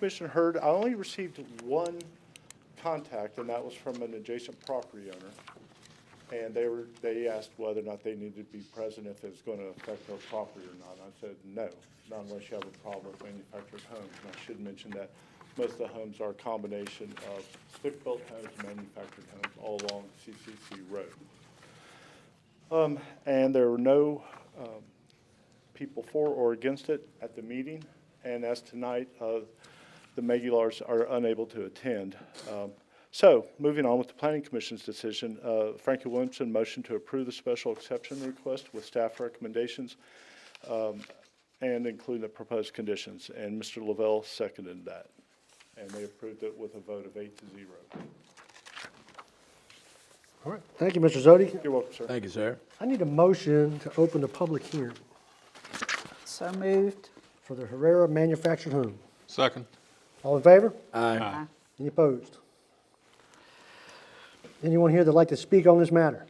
Commission heard, I only received one contact, and that was from an adjacent property owner. And they asked whether or not they needed to be present if it's going to affect their property or not. And I said, no, not unless you have a problem with manufactured homes. And I should mention that most of the homes are a combination of stick-built homes and manufactured homes all along CCC Road. And there were no people for or against it at the meeting. And as tonight, the Megulars are unable to attend. So, moving on with the Planning Commission's decision, Frankie Williamson motioned to approve the special exception request with staff recommendations and including the proposed conditions. And Mr. Lavelle seconded that. And they approved it with a vote of 8-0. All right. Thank you, Mr. Zodi. You're welcome, sir. Thank you, sir. I need a motion to open the public hearing So moved. for the Herrera manufactured home. Second. All in favor? Aye. Any opposed? Anyone here that'd like to speak on this matter?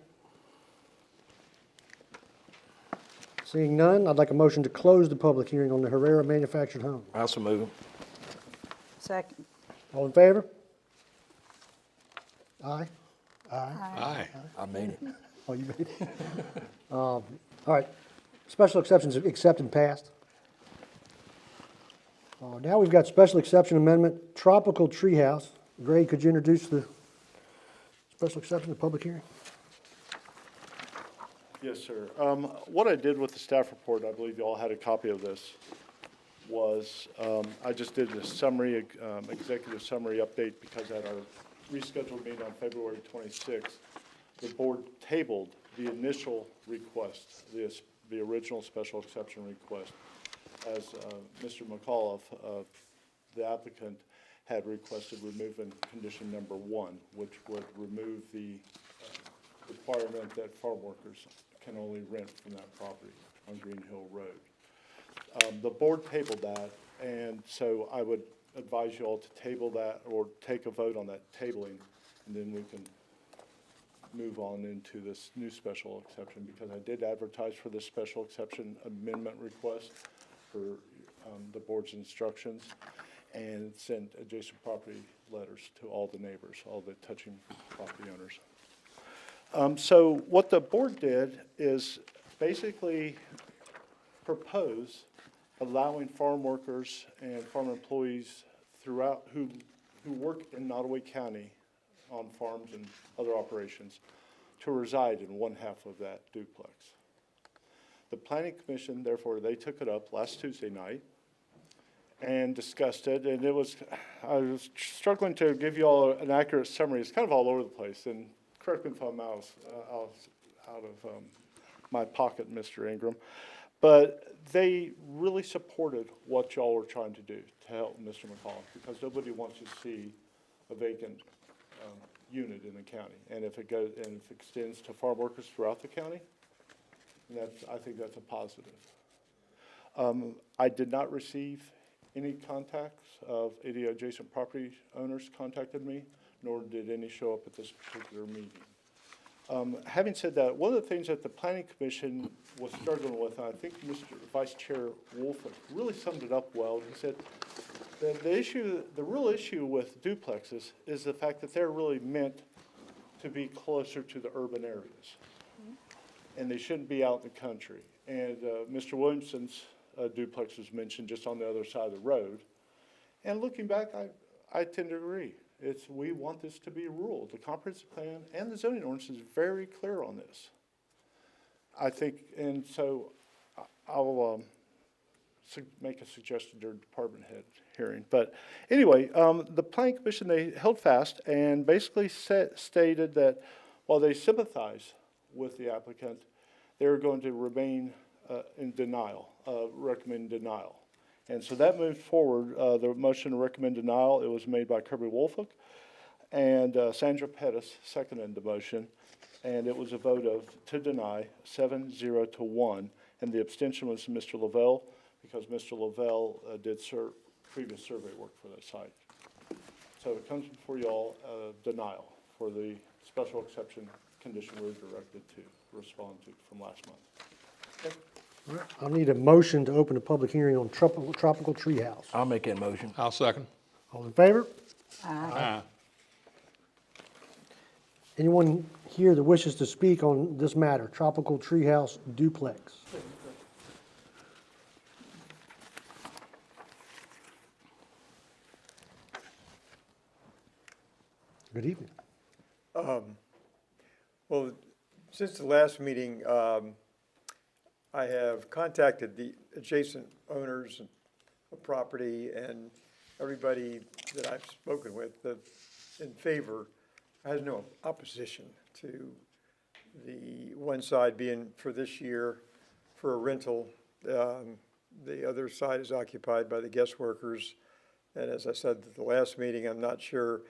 Seeing none, I'd like a motion to close the public hearing on the Herrera manufactured home. I also move. Second. All in favor? Aye? Aye. I made it. Oh, you made it? All right. Special exceptions accepted and passed. Now we've got special exception amendment, tropical treehouse. Greg, could you introduce the special exception to public hearing? Yes, sir. What I did with the staff report, I believe you all had a copy of this, was I just did a summary, executive summary update because at our rescheduled meeting on February 26th, the board tabled the initial request, the original special exception request, as Mr. McAuliffe, the applicant, had requested removing condition number 1, which would remove the requirement that farm workers can only rent from that property on Green Hill Road. The board tabled that, and so I would advise you all to table that or take a vote on that tabling, and then we can move on into this new special exception, because I did advertise for this special exception amendment request for the board's instructions, and sent adjacent property letters to all the neighbors, all the touching property owners. So what the board did is basically propose allowing farm workers and farm employees throughout who work in Nottoway County on farms and other operations to reside in one half of that duplex. The Planning Commission, therefore, they took it up last Tuesday night and discussed it, and I was struggling to give you all an accurate summary. It's kind of all over the place, and correct me if I'm out of my pocket, Mr. Ingram, but they really supported what y'all were trying to do to help Mr. McCollum, because nobody wants to see a vacant unit in the county, and if it extends to farm workers throughout the county, I think that's a positive. I did not receive any contacts of any adjacent property owners contacted me, nor did any show up at this particular meeting. Having said that, one of the things that the Planning Commission was struggling with, and I think Mr. Vice Chair Wolf really summed it up well. He said the real issue with duplexes is the fact that they're really meant to be closer to the urban areas, and they shouldn't be out in the country. And Mr. Williamson's duplex was mentioned just on the other side of the road. And looking back, I tend to agree. We want this to be rural. The comprehensive plan and the zoning ordinance is very clear on this. I think, and so I'll make a suggestion during department head hearing. But anyway, the Planning Commission, they held fast and basically stated that while they sympathize with the applicant, they were going to remain in denial, recommend denial. And so that moved forward. The motion to recommend denial, it was made by Kirby Wolfolk, and Sandra Pettis seconded the motion, and it was a vote to deny 7-0-1, and the abstention was Mr. Lavelle, because Mr. Lavelle did previous survey work for that site. So it comes before you all, denial for the special exception condition we were directed to respond to from last month. Okay. All right. I'll need a motion to open a public hearing on tropical treehouse. I'll make that motion. I'll second. All in favor? Aye. Anyone here that wishes to speak on this matter, Tropical Treehouse duplex? Good evening. Well, since the last meeting, I have contacted the adjacent owners of property and everybody that I've spoken with that's in favor has no opposition to the one side being for this year for a rental. The other side is occupied by the guest workers. And as I said at the last meeting, I'm not sure,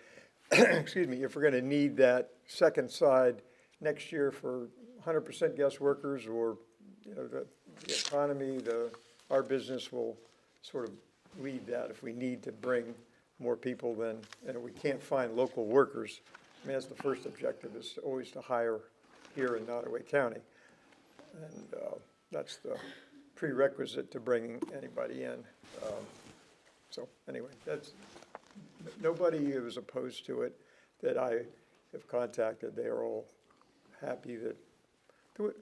excuse me, if we're going to need that second side next year for 100% guest workers, or the economy, our business will sort of lead that. If we need to bring more people, then we can't find local workers. I mean, that's the first objective, is always to hire here in Nottoway County, and that's the prerequisite to bringing anybody in. So anyway, that's nobody who is opposed to it that I have contacted. They are all happy that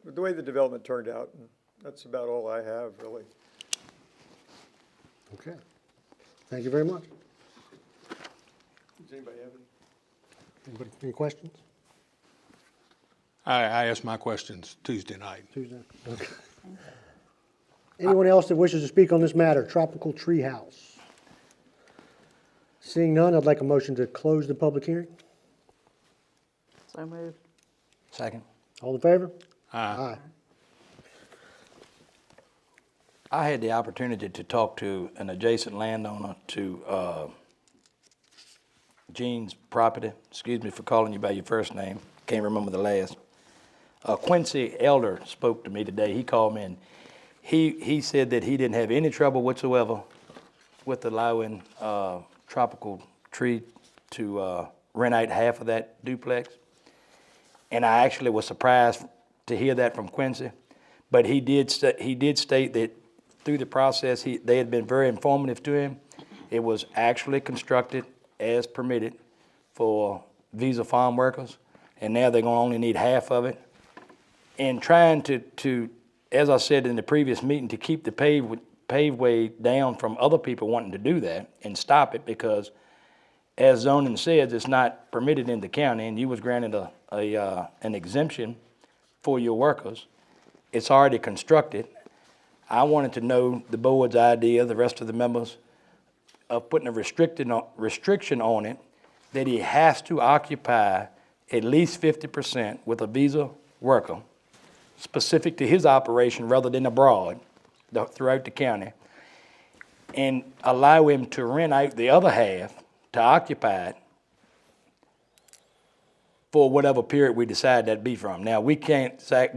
the way the development turned out, and that's about all I have, really. Okay. Thank you very much. Does anybody have any? Anybody, any questions? I asked my questions Tuesday night. Tuesday? Okay. Anyone else that wishes to speak on this matter, Tropical Treehouse? Seeing none, I'd like a motion to close the public hearing. So moved. Second. All in favor? Aye. I had the opportunity to talk to an adjacent landowner to Gene's property. Excuse me for calling you by your first name. Can't remember the last. Quincy Elder spoke to me today. He called me and he said that he didn't have any trouble whatsoever with allowing Tropical Tree to rent out half of that duplex. And I actually was surprised to hear that from Quincy. But he did state that through the process, they had been very informative to him. It was actually constructed as permitted for visa farm workers, and now they're gonna only need half of it. And trying to, as I said in the previous meeting, to keep the paveway down from other people wanting to do that and stop it, because as zoning says, it's not permitted in the county, and you was granted an exemption for your workers. It's already constructed. I wanted to know the board's idea, the rest of the members, of putting a restriction on it, that he has to occupy at least 50% with a visa worker, specific to his operation rather than abroad, throughout the county, and allow him to rent out the other half to occupy it for whatever period we decide that be from. Now, we can say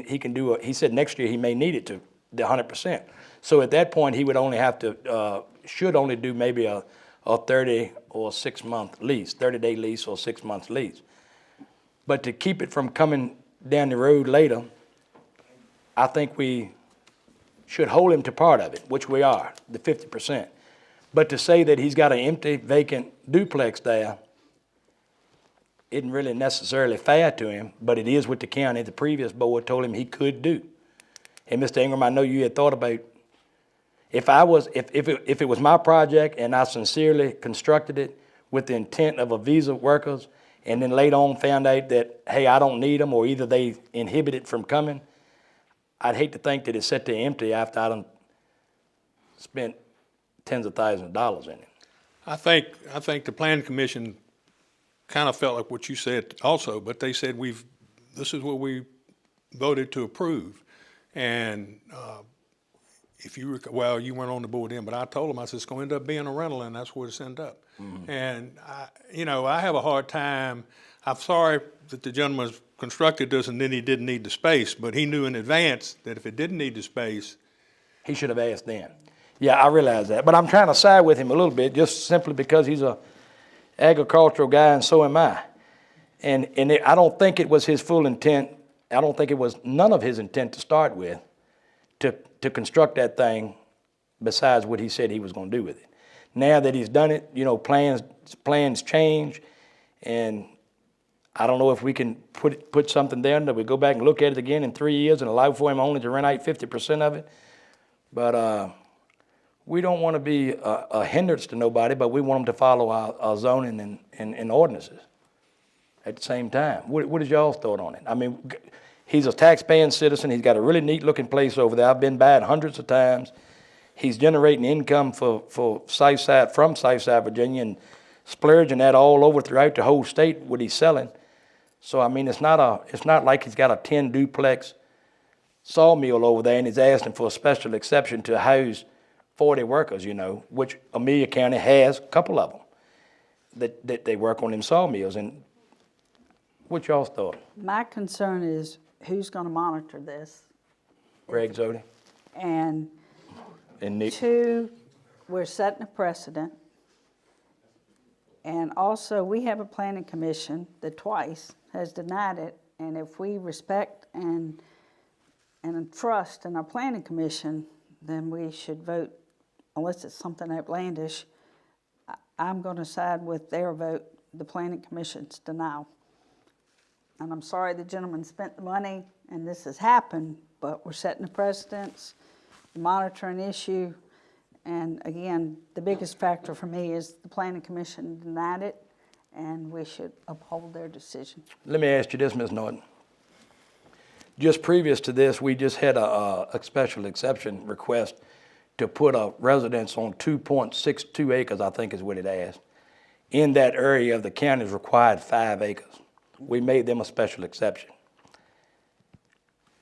he can do he said next year he may need it to the 100%. So at that point, he would only have to, should only do maybe a 30 or 6 month lease, 30-day lease or 6 months lease. But to keep it from coming down the road later, I think we should hold him to part of it, which we are, the 50%. But to say that he's got an empty, vacant duplex there isn't really necessarily fair to him, but it is what the county, the previous board told him he could do. And Mr. Ingram, I know you had thought about, if it was my project and I sincerely constructed it with the intent of a visa workers, and then later on found out that, hey, I don't need them, or either they inhibit it from coming, I'd hate to think that it's set there empty after I done spent tens of thousands of dollars in it. I think the Planning Commission kind of felt like what you said also, but they said this is what we voted to approve. And if you recall, well, you weren't on the board then, but I told them, I said, it's going to end up being a rental, and that's where it's end up. Mm-hmm. And I have a hard time. I'm sorry that the gentleman constructed this and then he didn't need the space, but he knew in advance that if it didn't need the space, he should have asked then. Yeah, I realize that, but I'm trying to side with him a little bit, just simply because he's a agricultural guy and so am I. And I don't think it was his full intent. I don't think it was none of his intent to start with to construct that thing besides what he said he was going to do with it. Now that he's done it, you know, plans change, and I don't know if we can put something there that we go back and look at it again in 3 years and allow for him only to rent out 50% of it. But we don't want to be a hindrance to nobody, but we want them to follow our zoning and ordinances at the same time. What is y'all's thought on it? I mean, he's a tax-paying citizen. He's got a really neat-looking place over there. I've been by it hundreds of times. He's generating income from Southside, Virginia, and splurging that all over throughout the whole state what he's selling. So I mean, it's not like he's got a 10 duplex sawmill over there and he's asking for a special exception to house 40 workers, you know, which Amelia County has a couple of them that they work on them sawmills. And what y'all's thought? My concern is who's gonna monitor this? Greg Zodi And and Nick? two, we're setting a precedent. And also, we have a planning commission that twice has denied it. And if we respect and trust in our planning commission, then we should vote, unless it's something outlandish. I'm gonna side with their vote, the planning commission's denial. And I'm sorry the gentleman spent the money and this has happened, but we're setting a precedence, monitoring issue. And again, the biggest factor for me is the planning commission denied it, and we should uphold their decision. Let me ask you this, Ms. Norton. Just previous to this, we just had a special exception request to put a residence on 2.62 acres, I think is what it asked. In that area of the county is required 5 acres. We made them a special exception.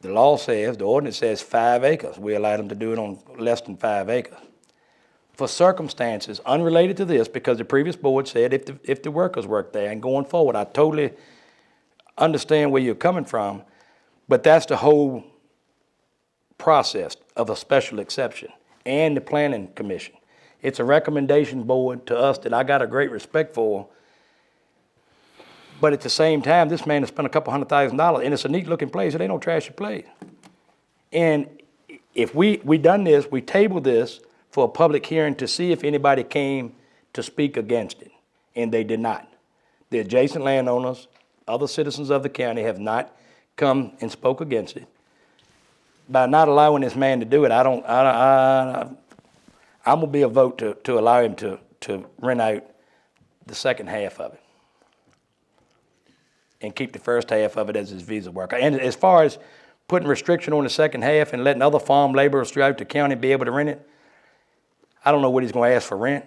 The law says, the ordinance says 5 acres. We allowed them to do it on less than 5 acres. For circumstances unrelated to this, because the previous board said if the workers work there, and going forward, I totally understand where you're coming from, but that's the whole process of a special exception and the planning commission. It's a recommendation board to us that I got a great respect for, but at the same time, this man has spent a couple $100,000, and it's a neat looking place. It ain't no trashy place. And if we done this, we tabled this for a public hearing to see if anybody came to speak against it, and they did not. The adjacent landowners, other citizens of the county have not come and spoke against it. By not allowing this man to do it, I'm gonna be a vote to allow him to rent out the second half of it and keep the first half of it as his visa worker. And as far as putting restriction on the second half and letting other farm laborers throughout the county be able to rent it, I don't know what he's gonna ask for rent,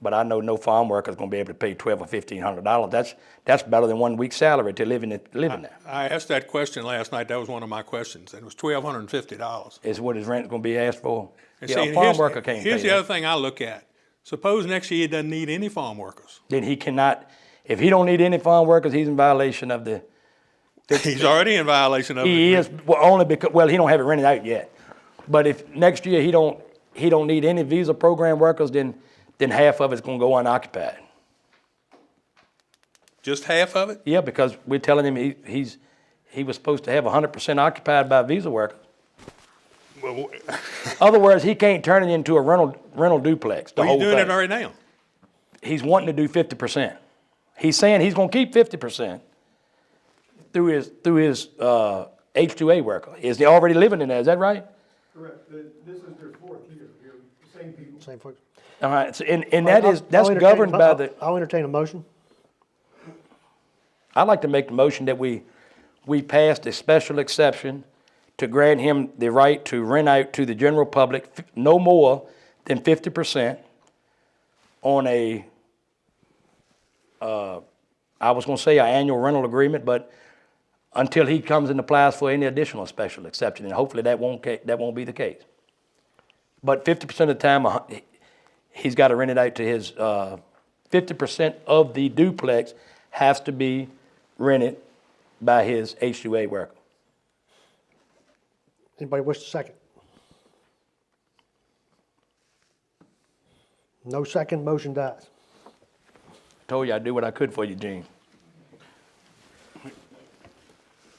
but I know no farm worker is gonna be able to pay $1,200 or $1,500. That's better than 1 week's salary to live there. I asked that question last night. That was one of my questions. And it was $1,250. Is what his rent gonna be asked for. And Yeah, see, a farm worker can't pay here's the that. other thing I look at. Suppose next year he doesn't need any farm workers. Then he cannot, if he don't need any farm workers, he's in violation of the, He's already in violation of it. he is, well, only because, well, he don't have it rented out yet. But if next year he don't need any visa program workers, then half of it's gonna go unoccupied. Just half of it? Yeah, because we're telling him he was supposed to have 100% occupied by visa workers. Well, Other words, he can't turn it into a rental duplex, the he's whole doing it thing. already now. He's wanting to do 50%. He's saying he's gonna keep 50% through his H-2A worker. Is he already living in there, is that right? Correct. This is their fourth year here, same people. Same folks. All right, so, and All right, that's I'll entertain- governed by the, I'll entertain a motion. I'd like to make the motion that we passed a special exception to grant him the right to rent out to the general public no more than 50% on I was gonna say an annual rental agreement, but until he comes and applies for any additional special exception, and hopefully that won't be the case. But 50% of the time, he's gotta rent it out to his, 50% of the duplex has to be rented by his H-2A worker. Anybody wish to second? No second, motion dies. Told you I'd do what I could for you, Gene.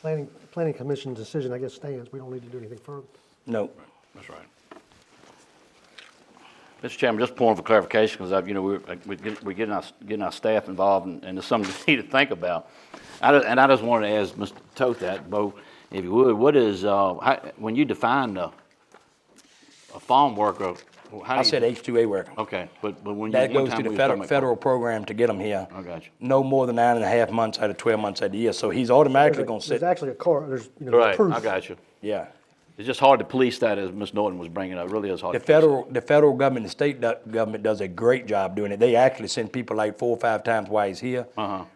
Planning commission decision, I guess, stands. We don't need to do anything further. No. That's right. Mr. Chairman, just point for clarification, because we're getting our staff involved, and there's something we need to think about. I just wanted to ask Mr. Toth, Bo, if you would, what is, when you define a farm worker, how do you? I said H-2A worker. Okay, but when you. That one goes time to we the was talking about- federal program to get them here. I got you. No more than 9.5 months out of 12 months out of the year, so he's automatically gonna There's sit, actually a car, there's, you know, Right, proof. I got you. yeah. It's just hard to police that, as Ms. Norton was bringing up, it really is hard. The to police federal government, the state government does a great job doing it. They actually send people like 4 or 5 times while he's here,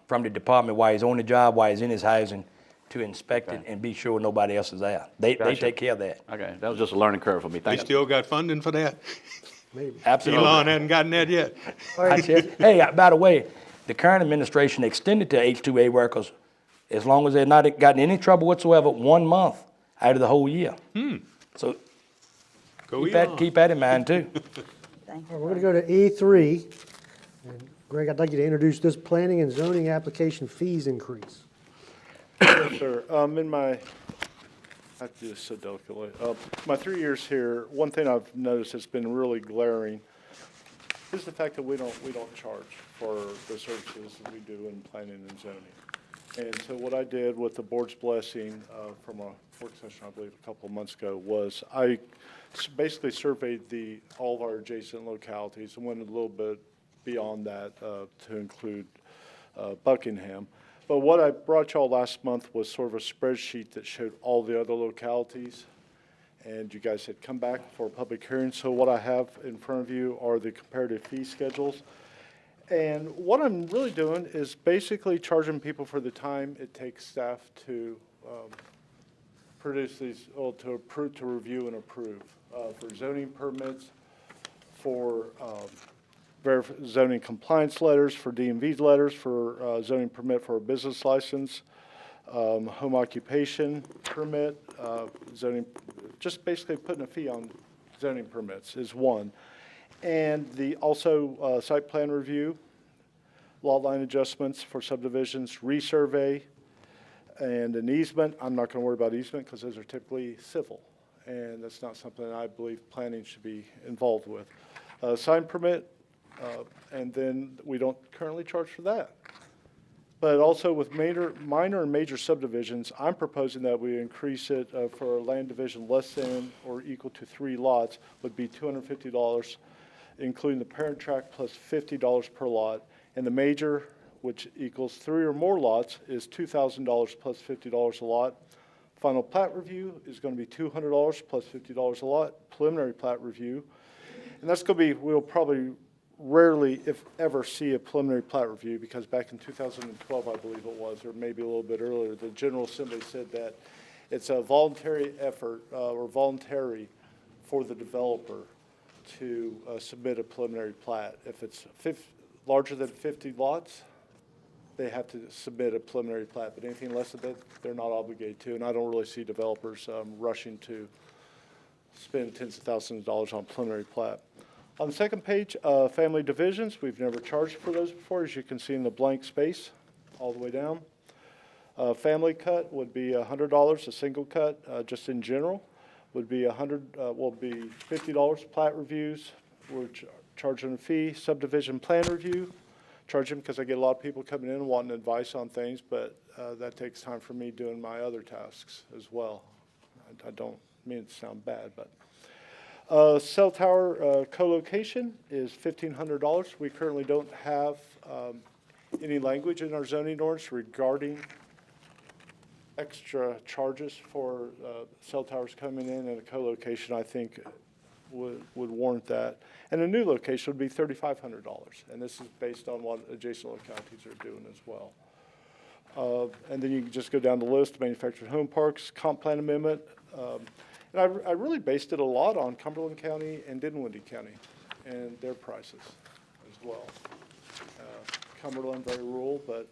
from the department, while he's on the job, while he's in his housing, to inspect it and be sure nobody else is there. They Gotcha. take care of that. Okay, that was just a learning curve for me, They thank you. still got funding for that? Maybe. Absolutely. Elon hadn't gotten that yet. I said, hey, by the way, the current administration extended to H-2A workers, as long as they're not gotten any trouble whatsoever, 1 month out of the whole year. So Go keep Elon. that in mind too. Thank All you. right, we're gonna go to E3. And Greg, I'd like you to introduce this planning and zoning application fees increase. Yes, sir. I have to do this so delicately. My 3 years here, one thing I've noticed that's been really glaring is the fact that we don't charge for the services that we do in planning and zoning. And so what I did with the board's blessing from a work session, I believe, a couple of months ago, was I basically surveyed all of our adjacent localities and went a little bit beyond that to include Buckingham. But what I brought y'all last month was sort of a spreadsheet that showed all the other localities. And you guys had come back for a public hearing. So what I have in front of you are the comparative fee schedules. And what I'm really doing is basically charging people for the time it takes staff to produce these, or to review and approve for zoning permits, for zoning compliance letters, for DMV letters, for zoning permit for a business license, home occupation permit, zoning, just basically putting a fee on zoning permits is one. And also site plan review, lot line adjustments for subdivisions, resurvey, and an easement. I'm not going to worry about easement because those are typically civil, and that's not something I believe planning should be involved with. Sign permit, and then we don't currently charge for that. But also with minor and major subdivisions, I'm proposing that we increase it for a land division less than or equal to 3 lots would be $250, including the parent tract plus $50 per lot. And the major, which equals 3 or more lots, is $2,000 plus $50 a lot. Final plat review is going to be $200 plus $50 a lot. Preliminary plat review. And that's going to be, we'll probably rarely, if ever, see a preliminary plat review, because back in 2012, I believe it was, or maybe a little bit earlier, the General Assembly said that it's a voluntary effort, or voluntary for the developer to submit a preliminary plat. If it's larger than 50 lots, they have to submit a preliminary plat, but anything less than that, they're not obligated to, and I don't really see developers rushing to spend tens of thousands of dollars on preliminary plat. On the second page, family divisions, we've never charged for those before, as you can see in the blank space all the way down. Family cut would be $100, a single cut, just in general, would be $50. Plat reviews, we're charging a fee. Subdivision plan review, charge them because I get a lot of people coming in wanting advice on things, but that takes time for me doing my other tasks as well. I don't mean it to sound bad, but. Cell tower co-location is $1,500. We currently don't have any language in our zoning ordinance regarding extra charges for cell towers coming in, and a co-location, I think, would warrant that. And a new location would be $3,500, and this is based on what adjacent localities are doing as well. And then you can just go down the list: manufactured home parks, comp plan amendment. And I really based it a lot on Cumberland County and Dinwiddie County and their prices as well. Cumberland, very rural, but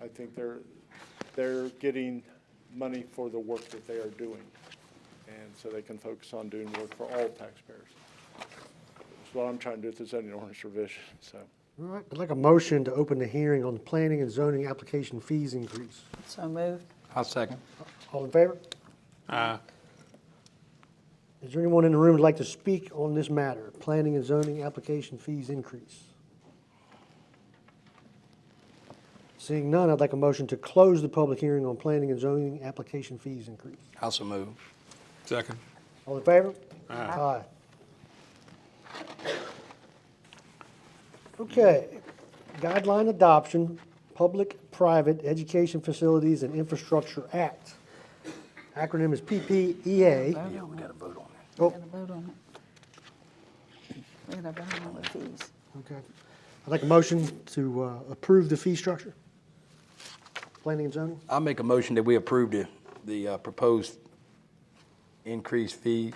I think they're getting money for the work that they are doing. And so they can focus on doing work for all taxpayers. That's what I'm trying to do with the zoning ordinance revision, so. All right, I'd like a motion to open the hearing on the planning and zoning application fees increase. So moved. I'll second. All in favor? Is there anyone in the room who'd like to speak on this matter? Planning and zoning application fees increase. Seeing none, I'd like a motion to close the public hearing on planning and zoning application fees increase. Also move. Second. All in favor? Aye. Okay, guideline adoption, Public-Private Education Facilities and Infrastructure Act. Acronym is PPEA. Yeah, we gotta vote on that. Oh, We gotta vote on it. We gotta vote on the fees. okay. I'd like a motion to approve the fee structure. Planning and zoning. I'll make a motion that we approve the proposed increased fee.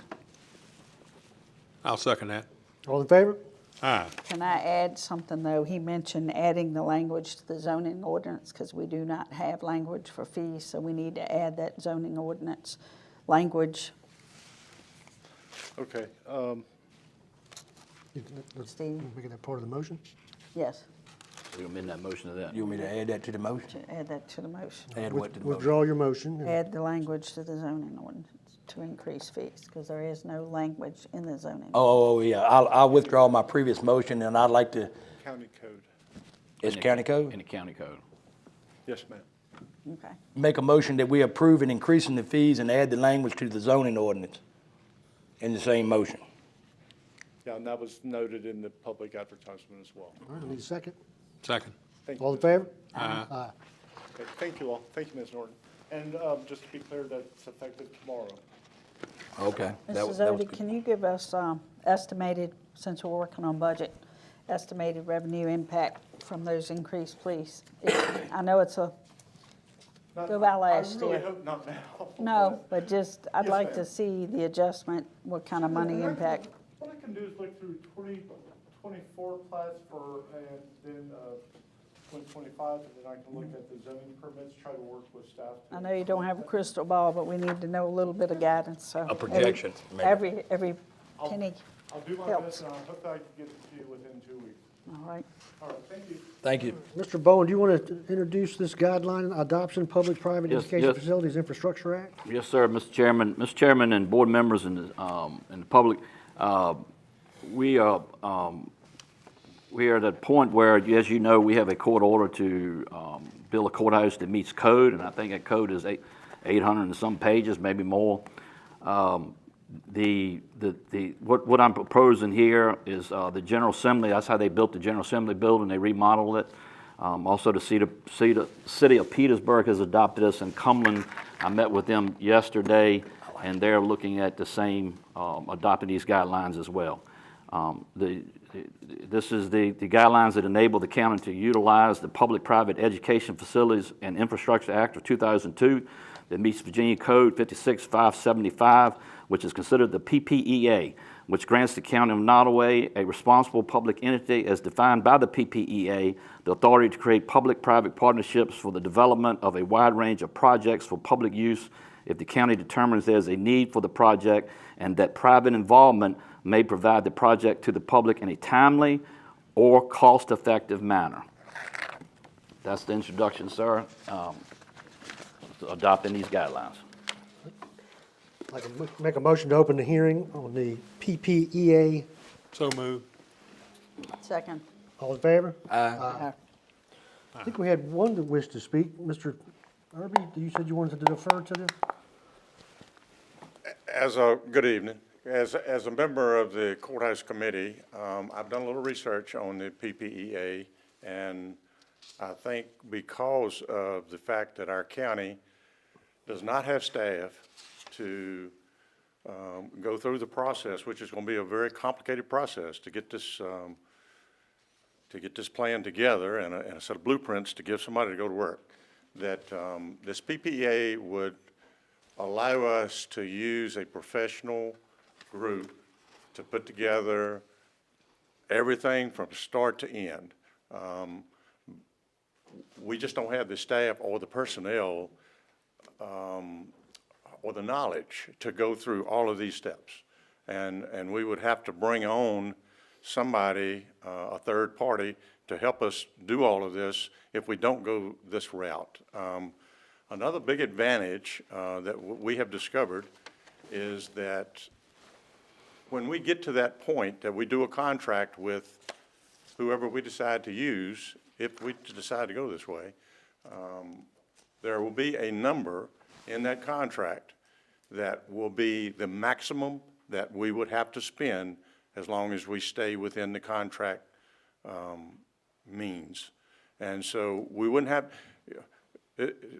I'll second that. All in favor? Aye. Can I add something, though? He mentioned adding the language to the zoning ordinance, because we do not have language for fees, so we need to add that zoning ordinance language. Okay, Steve? Making that part of the motion? Yes, We amend that motion to that. You want me to add that to the motion? to add that to the motion. Add what to the motion? Withdraw your motion. and- Add the language to the zoning ordinance to increase fees, because there is no language in the zoning. Oh, yeah, I'll withdraw my previous motion, and I'd like to, county code. it's county In code? the county code. Yes, ma'am. Okay. Make a motion that we approve an increase in the fees and add the language to the zoning ordinance in the same motion. Yeah, and that was noted in the public advertisement as well. All right, I need a second. Second. Thank you. All in favor? Aye. Aye. Okay, thank you all. Thank you, Ms. Norton. And just to be clear, that's effective tomorrow. Okay. that Mrs. was Odie, good. can you give us estimated, since we're working on budget, estimated revenue impact from those increased, please? I know it's a, Go by last I really year. hope not now. no, but just, I'd Yes, like ma'am. to see the adjustment, what kind of money And I can- impact. What I can do is look through 2024 plats for, and then 2025, and then I can look at the zoning permits, try to work with staff. I know you don't have a crystal ball, but we need to know a little bit of guidance, so. A projection, maybe. Every penny, I'll do my helps. best, and I hope I can get it to you within 2 weeks. all right. All right, thank you. Thank you. Mr. Bowen, do you want to introduce this guideline, Adoption Public-Private Yes, Education yes. Facilities Infrastructure Act? Yes, sir, Mr. Chairman. Mr. Chairman and board members and the public, we are at a point where, as you know, we have a court order to build a courthouse that meets code, and I think that code is 800 and some pages, maybe more. What I'm proposing here is the General Assembly. That's how they built the General Assembly building. They remodeled it. Also, the City of Petersburg has adopted us, and Cumberland, I met with them yesterday, and they're looking at the same, adopting these guidelines as well. This is the guidelines that enable the county to utilize the Public-Private Education Facilities and Infrastructure Act of 2002 that meets Virginia Code 56575, which is considered the PPEA, which grants the County of Nottoway, a responsible public entity as defined by the PPEA, the authority to create public-private partnerships for the development of a wide range of projects for public use if the county determines there's a need for the project and that private involvement may provide the project to the public in a timely or cost-effective manner. That's the introduction, sir, to adopting these guidelines. I can make a motion to open the hearing on the PPEA. So moved. Second. All in favor? Aye. I think we had one that wished to speak. Mr. Irby, you said you wanted to defer to this? Good evening. As a member of the Courthouse Committee, I've done a little research on the PPEA, and I think because of the fact that our county does not have staff to go through the process, which is going to be a very complicated process to get this plan together and a set of blueprints to give somebody to go to work, that this PPEA would allow us to use a professional group to put together everything from start to end. We just don't have the staff or the personnel or the knowledge to go through all of these steps. And we would have to bring on somebody, a third party, to help us do all of this if we don't go this route. Another big advantage that we have discovered is that when we get to that point that we do a contract with whoever we decide to use, if we decide to go this way, there will be a number in that contract that will be the maximum that we would have to spend as long as we stay within the contract means. And so we wouldn't have,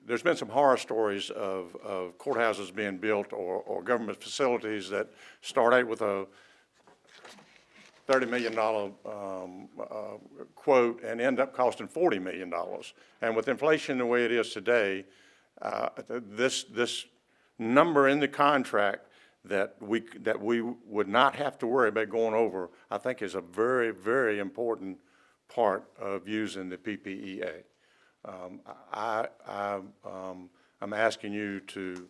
there's been some horror stories of courthouses being built or government facilities that start out with a $30 million quote and end up costing $40 million. And with inflation the way it is today, this number in the contract that we would not have to worry about going over, I think is a very, very important part of using the PPEA. I'm asking you to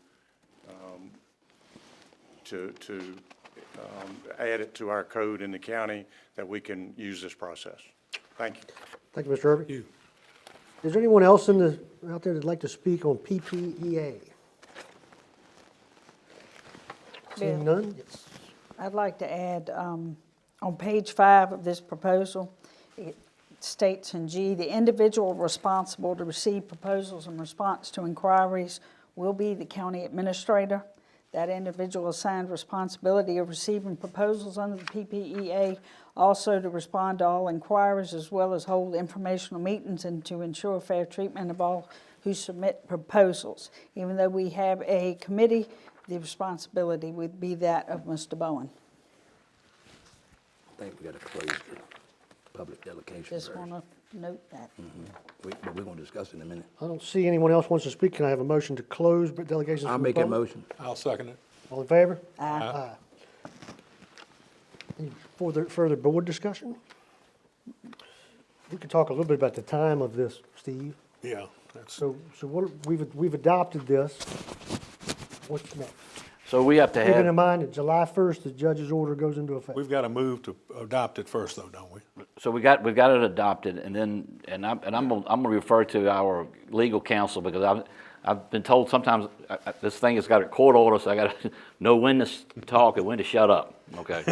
add it to our code in the county that we can use this process. Thank you. Thank you, Mr. Irby. Is there anyone else out there that'd like to speak on PPEA? Seeing none? Yes. I'd like to add, on page 5 of this proposal, it states in G, the individual responsible to receive proposals in response to inquiries will be the county administrator. That individual assigned responsibility of receiving proposals under the PPEA, also to respond to all inquiries as well as hold informational meetings and to ensure fair treatment of all who submit proposals. Even though we have a committee, the responsibility would be that of Mr. Bowen. I think we got to close the public delegation Just first. want to note that. But we're going to discuss it in a minute. I don't see anyone else wants to speak. Can I have a motion to close delegations I'll from the make that public? motion. I'll second it. All in favor? Aye. Any further board discussion? We could talk a little bit about the time of this, Steve. Yeah, that's, So what, we've adopted this. What's next? So we have to Keeping in have, mind that July 1st, the judge's order goes into effect. we've got to move to adopt it first though, don't we? so we've got it adopted, and then, I'm gonna refer to our legal counsel, because I've been told sometimes this thing has got a court order, so I got to know when to talk and when to shut up, okay?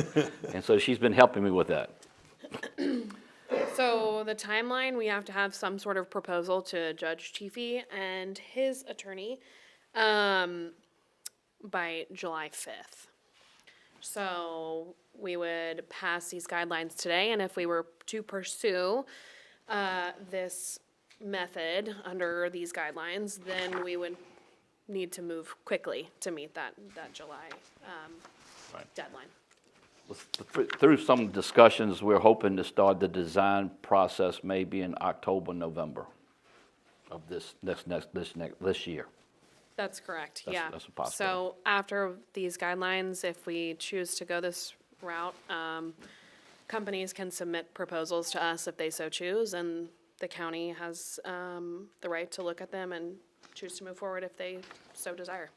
And so she's been helping me with that. So the timeline, we have to have some sort of proposal to Judge Chiefy and his attorney by July 5th. So we would pass these guidelines today, and if we were to pursue this method under these guidelines, then we would need to move quickly to meet that July deadline. Through some discussions, we're hoping to start the design process maybe in October, November of this year. That's correct, That's- yeah. that's a possibility. So after these guidelines, if we choose to go this route, companies can submit proposals to us if they so choose, and the county has the right to look at them and choose to move forward if they so desire.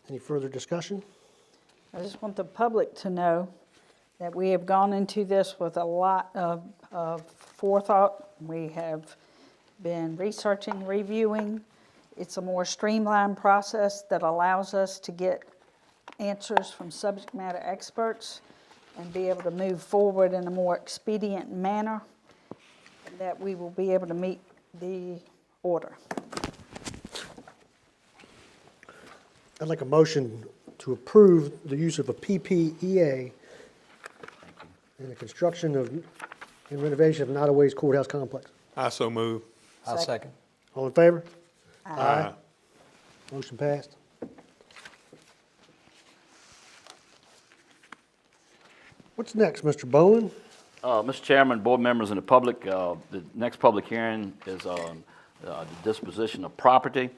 Any further discussion? I just want the public to know that we have gone into this with a lot of forethought. We have been researching, reviewing. It's a more streamlined process that allows us to get answers from subject matter experts and be able to move forward in a more expedient manner, that we will be able to meet the order. I'd like a motion to approve the use of a PPEA in the construction of and renovation of Nottoway's Courthouse complex. I so move. I'll second. All in favor? Aye. Motion passed. What's next, Mr. Bowen? Mr. Chairman, board members and the public, the next public hearing is on the disposition of property.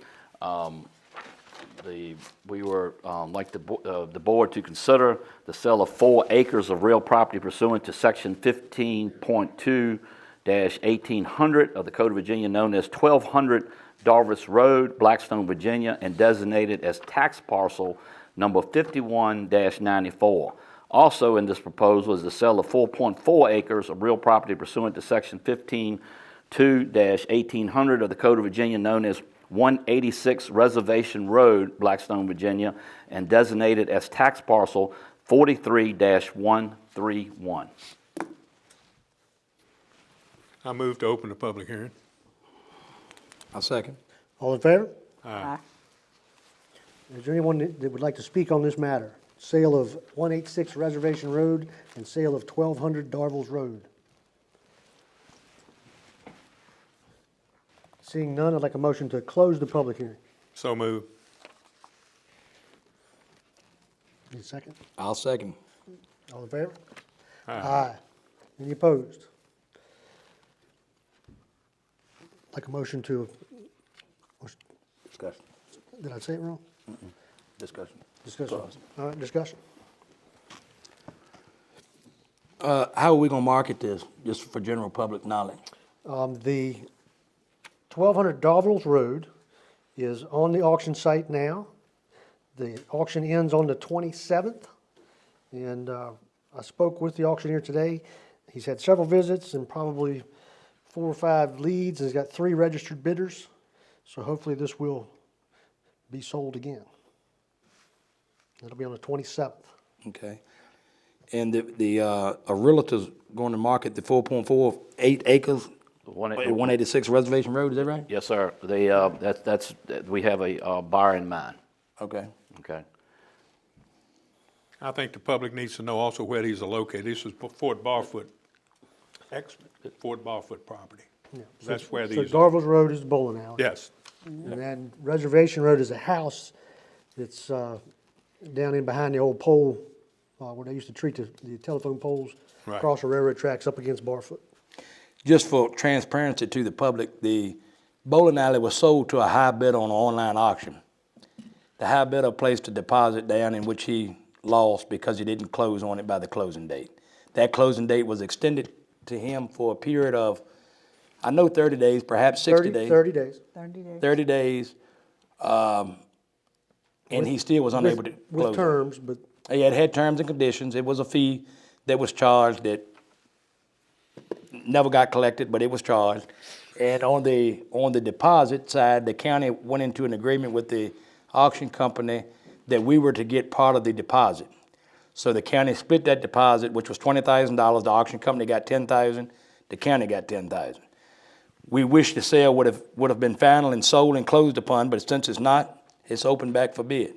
We were, like the board to consider the sale of 4 acres of real property pursuant to section 15.2-1800 of the Code of Virginia, known as 1200 Darvis Road, Blackstone, Virginia, and designated as tax parcel number 51-94. Also in this proposal is the sale of 4.4 acres of real property pursuant to section 15.2-1800 of the Code of Virginia, known as 186 Reservation Road, Blackstone, Virginia, and designated as tax parcel 43-131. I move to open the public hearing. I'll second. All in favor? Aye. Is there anyone that would like to speak on this matter? Sale of 186 Reservation Road and sale of 1200 Darville's Road. Seeing none, I'd like a motion to close the public hearing. So move. Need a second? I'll second. All in favor? Aye. Any opposed? Like a motion to, Discussion. did I say it wrong? Discussion. Discussion. Close. All right, discussion. How are we gonna market this, just for general public knowledge? The 1200 Darville's Road is on the auction site now. The auction ends on the 27th. And I spoke with the auctioneer today. He's had several visits and probably 4 or 5 leads, and he's got 3 registered bidders. So hopefully this will be sold again. It'll be on the 27th. Okay. And a realtor's going to market the 4.48 acres, 186 Reservation Road, is that right? Yes, sir. We have a buyer in mind. Okay. Okay. I think the public needs to know also where these are located. This is Fort Barfoot, Fort Barfoot property. That's where So these are. Darville's Road is the bowling alley. Yes. And then Reservation Road is a house that's down in behind the old pole where they used to treat the telephone poles Right. across the railroad tracks up against Barfoot. Just for transparency to the public, the bowling alley was sold to a high bidder on an online auction. The high bidder placed a deposit down in which he lost because he didn't close on it by the closing date. That closing date was extended to him for a period of, I know 30 days, perhaps 60 days. 30 days. 30 days. 30 days, and he still was unable to close. With terms, but He had terms and conditions. It was a fee that was charged that never got collected, but it was charged. And on the deposit side, the county went into an agreement with the auction company that we were to get part of the deposit. So the county split that deposit, which was $20,000. The auction company got $10,000. The county got $10,000. We wish the sale would have been final and sold and closed upon, but since it's not, it's open back for bid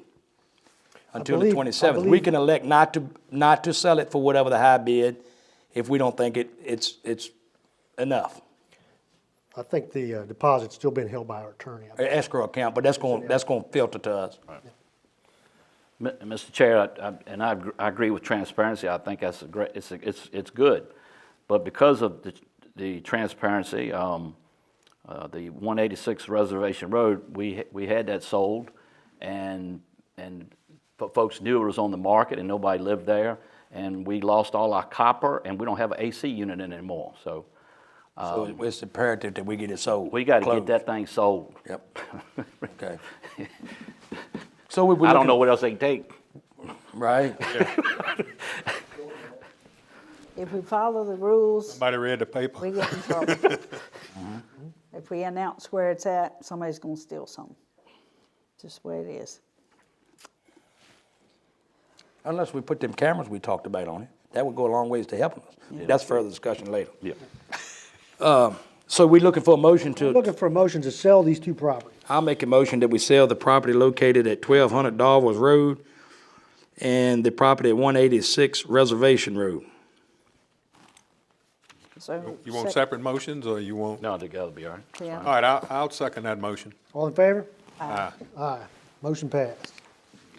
until the believe- 27th. We can elect not to sell it for whatever the high bid if we don't think it's enough. I think the deposit's still being held by our attorney. Escrow account, but that's going to filter to us. Mr. Chair, I agree with transparency. I think that's it's good. But because of the transparency, the 186 Reservation Road, we had that sold, and folks knew it was on the market and nobody lived there, and we lost all our copper, and we don't have an AC unit in it anymore. So So it's imperative that we get it sold. we got to get closed. that thing sold. Yep. Okay. So we I don't know what else they can take. Right? If we follow the rules, Somebody read the paper. we get in trouble. If we announce where it's at, somebody's gonna steal something. Just the way it is. Unless we put them cameras we talked about on it. That would go a long ways to helping us. That's further discussion later. Yeah. So we're looking for a motion We're looking for a motion to sell these 2 properties. I'll make a motion that we sell the property located at 1200 Darville's Road and the property at 186 Reservation Road. So. You want separate motions, or you want? No, together be all right. Yeah. All right, I'll second that motion. All in favor? Aye. Aye. Motion passed.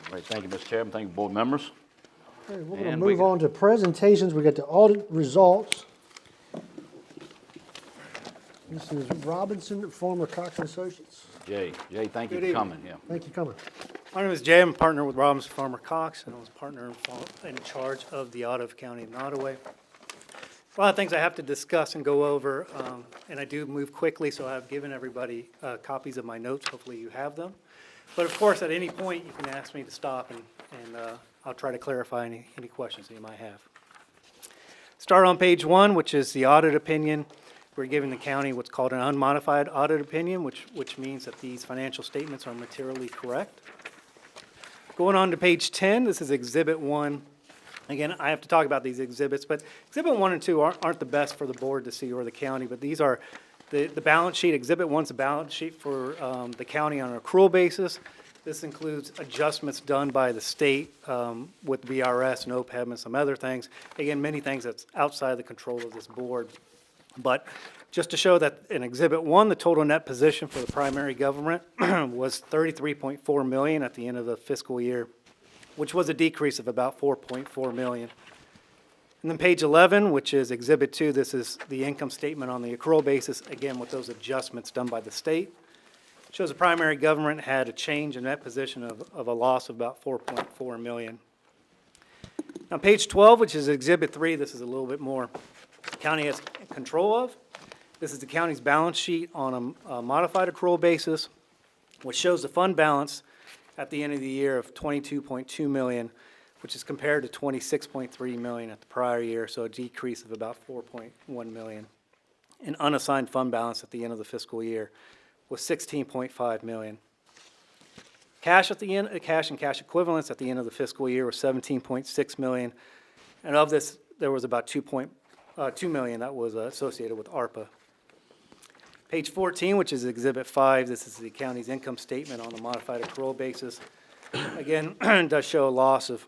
All right, thank you, Mr. Chairman. Thank you, board members. Okay, we're going to And we move on to presentations. We got the audit results. This is Robinson, former Cox and Associates. Jay, thank you Good for coming. Yeah. Thank you for coming. My name is Jay. I'm a partner with Robinson Farmer Cox, and I was partner in charge of the audit of County of Nottoway. A lot of things I have to discuss and go over, and I do move quickly, so I've given everybody copies of my notes. Hopefully you have them. But of course, at any point, you can ask me to stop, and I'll try to clarify any questions that you might have. Start on page 1, which is the audit opinion. we're giving the county what's called an unmodified audit opinion, which means that these financial statements are materially correct. Going on to page 10, this is Exhibit 1. Again, I have to talk about these exhibits, but Exhibit 1 and 2 aren't the best for the board to see or the county, but these are the balance sheet. Exhibit 1's a balance sheet for the county on an accrual basis. This includes adjustments done by the state with VRS and OPEB and some other things. Again, many things that's outside the control of this board. But just to show that in Exhibit 1, the total net position for the primary government was $33.4 million at the end of the fiscal year, which was a decrease of about $4.4 million. And then page 11, which is Exhibit 2, this is the income statement on the accrual basis, again with those adjustments done by the state. Shows the primary government had a change in net position of a loss of about $4.4 million. Now page 12, which is Exhibit 3, this is a little bit more county has control of. This is the county's balance sheet on a modified accrual basis, which shows the fund balance at the end of the year of $22.2 million, which is compared to $26.3 million at the prior year, so a decrease of about $4.1 million. And unassigned fund balance at the end of the fiscal year was $16.5 million. Cash at the end, cash and cash equivalents at the end of the fiscal year was $17.6 million, and of this, there was about $2 million that was associated with ARPA. Page 14, which is Exhibit 5, this is the county's income statement on a modified accrual basis. Again, does show a loss of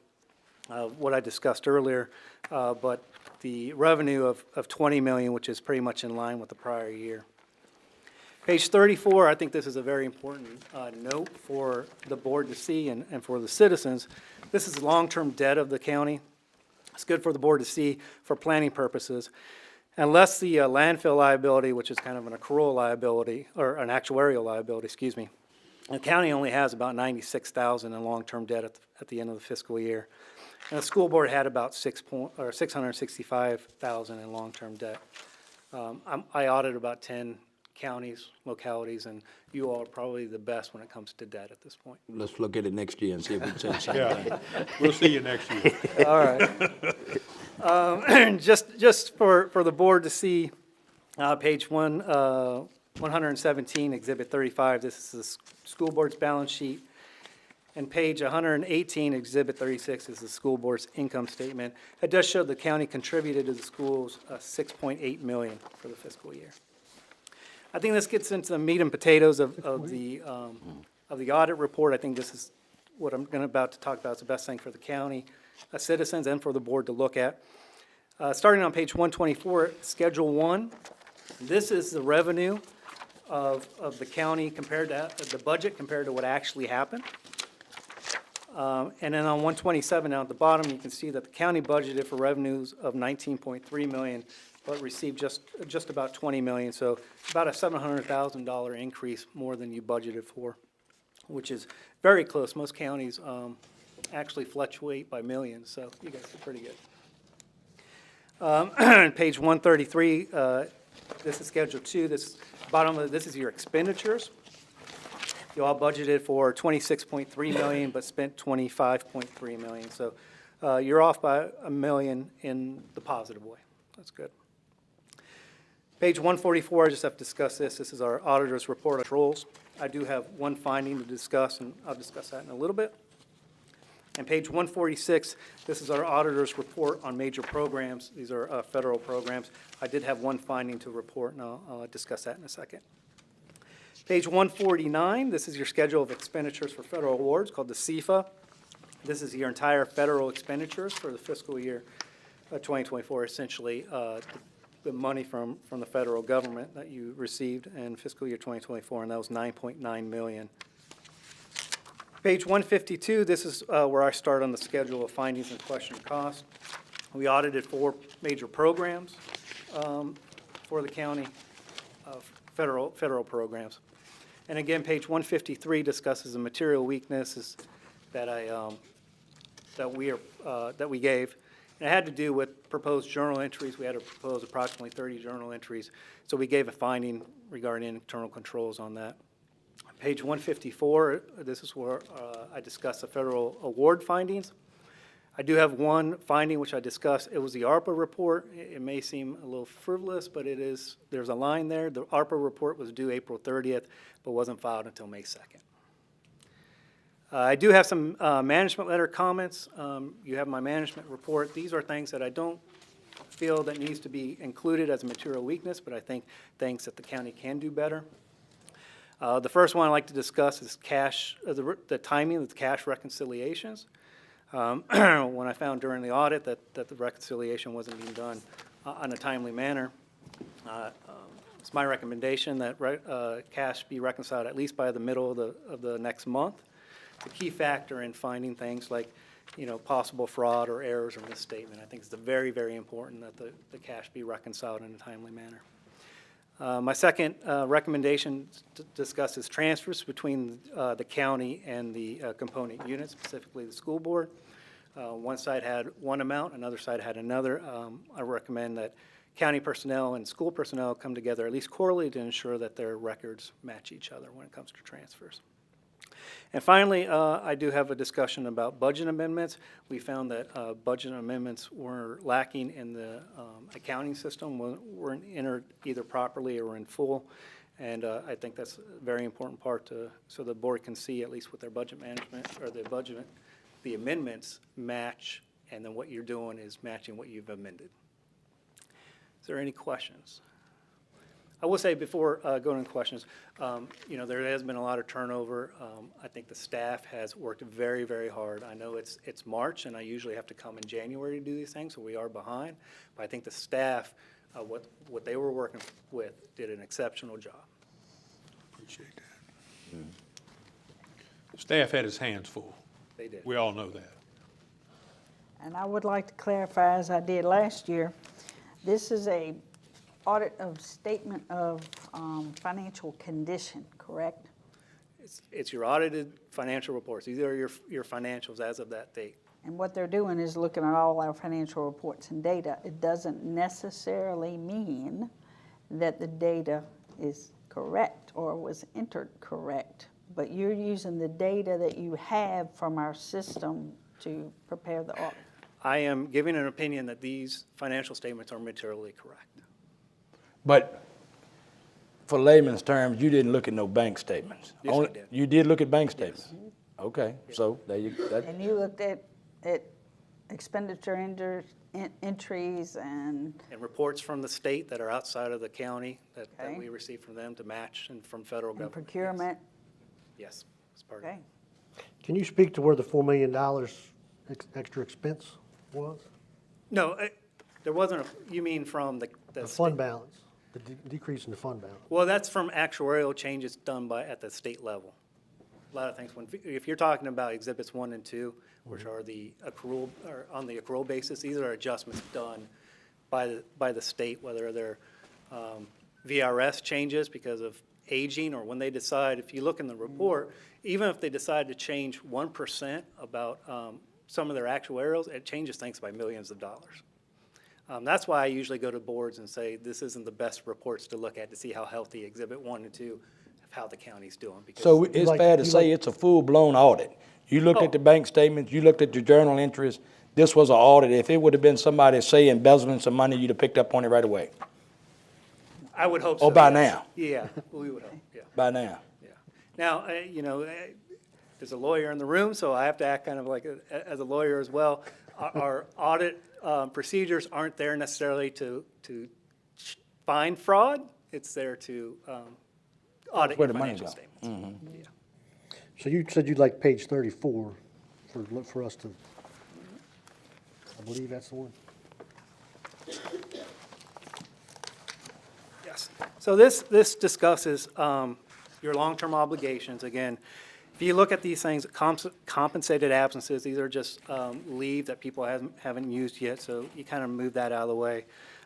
what I discussed earlier, but the revenue of $20 million, which is pretty much in line with the prior year. Page 34, I think this is a very important note for the board to see and for the citizens. This is long-term debt of the county. It's good for the board to see for planning purposes. Unless the landfill liability, which is kind of an accrual liability, or an actuarial liability, excuse me, the county only has about $96,000 in long-term debt at the end of the fiscal year. And the school board had about $665,000 in long-term debt. I audited about 10 counties, localities, and you all are probably the best when it comes to debt at this point. Let's look at it next year and see if we can say the same Yeah, thing. we'll see you next year. All right. Just for the board to see, page 117, Exhibit 35, this is the school board's balance sheet. And page 118, Exhibit 36, is the school board's income statement. It does show the county contributed to the schools $6.8 million for the fiscal year. I think this gets into the meat and potatoes of the audit report. I think this is what I'm about to talk about. It's the best thing for the county, citizens, and for the board to look at. Starting on page 124, Schedule 1. This is the revenue of the county compared to the budget compared to what actually happened. And then on 127 down at the bottom, you can see that the county budgeted for revenues of $19.3 million, but received just about $20 million, so about a $700,000 increase more than you budgeted for, which is very close. Most counties actually fluctuate by millions, so you guys are pretty good. Page 133, this is Schedule 2. This is your expenditures. You all budgeted for $26.3 million, but spent $25.3 million, so you're off by $1 million in the positive way. That's good. Page 144, I just have to discuss this. This is our auditor's report on controls. I do have one finding to discuss, and I'll discuss that in a little bit. And page 146, this is our auditor's report on major programs. These are federal programs. I did have one finding to report, and I'll discuss that in a second. Page 149, this is your schedule of expenditures for federal awards called the CFA. This is your entire federal expenditures for the fiscal year 2024, essentially the money from the federal government that you received in fiscal year 2024, and that was $9.9 million. Page 152, this is where I start on the schedule of findings and question costs. We audited 4 major programs for the county, federal programs. And again, page 153 discusses the material weaknesses that we gave. And it had to do with proposed journal entries. We had to propose approximately 30 journal entries. So we gave a finding regarding internal controls on that. Page 154, this is where I discuss the federal award findings. I do have one finding which I discussed. It was the ARPA report. It may seem a little frivolous, but it is, there's a line there. The ARPA report was due April 30th, but wasn't filed until May 2nd. I do have some management letter comments. You have my management report. These are things that I don't feel that needs to be included as a material weakness, but I think things that the county can do better. The first one I'd like to discuss is cash, the timing of the cash reconciliations. When I found during the audit that the reconciliation wasn't being done on a timely manner, it's my recommendation that cash be reconciled at least by the middle of the next month. It's a key factor in finding things like, possible fraud or errors or misstatement. I think it's very, very important that the cash be reconciled in a timely manner. My second recommendation discusses transfers between the county and the component units, specifically the school board. One side had one amount, another side had another. I recommend that county personnel and school personnel come together at least quarterly to ensure that their records match each other when it comes to transfers. And finally, I do have a discussion about budget amendments. We found that budget amendments were lacking in the accounting system, weren't entered either properly or in full. And I think that's a very important part so the board can see at least what their budget management or the amendments match, and then what you're doing is matching what you've amended. Is there any questions? I will say before going into questions, there has been a lot of turnover. I think the staff has worked very, very hard. I know it's March, and I usually have to come in January to do these things, so we are behind. But I think the staff, what they were working with, did an exceptional job. Appreciate that. Staff had his hands full. They did. We all know that. And I would like to clarify, as I did last year, this is a audit of statement of financial condition, correct? It's your audited financial reports. These are your financials as of that date. And what they're doing is looking at all our financial reports and data. It doesn't necessarily mean that the data is correct or was entered correct, but you're using the data that you have from our system to prepare the audit. I am giving an opinion that these financial statements are materially correct. But for layman's terms, you didn't look at no bank statements. Yes, I did. You did look at bank statements? Okay, so there you go. And you looked at expenditure entries and reports from the state that are outside of the county that Okay. we receive from them to match, and from federal government. procurement. Yes, it's part of Okay. it. Can you speak to where the $4 million extra expense was? No, there wasn't, you mean from the The state? fund balance, the decrease in the fund balance. Well, that's from actuarial changes done at the state level. A lot of things, if you're talking about exhibits 1 and 2, which are the accrual, or on the accrual basis, these are adjustments done by the state, whether they're VRS changes because of aging, or when they decide, if you look in the report, even if they decide to change 1% about some of their actuarials, it changes things by millions of dollars. That's why I usually go to boards and say, this isn't the best reports to look at to see how healthy exhibit 1 and 2, of how the county's doing. Because So it's fair to say it's a full-blown audit. You looked at the bank statements, you looked at your journal entries. This was an audit. If it would have been somebody, say, embezzling some money, you'd have picked up on it right away. I would hope so. Or by yes. now. Yeah, we would hope, yeah. By now. Yeah. Now, there's a lawyer in the room, so I have to act kind of like as a lawyer as well. Our audit procedures aren't there necessarily to find fraud. It's there to audit where your the money financial goes. statements. Yeah. So you said you'd like page 34 for us to, I believe that's the one. Yes. So this discusses your long-term obligations. Again, if you look at these things, compensated absences, these are just leave that people haven't used yet, so you kind of move that out of the way.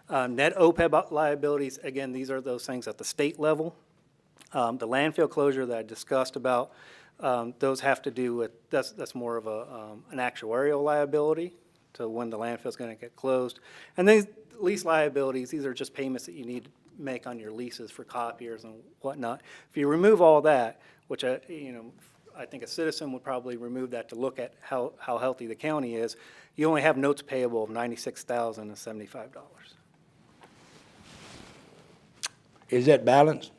Net OPEB liabilities, again, these are those things at the state level. The landfill closure that I discussed about, those have to do with, that's more of an actuarial liability to when the landfill's going to get closed. And these lease liabilities, these are just payments that you need to make on your leases for copiers and whatnot. If you remove all that, which I I think a citizen would probably remove that to look at how healthy the county is. You only have notes payable of $96,075. Is that balanced?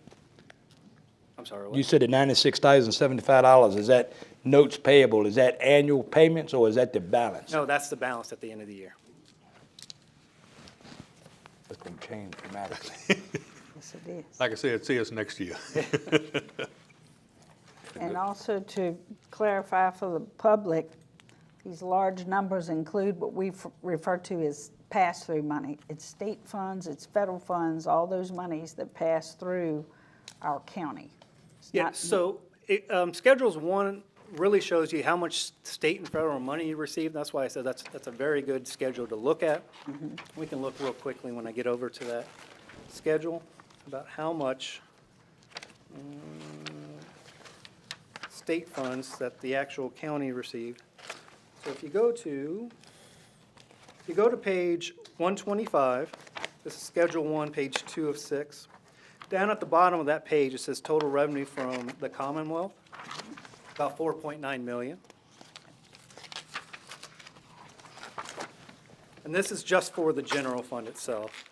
I'm sorry, You what? said the $96,075, is that notes payable, is that annual payments or is that the balance? No, that's the balance at the end of the year. It's gonna change dramatically. Yes, it is. Like I said, see us next year. And also to clarify for the public, these large numbers include what we refer to as pass-through money. It's state funds, it's federal funds, all those monies that pass through our county. It's Yeah, not- so Schedules 1 really shows you how much state and federal money you receive. That's why I said that's a very good schedule to look at. We can look real quickly when I get over to that schedule about how much state funds that the actual county received. So if you go to page 125, this is Schedule 1, page 2 of 6. Down at the bottom of that page, it says total revenue from the Commonwealth, about 4.9 million. And this is just for the general fund itself.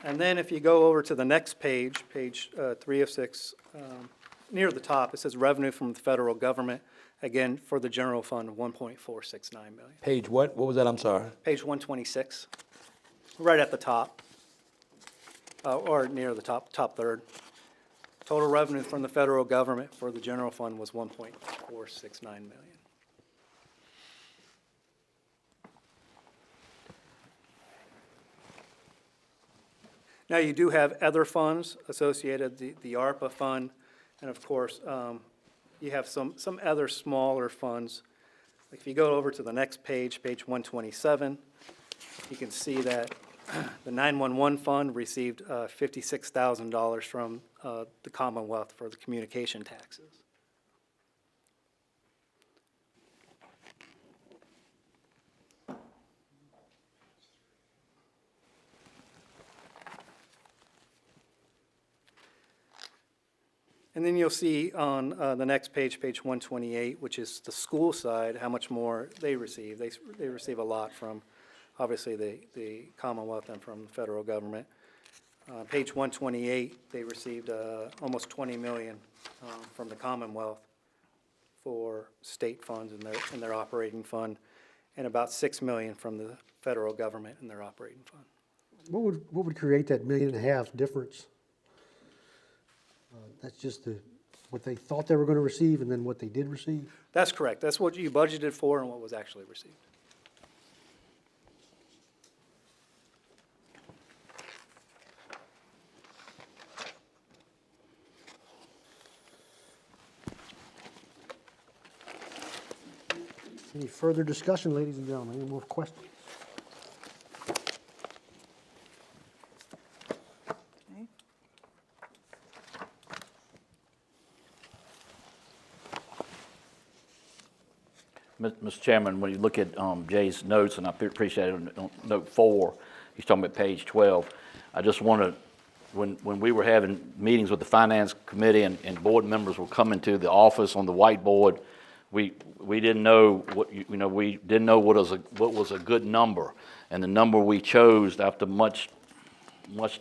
And then if you go over to the next page, page 3 of 6, near the top, it says revenue from the federal government, again, for the general fund, 1.469 million. Page what? What was that? I'm sorry. Page 126, right at the top, or near the top third. Total revenue from the federal government for the general fund was 1.469 million. Now, you do have other funds associated, the ARPA fund, and of course, you have some other smaller funds. If you go over to the next page, page 127, you can see that the 911 fund received $56,000 from the Commonwealth for the communication taxes. And then you'll see on the next page, page 128, which is the school side, how much more they receive. They receive a lot from, obviously, the Commonwealth and from the federal government. Page 128, they received almost 20 million from the Commonwealth for state funds in their operating fund, and about 6 million from the federal government in their operating fund. What would create that $1.5 million difference? That's just what they thought they were going to receive and then what they did receive? That's correct. That's what you budgeted for and what was actually received. Any further discussion, ladies and gentlemen? Any more questions? Okay. Mr. Chairman, when you look at Jay's notes, and I appreciate it on note 4, he's talking about page 12. I just want to, when we were having meetings with the finance committee and board members were coming to the office on the whiteboard, we didn't know we didn't know what was a good number, and the number we chose after much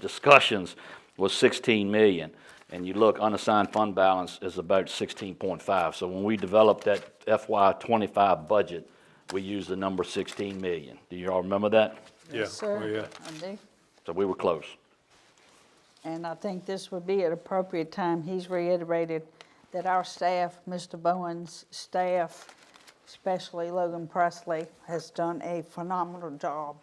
discussions was 16 million. And you look, unassigned fund balance is about 16.5. So when we developed that FY25 budget, we used the number 16 million. Do you all remember that? Yeah, Yes, sir. oh, yeah. I do. So we were close. And I think this would be an appropriate time. He's reiterated that our staff, Mr. Bowen's staff, especially Logan Presley, has done a phenomenal job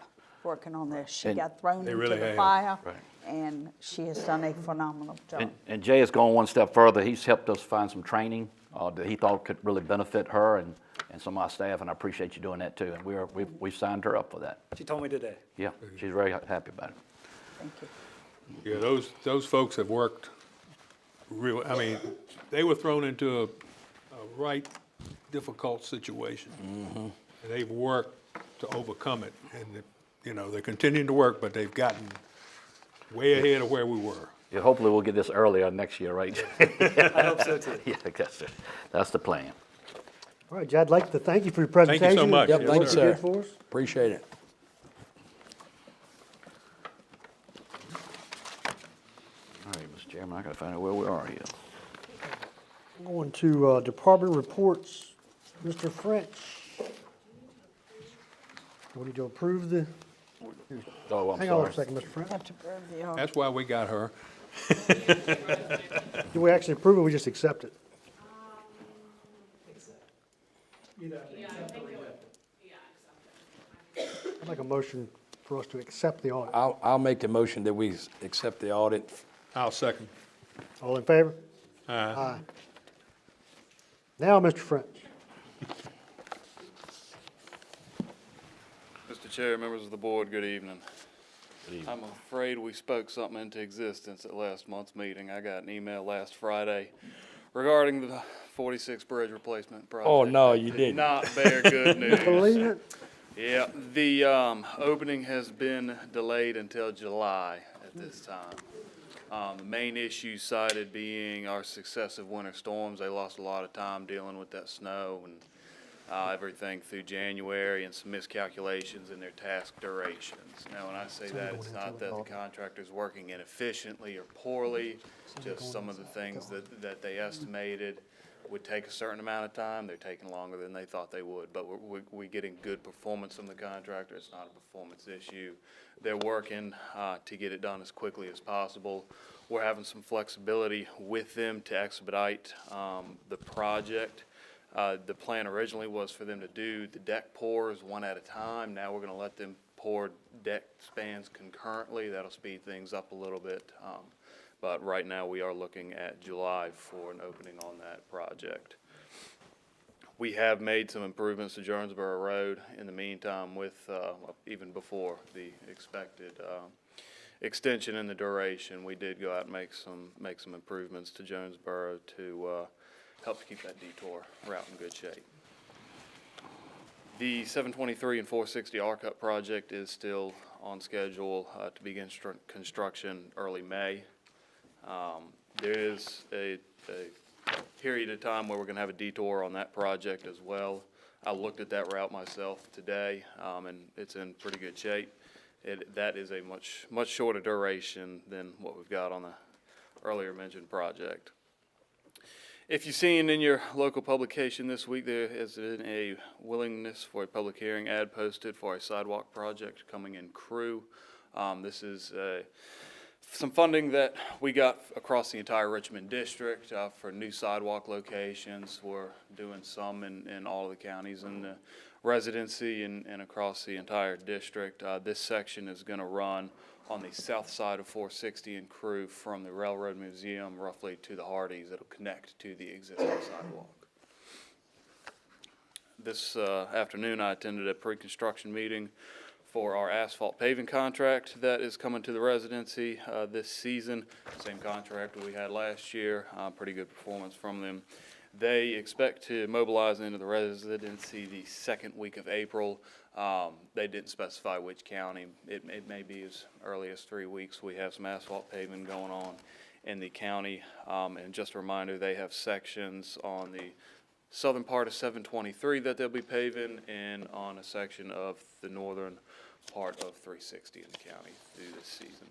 working on this. She And got thrown they into really the have. fire, Right. and she has done a phenomenal job. And Jay has gone one step further. He's helped us find some training that he thought could really benefit her and some of our staff, and I appreciate you doing that too. And we've signed her up for that. She told me today. Yeah, she's very happy about it. Thank you. Yeah, those folks have worked real, I mean, they were thrown into a right difficult situation. And they've worked to overcome it. And, they're continuing to work, but they've gotten way ahead of where we were. Yeah, hopefully we'll get this earlier next year, right? I hope so too. Yeah, that's the plan. All right, Jay, I'd like to thank you for your Thank you presentation. so much. Yep, Yes, thank you, What you sir. did for us. Appreciate it. All right, Mr. Chairman, I gotta find out where we are here. Going to department reports, Mr. French. We need to approve the, Oh, I'm hang on a sorry. second, Mr. French. Have to approve the audit. That's why we got her. Do we actually approve it or we just accept it? I'd like a motion for us to accept the audit. I'll make the motion that we accept the audit. I'll second. All in favor? Aye. Aye. Now, Mr. French. Mr. Chair, members of the board, good evening. I'm afraid we spoke something into existence at last month's meeting. I got an email last Friday regarding the 46 bridge replacement project. Oh, no, you Did didn't. not bear good news. Believe it? Yeah, the opening has been delayed until July at this time. The main issue cited being our successive winter storms. They lost a lot of time dealing with that snow and everything through January, and some miscalculations in their task durations. Now, when I say that, it's not that the contractor's working inefficiently or poorly, just some of the things that they estimated would take a certain amount of time. They're taking longer than they thought they would, but we're getting good performance from the contractor. It's not a performance issue. They're working to get it done as quickly as possible. We're having some flexibility with them to expedite the project. The plan originally was for them to do the deck pours one at a time. Now we're going to let them pour deck spans concurrently. That'll speed things up a little bit. But right now we are looking at July for an opening on that project. We have made some improvements to Jonesboro Road in the meantime with, even before the expected extension in the duration. We did go out and make some improvements to Jonesboro to help to keep that detour route in good shape. The 723 and 460 R-Cut project is still on schedule to begin construction early May. There is a period of time where we're going to have a detour on that project as well. I looked at that route myself today, and it's in pretty good shape. That is a much shorter duration than what we've got on the earlier mentioned project. If you've seen in your local publication this week, there has been a willingness for a public hearing ad posted for a sidewalk project coming in Crew. This is some funding that we got across the entire Richmond district for new sidewalk locations. We're doing some in all of the counties in the residency and across the entire district. This section is going to run on the south side of 460 and Crew from the Railroad Museum roughly to the Hardys. It'll connect to the existing sidewalk. This afternoon I attended a pre-construction meeting for our asphalt paving contract that is coming to the residency this season. Same contractor we had last year, pretty good performance from them. They expect to mobilize into the residency the second week of April. They didn't specify which county. It may be as early as 3 weeks. We have some asphalt paving going on in the county. And just a reminder, they have sections on the southern part of 723 that they'll be paving, and on a section of the northern part of 360 in the county through this season.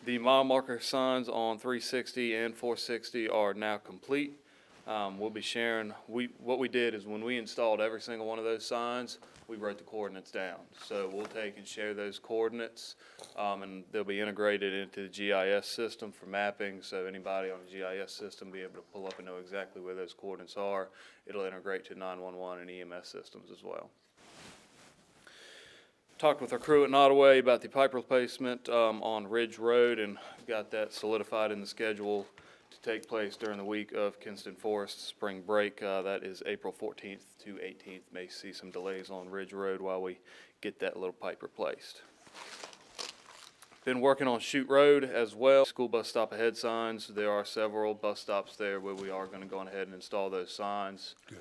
The mile marker signs on 360 and 460 are now complete. We'll be sharing, what we did is when we installed every single one of those signs, we wrote the coordinates down. So we'll take and share those coordinates, and they'll be integrated into the GIS system for mapping, so anybody on the GIS system will be able to pull up and know exactly where those coordinates are. It'll integrate to 911 and EMS systems as well. Talked with our crew at Nottoway about the pipe replacement on Ridge Road, and got that solidified in the schedule to take place during the week of Kinston Forest spring break. That is April 14th to 18th. May see some delays on Ridge Road while we get that little pipe replaced. Been working on Chute Road as well. School bus stop ahead signs. There are several bus stops there where we are going to go ahead and install those signs. Good.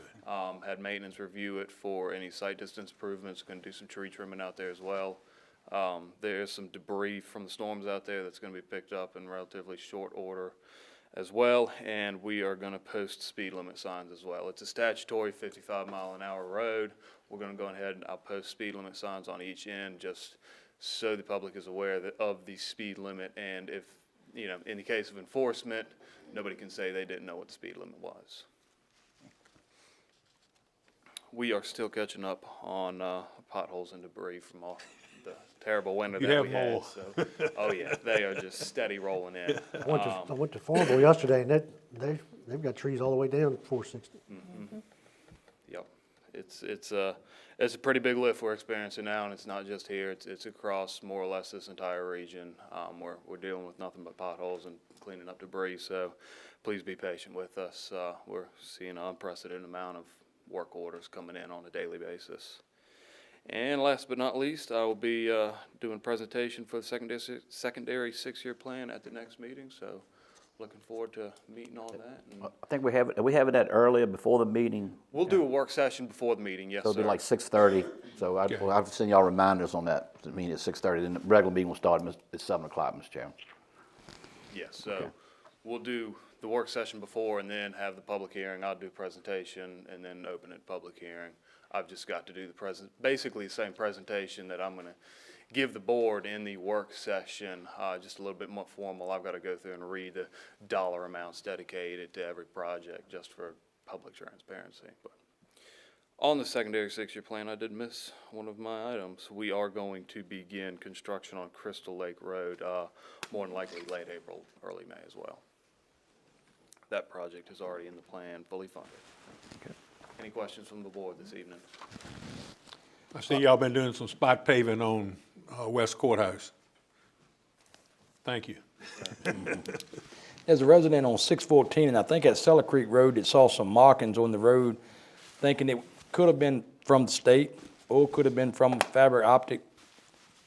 Had maintenance review it for any site distance improvements. Going to do some tree trimming out there as well. There is some debris from the storms out there that's gonna be picked up in relatively short order as well, and we are gonna post speed limit signs as well. It's a statutory 55-mile-an-hour road. We're gonna go ahead and I'll post speed limit signs on each end, just so the public is aware of the speed limit, and if, you know, in the case of enforcement, nobody can say they didn't know what the speed limit was. We are still catching up on potholes and debris from all the terrible winter You that have we had. more. So, oh yeah, they are just steady rolling in. I went to Farmville yesterday, and they've got trees all the way down 460. Yep, it's a pretty big lift we're experiencing now, and it's not just here. It's across more or less this entire region. We're dealing with nothing but potholes and cleaning up debris. So, please be patient with us. We're seeing an unprecedented amount of work orders coming in on a daily basis. And last but not least, I will be doing a presentation for the secondary 6-year plan at the next meeting. So, looking forward to meeting on that. And I think we have it that earlier before the meeting, we'll do a work session before the meeting. Yes, so it'll be sir. like 6:30. So I'll send y'all reminders on that. The meeting at 6:30, then the regular meeting will start at 7 o'clock, Mr. Chairman. Yes, so we'll do the work session before and then have the public hearing. I'll do a presentation and then open it public hearing. I've just got to do basically the same presentation that I'm gonna give the board in the work session, just a little bit more formal. I've got to go through and read the dollar amounts dedicated to every project just for public transparency. But on the secondary 6-year plan, I did miss one of my items. We are going to begin construction on Crystal Lake Road, more than likely late April, early May as well. That project is already in the plan, fully funded. Okay. Any questions from the board this evening? I see y'all been doing some spot paving on West Courthouse. Thank you. There's a resident on 614, and I think at Cellar Creek Road that saw some markings on the road, thinking it could have been from the state or could have been from Fabric Optic.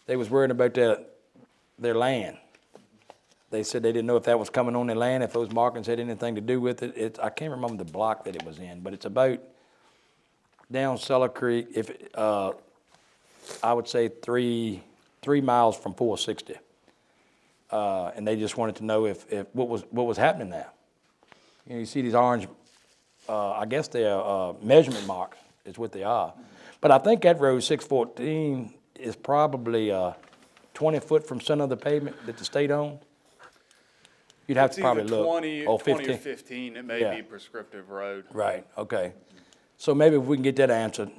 They was worried about their land. They said they didn't know if that was coming on their land, if those markings had anything to do with it. I can't remember the block that it was in, but it's about down Cellar Creek, I would say three miles from 460. And they just wanted to know if what was happening there. You know, you see these orange, I guess they're measurement marks is what they are. But I think that road 614 is probably 20 foot from center of the pavement that the state owned. You'd have It's to probably either look. 20 Oh, 20 or 15, it may Yeah. be prescriptive road. Right, okay. So maybe if we can get that answered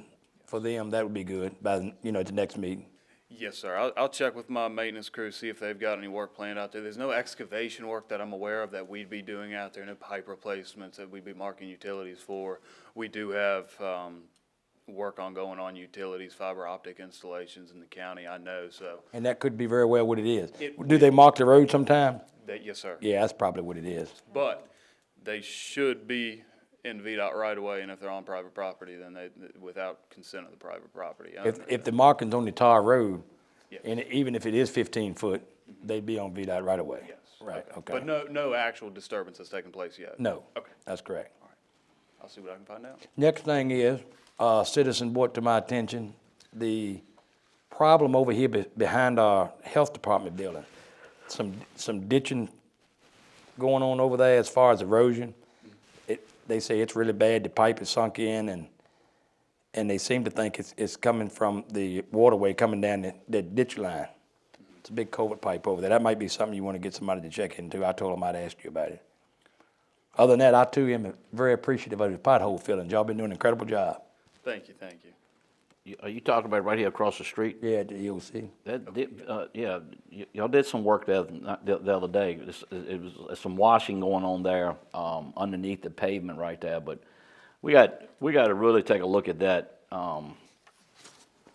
for them, that would be good by, at the next meeting. Yes, sir. I'll check with my maintenance crew, see if they've got any work planned out there. There's no excavation work that I'm aware of that we'd be doing out there, no pipe replacements that we'd be marking utilities for. We do have work ongoing on utilities, fiber optic installations in the county, I know, so. And that could be very well what it is. It- Do they mark the road sometime? Yes, sir. Yeah, that's probably what it is. But they should be in VDOT right away, and if they're on private property, then without consent of the private property. If the marking's on the tar road, Yes. and even if it is 15 foot, they'd be on VDOT right away. Yes. Right, okay. But no actual disturbance has taken place yet? No. Okay. That's correct. I'll see what I can find out. Next thing is, a citizen brought to my attention the problem over here behind our health department building. Some ditching going on over there as far as erosion. They say it's really bad, the pipe is sunk in, and they seem to think it's coming from the waterway coming down the ditch line. It's a big culvert pipe over there. That might be something you want to get somebody to check into. I told them I'd ask you about it. Other than that, I too am very appreciative of the pothole filling. Y'all been doing an incredible job. Thank you, thank you. Are you talking about right here across the street? Yeah, at the EOC. Y'all did some work the other day. It was some washing going on there underneath the pavement right there. But we got to really take a look at that.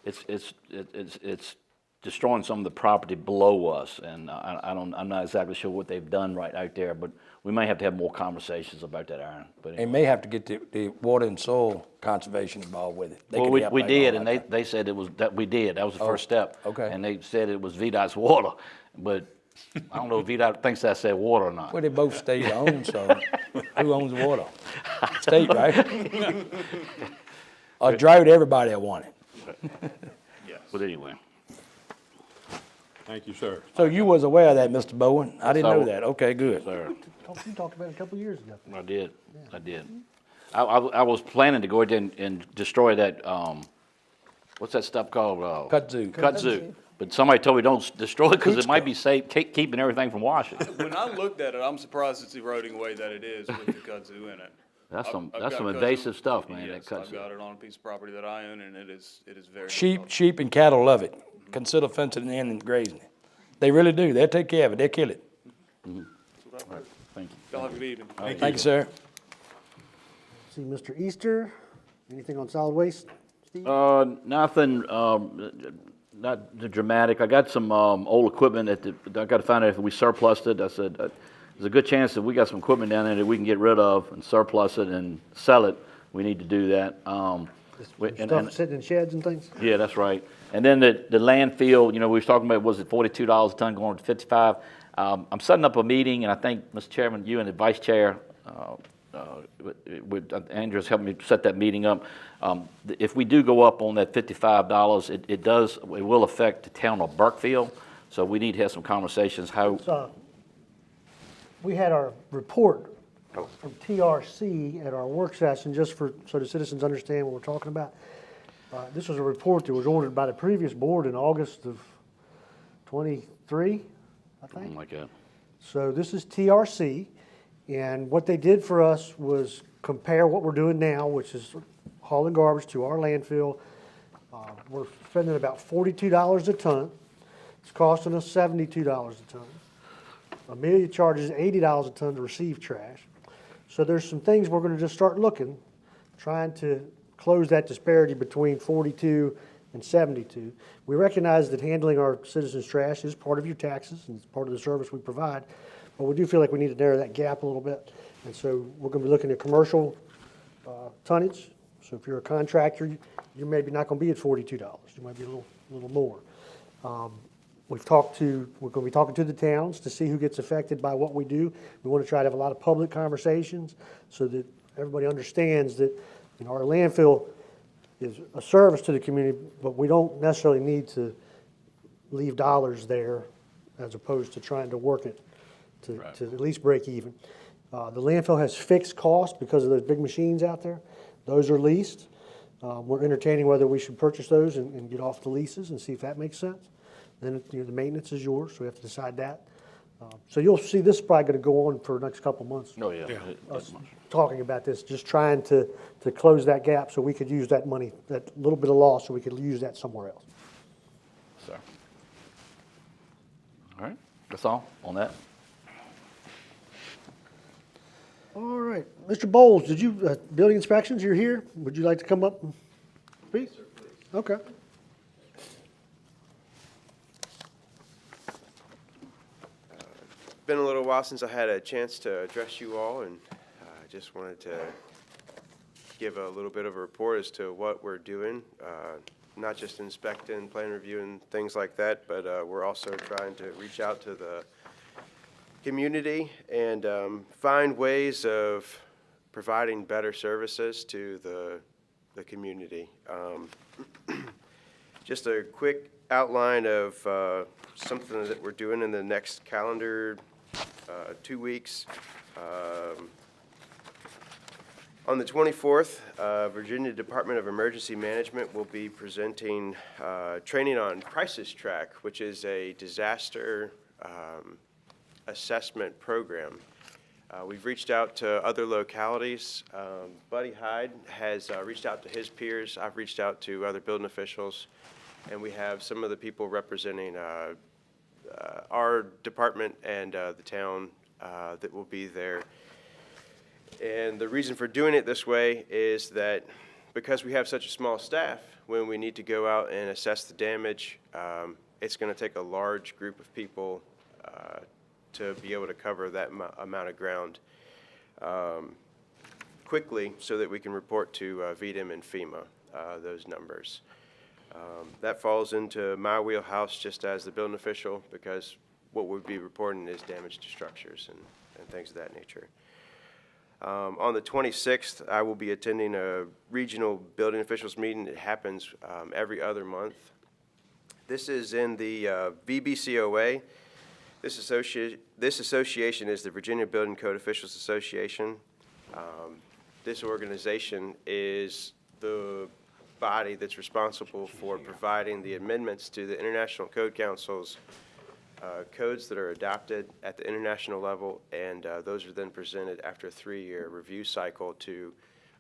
It's destroying some of the property below us, and I'm not exactly sure what they've done right out there. But we may have to have more conversations about that, Aaron. But They may have to get the water and soil conservation involved with it. They well, could help we like did, all and that. they said it was that we did. That was the first step. okay. And they said it was VDOT's water, but I don't know if VDOT thinks that's their water or not. Well, they both state owned, so who owns the water? State, right? A drought, everybody will want it. Yes. But anyway, Thank you, sir. So you was aware of that, Mr. Bowen? I didn't know So- that. Okay, good. Sir, You talked about it a couple of years ago. I did. I was planning to go ahead and destroy that, what's that stuff called? Kudzu. Kudzu. But somebody told me don't destroy it because it might be safe, keeping everything from washing. When I looked at it, I'm surprised it's eroding away that it is with the kudzu in it. That's I've some got some kudzu- invasive stuff, man, that Yes, I've kudzu. got it on a piece of property that I own, and it is very. Sheep and cattle love it. Consider fencing it in and grazing it. They really do. They'll take care of it. They'll kill it. Thank you. Y'all have a good evening. Thank you, sir. See Mr. Easter, anything on solid waste, Steve? Nothing, not dramatic. I got some, old equipment I gotta find out if we surplused it. I said, there's a good chance that we got some equipment down there that we can get rid of and surplus it and sell it. We need to do that. Stuff sitting in sheds and things? Yeah, that's right. And then the landfill, we was talking about, was it $42 a ton going to 55? I'm setting up a meeting, and I think, Mr. Chairman, you and the Vice Chair, Andrew's helping me set that meeting up. If we do go up on that $55, it will affect the town of Burkeville, so we need to have some conversations how. So, we had our report from TRC at our work session, just so the citizens understand what we're talking about. This was a report that was ordered by the previous board in August of '23, I think. Something like that. So this is TRC, and what they did for us was compare what we're doing now, which is hauling garbage to our landfill. We're spending about $42 a ton. It's costing us $72 a ton. Amelia charges $80 a ton to receive trash. So there's some things we're gonna just start looking, trying to close that disparity between 42 and 72. We recognize that handling our citizens' trash is part of your taxes and it's part of the service we provide, but we do feel like we need to narrow that gap a little bit. And so we're gonna be looking at commercial tonnage. So if you're a contractor, you're maybe not gonna be at $42. You might be a little more. We're gonna be talking to the towns to see who gets affected by what we do. We wanna try to have a lot of public conversations so that everybody understands that, our landfill is a service to the community, but we don't necessarily need to leave dollars there as opposed to trying to work it to at least break even. The landfill has fixed costs because of those big machines out there. Those are leased. We're entertaining whether we should purchase those and get off the leases and see if that makes sense. Then, the maintenance is yours, so we have to decide that. So you'll see this is probably gonna go on for the next couple of months. Oh, yeah. Us talking about this, just trying to close that gap so we could use that money, that little bit of loss, so we could use that somewhere else. Sir. All right, that's all on that. All right, Mr. Bowles, did you, building inspections, you're here? Would you like to come up and speak? Yes, sir, please. Okay. Been a little while since I had a chance to address you all, and I just wanted to give a little bit of a report as to what we're doing, not just inspecting, plan review, and things like that, but we're also trying to reach out to the community and find ways of providing better services to the community. Just a quick outline of something that we're doing in the next calendar 2 weeks. On the 24th, Virginia Department of Emergency Management will be presenting training on Crisis Track, which is a disaster assessment program. We've reached out to other localities. Buddy Hyde has reached out to his peers. I've reached out to other building officials, and we have some of the people representing our department and the town that will be there. And the reason for doing it this way is that because we have such a small staff, when we need to go out and assess the damage, it's going to take a large group of people to be able to cover that amount of ground quickly so that we can report to VDM and FEMA those numbers. That falls into my wheelhouse just as the building official, because what we'll be reporting is damage to structures and things of that nature. On the 26th, I will be attending a regional building officials meeting. It happens every other month. This is in the VBCOA. This association is the Virginia Building Code Officials Association. This organization is the body that's responsible for providing the amendments to the International Code Council's codes that are adopted at the international level, and those are then presented after a 3-year review cycle to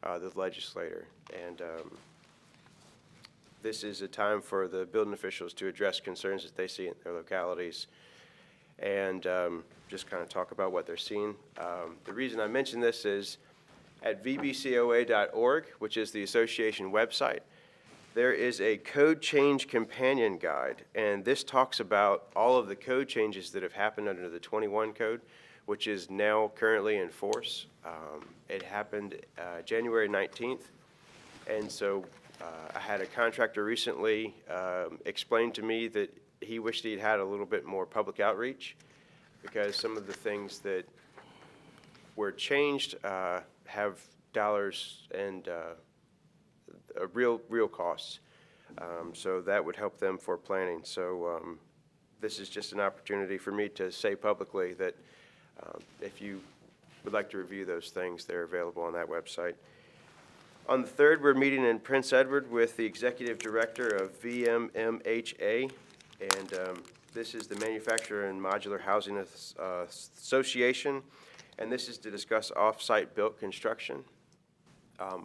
the legislator. And this is a time for the building officials to address concerns that they see in their localities and just kind of talk about what they're seeing. The reason I mention this is at vbcoa.org, which is the association website, there is a code change companion guide, and this talks about all of the code changes that have happened under the 21 code, which is now currently in force. It happened January 19th, and so I had a contractor recently explain to me that he wished he'd had a little bit more public outreach because some of the things that were changed have dollars and real costs. So that would help them for planning. So this is just an opportunity for me to say publicly that if you would like to review those things, they're available on that website. On the 3rd, we're meeting in Prince Edward with the Executive Director of VMMHA, and this is the Manufacturer and Modular Housing Association, and this is to discuss off-site built construction.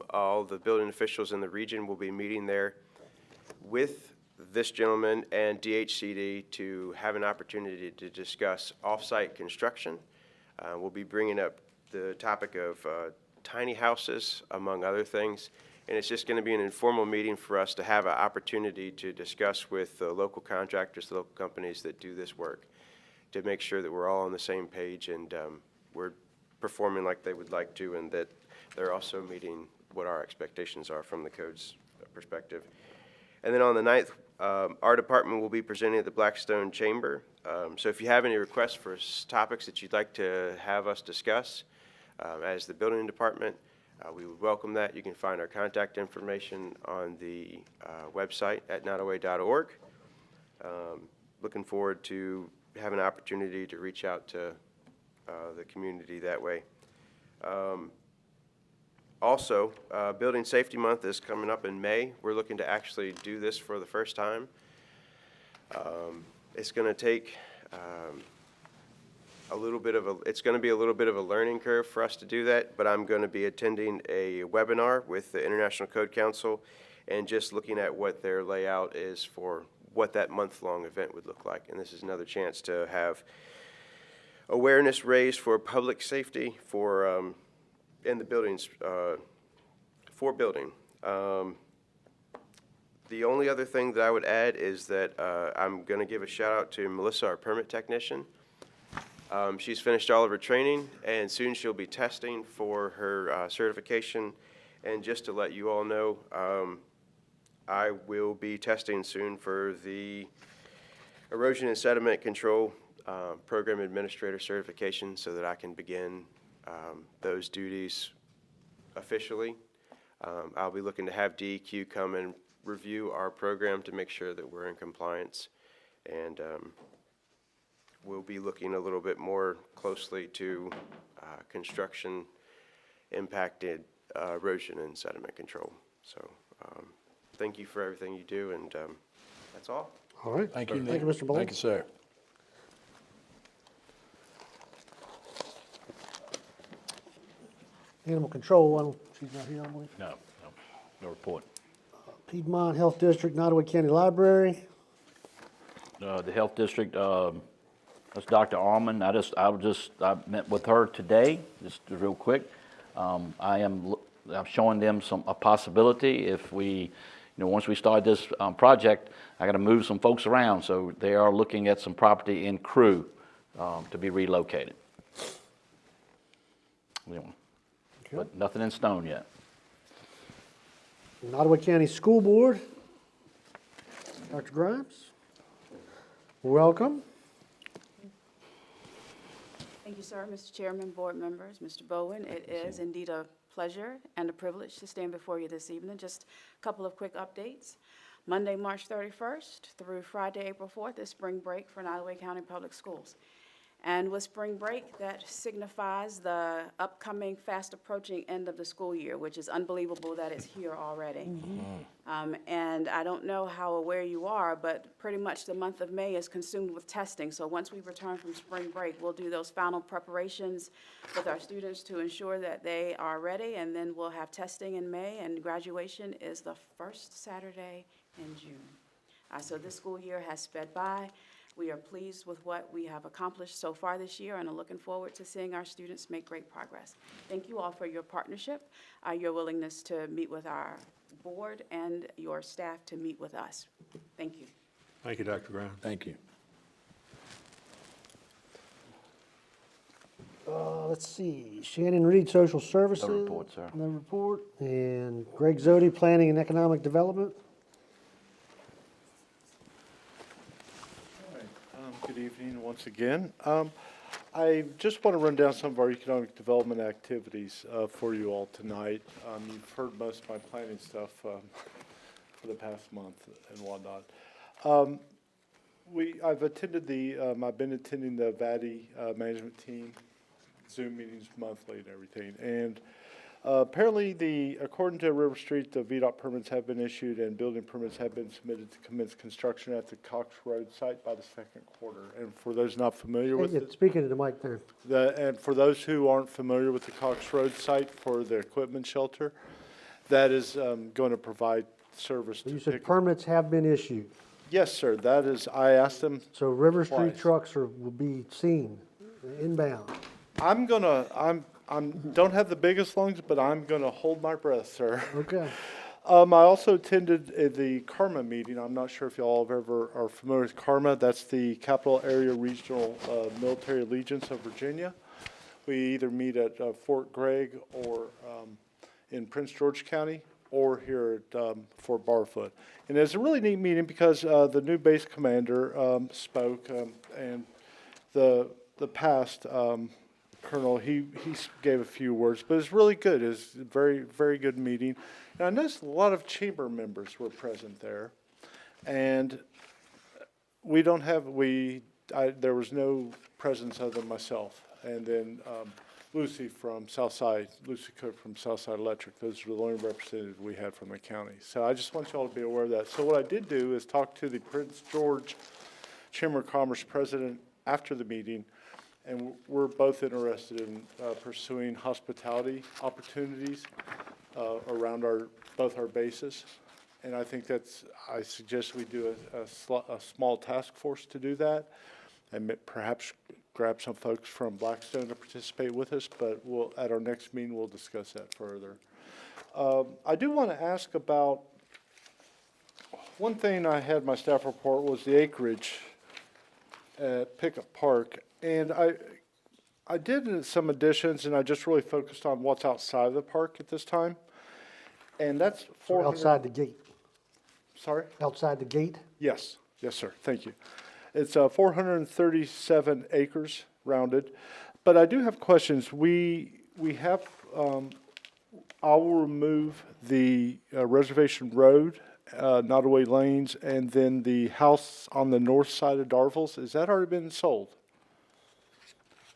All the building officials in the region will be meeting there with this gentleman and DHCD to have an opportunity to discuss off-site construction. We'll be bringing up the topic of tiny houses, among other things, and it's just going to be an informal meeting for us to have an opportunity to discuss with the local contractors, the local companies that do this work, to make sure that we're all on the same page and we're performing like they would like to, and that they're also meeting what our expectations are from the code's perspective. And then on the 9th, our department will be presenting at the Blackstone Chamber. So if you have any requests for topics that you'd like to have us discuss as the building department, we would welcome that. You can find our contact information on the website at nottoway.org. Looking forward to having an opportunity to reach out to the community that way. Also, Building Safety Month is coming up in May. We're looking to actually do this for the first time. It's going to take it's going to be a little bit of a learning curve for us to do that, but I'm going to be attending a webinar with the International Code Council and just looking at what their layout is for what that month-long event would look like. And this is another chance to have awareness raised for public safety for in the buildings, for building. The only other thing that I would add is that I'm going to give a shout out to Melissa, our permit technician. She's finished all of her training, and soon she'll be testing for her certification. And just to let you all know, I will be testing soon for the Erosion and Sediment Control Program Administrator certification so that I can begin those duties officially. I'll be looking to have DEQ come and review our program to make sure that we're in compliance, and we'll be looking a little bit more closely to construction impacted erosion and sediment control. So thank you for everything you do, and that's all. All right. Thank you, Nick. Thank you, Mr. Bowles. Thank you, sir. Animal Control, she's not here, I believe. No report. Piedmont Health District, Nottoway County Library. The Health District, that's Dr. Allman. I met with her today, just real quick. I'm showing them a possibility if we, once we start this project, I got to move some folks around. So they are looking at some property in Crew to be relocated. But nothing in stone yet. Nottoway County School Board. Dr. Grimes. Welcome. Thank you, sir. Mr. Chairman, board members, Mr. Bowen, it is indeed a pleasure and a privilege to stand before you this evening. Just a couple of quick updates. Monday, March 31st through Friday, April 4th is spring break for Nottoway County Public Schools. And with spring break, that signifies the upcoming, fast approaching end of the school year, which is unbelievable that it's here already. And I don't know how aware you are, but pretty much the month of May is consumed with testing. So once we return from spring break, we'll do those final preparations with our students to ensure that they are ready, and then we'll have testing in May, and graduation is the first Saturday in June. So this school year has sped by. We are pleased with what we have accomplished so far this year and are looking forward to seeing our students make great progress. Thank you all for your partnership, your willingness to meet with our board, and your staff to meet with us. Thank you. Thank you, Dr. Brown. Thank you. Let's see, Shannon Reed, Social Services. No report, sir. No report. And Greg Zodi, Planning and Economic Development. Good evening once again. I just want to run down some of our economic development activities for you all tonight. You've heard most of my planning stuff for the past month and whatnot. I've been attending the VADI management team Zoom meetings monthly and everything. And apparently, according to River Street, the VDOT permits have been issued and building permits have been submitted to commence construction at the Cox Road site by the second quarter. And for those not familiar with it, Speaking to the mic there. and for those who aren't familiar with the Cox Road site for the equipment shelter, that is going to provide service to You said pick. permits have been issued. Yes, sir. That is, I asked them. So River Street Twice. trucks will be seen inbound. Don't have the biggest lungs, but I'm gonna hold my breath, sir. Okay. I also attended the Karma meeting. I'm not sure if y'all are familiar with Karma. That's the Capital Area Regional Military Allegiance of Virginia. We either meet at Fort Gregg or in Prince George County or here at Fort Barfoot. And it's a really neat meeting because the new base commander spoke, and the past Colonel, he gave a few words, but it's really good. It's a very, very good meeting. And I noticed a lot of chamber members were present there. And there was no presence other than myself. And then Lucy Cook from Southside Electric. Those are the only representatives we had from the county. So I just want you all to be aware of that. So what I did do is talk to the Prince George Chamber of Commerce president after the meeting. And we're both interested in pursuing hospitality opportunities around both our bases. And I think I suggest we do a small task force to do that, and perhaps grab some folks from Blackstone to participate with us, but at our next meeting, we'll discuss that further. I do want to ask about, one thing I had in my staff report was the acreage at Pickup Park. And I did some additions, and I just really focused on what's outside of the park at this time. And that's 400. Outside the gate. Sorry? Outside the gate? Yes, sir, thank you. It's 437 acres rounded, but I do have questions. We have, I will remove the Reservation Road, Nottoway Lanes, and then the house on the north side of Darville's. Has that already been sold?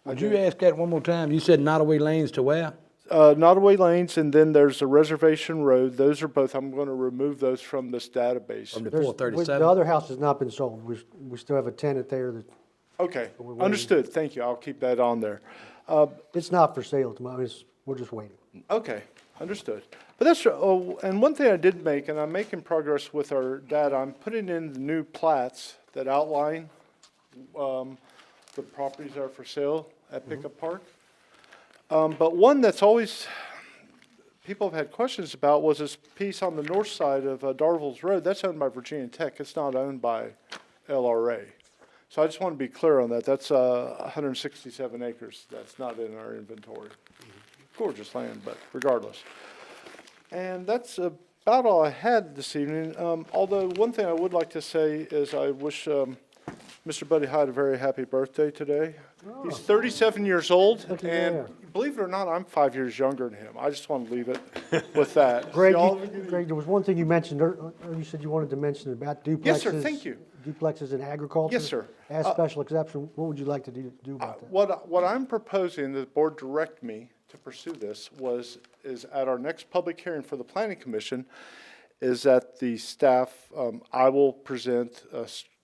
Would you ask that one more time? You said Nottoway Lanes to where? Nottoway Lanes, and then there's a Reservation Road. Those are both, I'm going to remove those from this database. From the There's- 437? The other house has not been sold. We still have a tenant there that, Okay, we're waiting. understood. Thank you. I'll keep that on there. it's not for sale tomorrow. We're just waiting. Okay, understood. But that's, and one thing I did make, and I'm making progress with our data, I'm putting in the new plats that outline the properties that are for sale at Pickup Park. But one that's always, people have had questions about was this piece on the north side of Darville's Road. That's owned by Virginia Tech. It's not owned by LRA. So I just want to be clear on that. That's 167 acres. That's not in our inventory. Gorgeous land, but regardless. And that's about all I had this evening. Although one thing I would like to say is I wish Mr. Buddy Hyde a very happy birthday today. He's 37 years old, Looky and there. believe it or not, I'm 5 years younger than him. I just want to leave it with that. Greg, See, all you- of you- Greg, there was one thing you mentioned, you said you wanted to mention about duplexes. Yes, sir, thank you. Duplexes in agriculture. Yes, sir. As special exception, what would you like to do about that? What I'm proposing, the board direct me to pursue this, is at our next public hearing for the planning commission, is that the staff, I will present,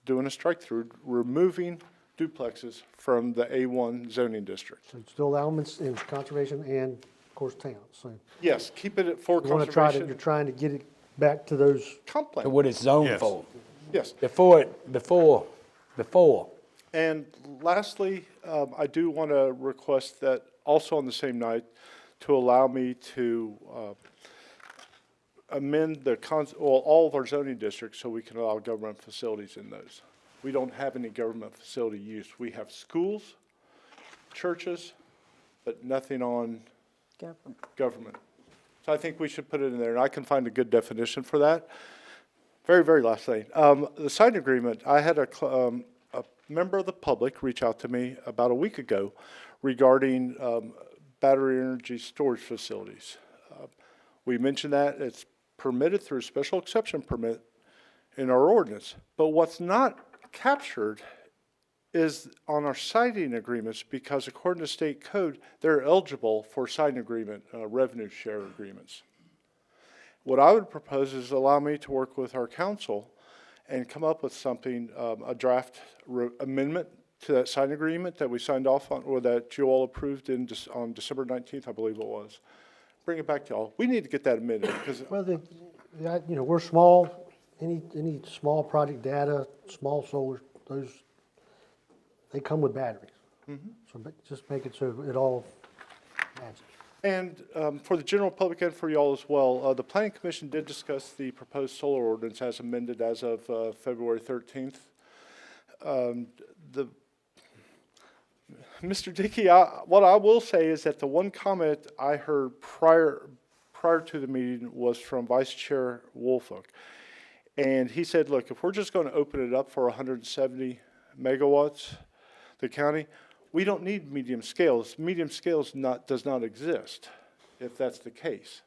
doing a strike-through, removing duplexes from the A1 zoning district. So still elements in conservation and, of course, towns, so Yes, keep it at for you want to try to, you're conservation. trying to get it back to those, Comp plan, So what it's zoned Yes. for. yes. Before. And lastly, I do want to request that also on the same night, to allow me to amend all of our zoning districts so we can allow government facilities in those. We don't have any government facility use. We have schools, churches, but nothing on government. So I think we should put it in there, and I can find a good definition for that. Very, very last thing. The sign agreement, I had a member of the public reach out to me about a week ago regarding battery energy storage facilities. We mentioned that it's permitted through a special exception permit in our ordinance. But what's not captured is on our siting agreements, because according to state code, they're eligible for siting agreement, revenue share agreements. What I would propose is allow me to work with our council and come up with something, a draft amendment to that siting agreement that we signed off on, or that you all approved on December 19th, I believe it was. Bring it back to y'all. We need to get that amended, because well, we're small, any small project data, small solar, those, they come with batteries. So just make it so it all matches. And for the general public and for y'all as well, the Planning Commission did discuss the proposed solar ordinance as amended as of February 13th. Mr. Dickey, what I will say is that the one comment I heard prior to the meeting was from Vice Chair Wolfolk. And he said, look, if we're just going to open it up for 170 megawatts, the county, we don't need medium scales. Medium scales does not exist, if that's the case.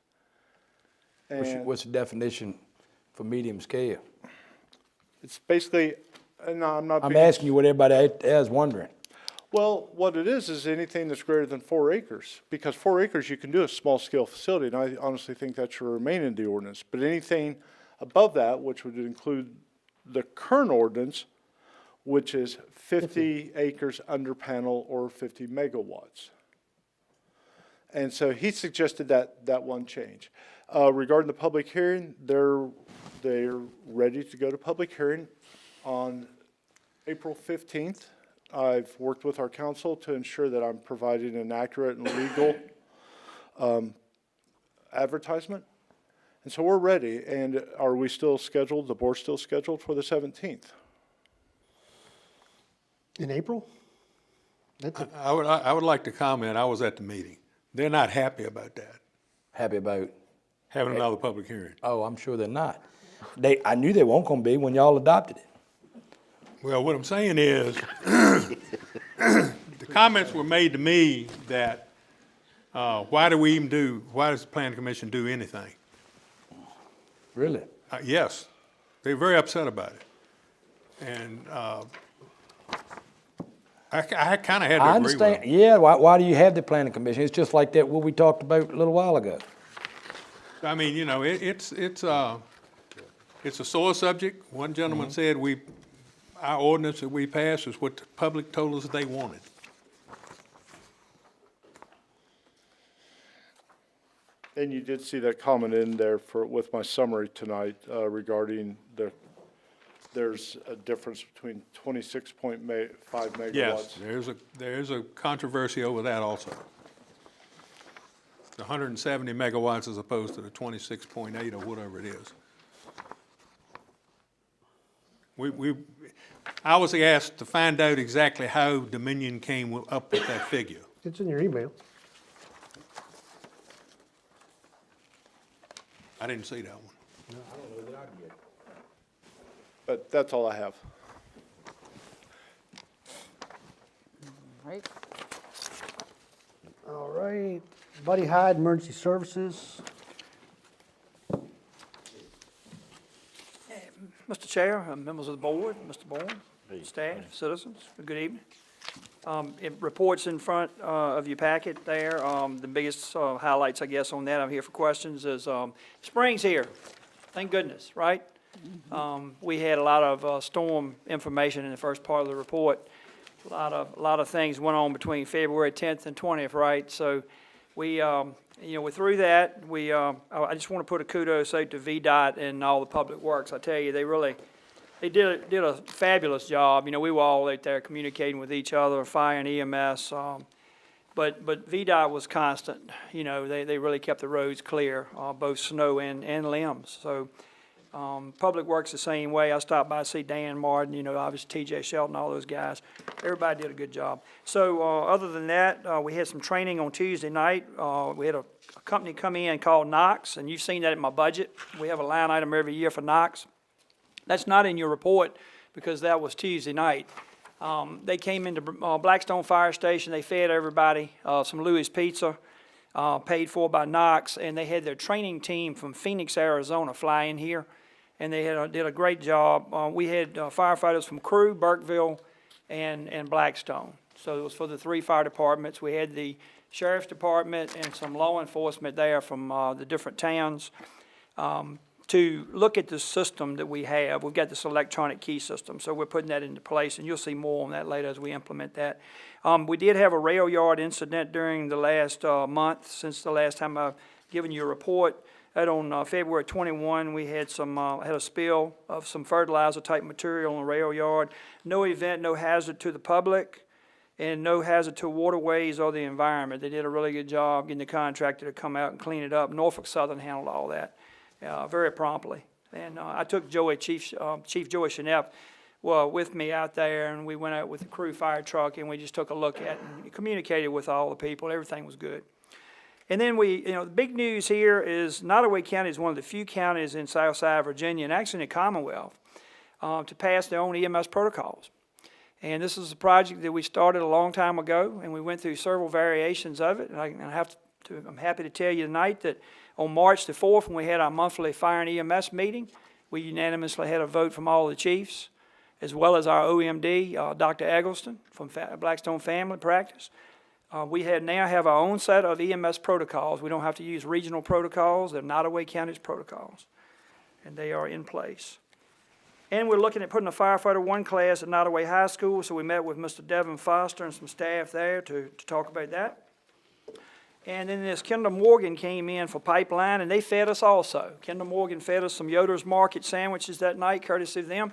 And What's the definition for medium scale? it's basically, and I'm not I'm being, asking you what everybody out there is wondering. well, what it is anything that's greater than 4 acres. Because 4 acres, you can do a small-scale facility, and I honestly think that should remain in the ordinance. But anything above that, which would include the current ordinance, which is 50 acres under panel or 50 megawatts. And so he suggested that one change. Regarding the public hearing, they're ready to go to public hearing on April 15th. I've worked with our council to ensure that I'm providing an accurate and legal advertisement. And so we're ready. And are we still scheduled, the board's still scheduled for the 17th? In April? I would like to comment, I was at the meeting. They're not happy about that, Happy about, having another public hearing. oh, I'm sure they're not. I knew they weren't gonna be when y'all adopted it. Well, what I'm saying is, the comments were made to me that, why does the planning commission do anything? Really? Yes, they're very upset about it. And, I kinda had to I agree with understand, them. yeah, why do you have the planning commission? It's just like that, what we talked about a little while ago. I mean, you know, it's a sore subject. One gentleman said our ordinance that we passed is what the public told us they wanted. And you did see that comment in there with my summary tonight regarding there's a difference between 26.5 megawatts. Yes, there's a controversy over that also. The 170 megawatts as opposed to the 26.8 or whatever it is. I was asked to find out exactly how Dominion came up with that figure. It's in your email. I didn't see that one. But that's all I have. Right. All right, Buddy Hyde, Emergency Services. Mr. Chair, members of the board, Mr. Bourne, staff, citizens, good evening. It reports in front of your packet there. The biggest highlights, I guess, on that, I'm here for questions, is spring's here. Thank goodness, right? We had a lot of storm information in the first part of the report. A lot of things went on between February 10th and 20th, right? So we, we're through that. I just want to put a kudos out to VDOT and all the public works. I tell you, they did a fabulous job. We were all out there communicating with each other, fire and EMS. But VDOT was constant. They really kept the roads clear, both snow and limbs. So Public Works the same way. I stopped by to see Dan Martin, obviously TJ Shelton, all those guys. Everybody did a good job. So other than that, we had some training on Tuesday night. We had a company come in called Knox, and you've seen that in my budget. We have a line item every year for Knox. That's not in your report because that was Tuesday night. They came into Blackstone Fire Station. They fed everybody some Louis Pizza, paid for by Knox, and they had their training team from Phoenix, Arizona fly in here, and they did a great job. We had firefighters from Crew, Burkeville, and Blackstone. So it was for the 3 fire departments. We had the sheriff's department and some law enforcement there from the different towns. To look at the system that we have. We've got this electronic key system, so we're putting that into place, and you'll see more on that later as we implement that. We did have a rail yard incident during the last month, since the last time I've given you a report. That on February 21, we had had a spill of some fertilizer-type material in the rail yard. No event, no hazard to the public, and no hazard to waterways or the environment. They did a really good job getting the contractor to come out and clean it up. Norfolk Southern handled all that. Very promptly. And I took Chief Joey Chenep with me out there, and we went out with the Crew fire truck, and we just took a look at it and communicated with all the people. Everything was good. And then the big news here is Nottoway County is one of the few counties in Southside Virginia, and actually in the Commonwealth, to pass their own EMS protocols. And this is a project that we started a long time ago, and we went through several variations of it. And I'm happy to tell you tonight that on March the 4th, when we had our monthly fire and EMS meeting, we unanimously had a vote from all the chiefs, as well as our OMD, Dr. Eggleston from Blackstone Family Practice. We now have our own set of EMS protocols. We don't have to use regional protocols. They're Nottoway County's protocols, and they are in place. And we're looking at putting a firefighter 1 class at Nottoway High School, so we met with Mr. Devin Foster and some staff there to talk about that. And then this Kendall Morgan came in for pipeline, and they fed us also. Kendall Morgan fed us some Yoder's Market sandwiches that night, courtesy of them.